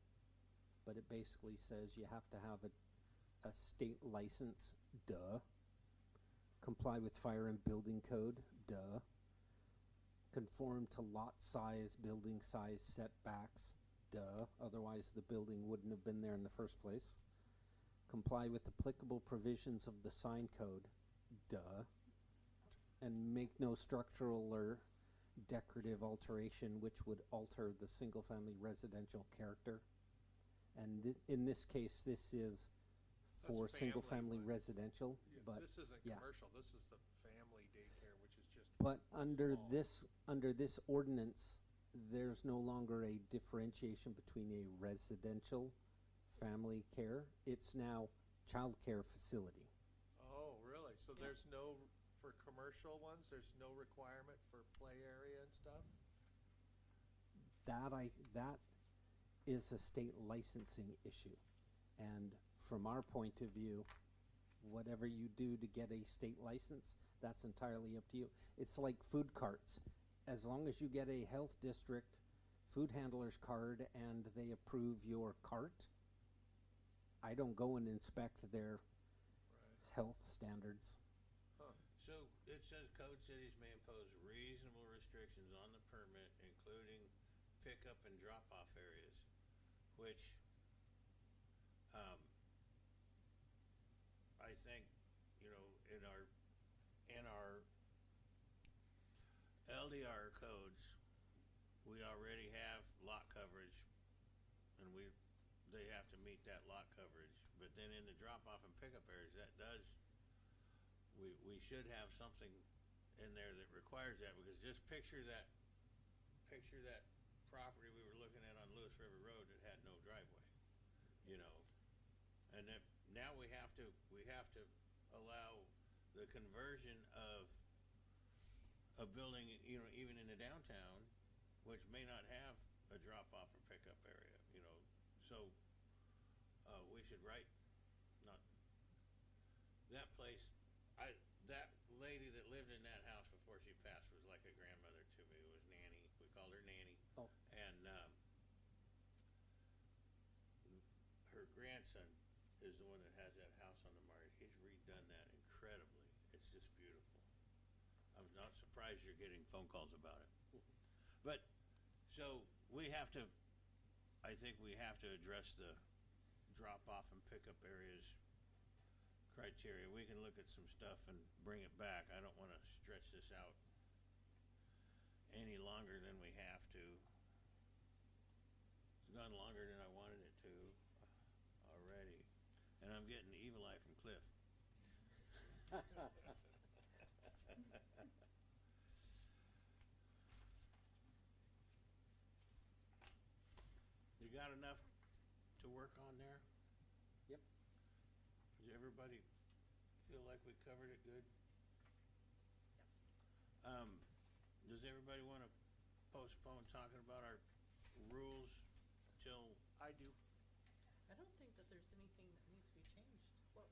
but it basically says you have to have a state license, duh. Comply with fire and building code, duh. Conform to lot size, building size setbacks, duh. Otherwise the building wouldn't have been there in the first place. Comply with applicable provisions of the sign code, duh. And make no structural or decorative alteration which would alter the single-family residential character. And in this case, this is for That's single-family family ones. residential, but This isn't yeah. commercial, this is the family daycare, which is just. But under small. under this ordinance, there's no longer a differentiation between a residential family care. It's now child care facility. Oh, really? So there's no, for commercial ones, there's no requirement for play area and stuff? That is a state licensing issue. And from our point of view, whatever you do to get a state license, that's entirely up to you. It's like food carts. As long as you get a health district food handler's card and they approve your cart, I don't go and inspect their health standards. So it says code cities may impose reasonable restrictions on the permit, including pickup and drop-off areas, which I think, you know, in our LDR codes, we already have lot coverage, and they have to meet that lot coverage. But then in the drop-off and pickup areas, that does. We should have something in there that requires that, because just picture that property we were looking at on Lewis River Road that had no driveway, you know, and that now we have to allow the conversion of a building, you know, even in the downtown, which may not have a drop-off or pickup area, you know, so we should write, not that place. That lady that lived in that house before she passed was like a grandmother to me. It was Nanny. We called her Nanny. Oh. And her grandson is the one that has that house on the market. He's redone that incredibly. It's just beautiful. I'm not surprised you're getting phone calls about it. But so I think we have to address the drop-off and pickup areas criteria. We can look at some stuff and bring it back. I don't want to stretch this out any longer than we have to. It's gone longer than I wanted it to already. And I'm getting the evil eye from Cliff. You got enough to work on there? Yep. Does everybody feel like we covered it good? Does everybody want to postpone talking about our rules till? I do. I don't think that there's anything that needs to be changed. Well,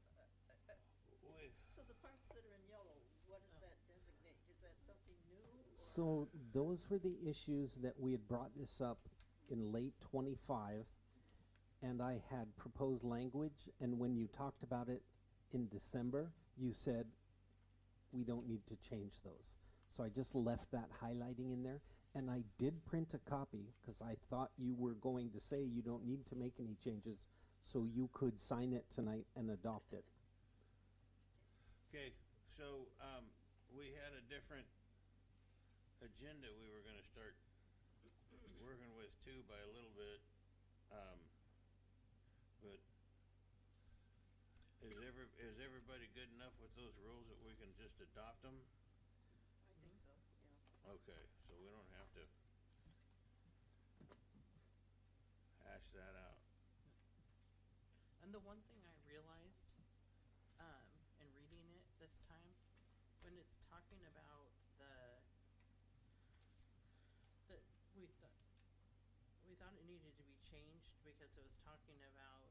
so the parts that are in yellow, what does that designate? Is that something new? Or? So those were the issues that we had brought this up in late '25, and I had proposed language, and when you talked about it in December, you said we don't need to change those. So I just left that highlighting in there, and I did print a copy because I thought you were going to say you don't need to make any changes, so you could sign it tonight and adopt it. Okay, so we had a different agenda we were going to start working with too by a little bit, but is everybody good enough with those rules that we can just adopt them? I think so, yeah. Okay, so we don't have to hash that out. And the one thing I realized, in reading it this time, when it's talking about we thought it needed to be changed because it was talking about,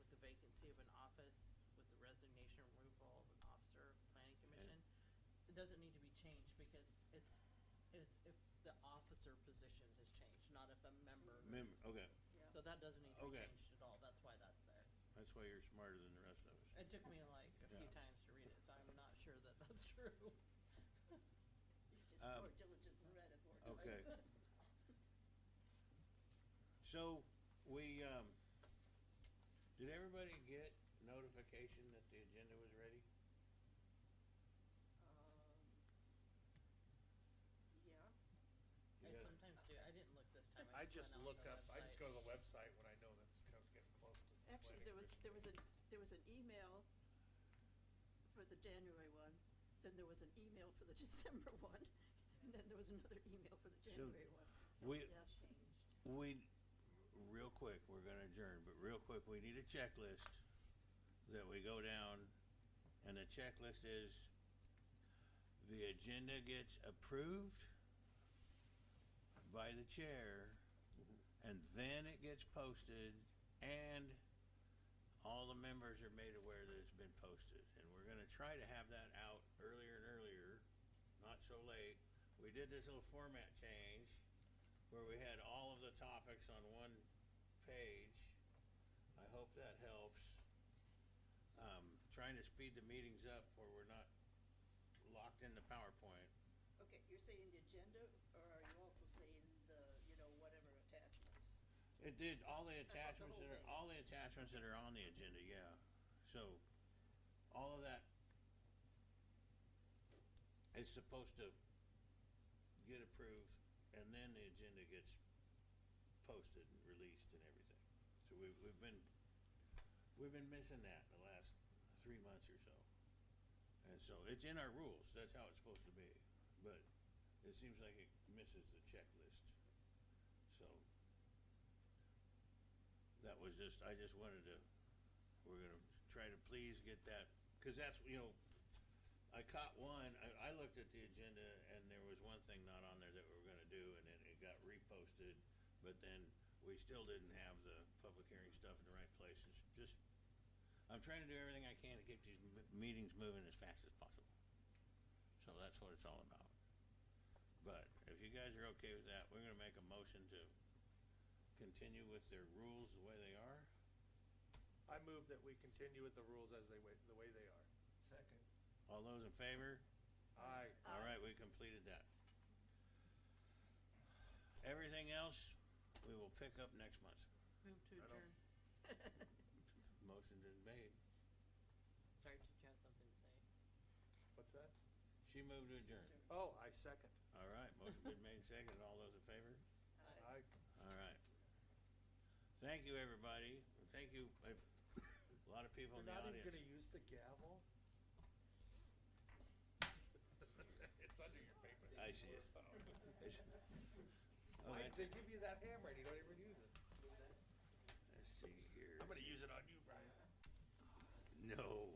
with the vacancy of an office, with the resignation removal of an officer of planning commission. It doesn't need to be changed because it's if the officer position has changed, not if a member. Okay, Yeah. So that doesn't need to be Okay. changed at all. That's why that's there. that's why you're smarter than the rest of us. It took me like a few Yeah. times to read it, so I'm not sure that that's true. You just Um, more diligent and read it more times. Okay. So, did everybody get notification that the agenda was ready? Yeah. You I got it? sometimes do. I didn't look this time. I just went on look the up, I just go website. to the website when I know that's kind of getting close to. the Actually, planning there was commission. an email for the January one, then there was an email for the December one, and then there was another email for the January one. we- Yes. Real quick, we're gonna adjourn, but real quick, we need a checklist that we go down, and the checklist is, the agenda gets approved by the chair, and then it gets posted, and all the members are made aware that it's been posted. And we're gonna try to have that out earlier and earlier, not so late. We did this little format change where we had all of the topics on one page. I hope that helps. Trying to speed the meetings up where we're not locked into PowerPoint. Okay, you're saying the agenda, or are you also saying whatever attachments? It did all the About the attachments whole that are, thing. all the attachments that are on the agenda, yeah. So, all of that is supposed to get approved, and then the agenda gets posted and released and everything. So we've been missing that the last 3 months or so. And so it's in our rules, that's how it's supposed to be, but it seems like it misses the checklist. So, that was I just wanted to, we're gonna try to please get that, cause that's, I caught one, I looked at the agenda and there was one thing not on there that we were gonna do, and then it got reposted, but then we still didn't have the public hearing stuff in the right places. I'm trying to do everything I can to keep these meetings moving as fast as possible. So that's what it's all about. But if you guys are okay with that, we're gonna make a motion to continue with their rules the way they are. I move that we continue with the rules as the way they are. Second. All those in favor? Aye. All right, we completed that. Everything else, we will pick up next month. Move to I don't- adjourn. Motion is made. Sorry, did you have something to say? What's that? She moved to adjourn. Oh, I second. All right, motion been made, seconded. All those in favor? Aye. All right. Thank you, everybody. Thank you. A lot of people in You're the not even audience. gonna use the gavel? It's under your paper. I see it. Oh, Why that's did they it. give you that hammer and you don't even use it? Let's see here. I'm gonna use it on you, Brian. No,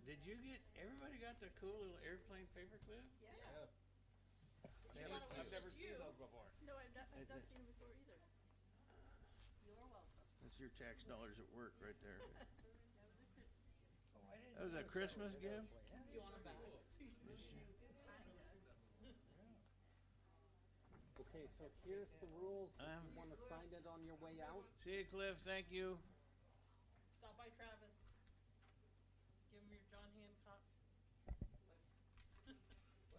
did you get, everybody got the cool little airplane paperclip? Yeah. I've never seen those before. No, I've not seen them before either. You're welcome. That's your tax dollars at work right there. That was a Christmas gift. That was a Christmas gift? You want them back? Okay, so here's the rules. If you wanna sign it on your way out. See you, Cliff. Thank you. Stop by Travis. Give him your John Hancock.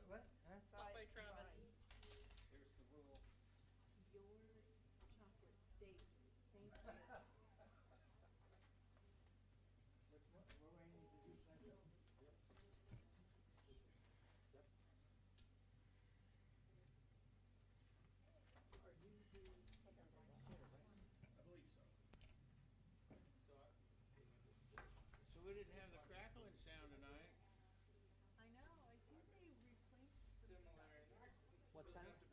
What? Stop by Travis. Here's the rules. Your chocolate safe. Thank you. So we didn't have the crackling sound tonight. I know, I think they replaced some stuff. What's that?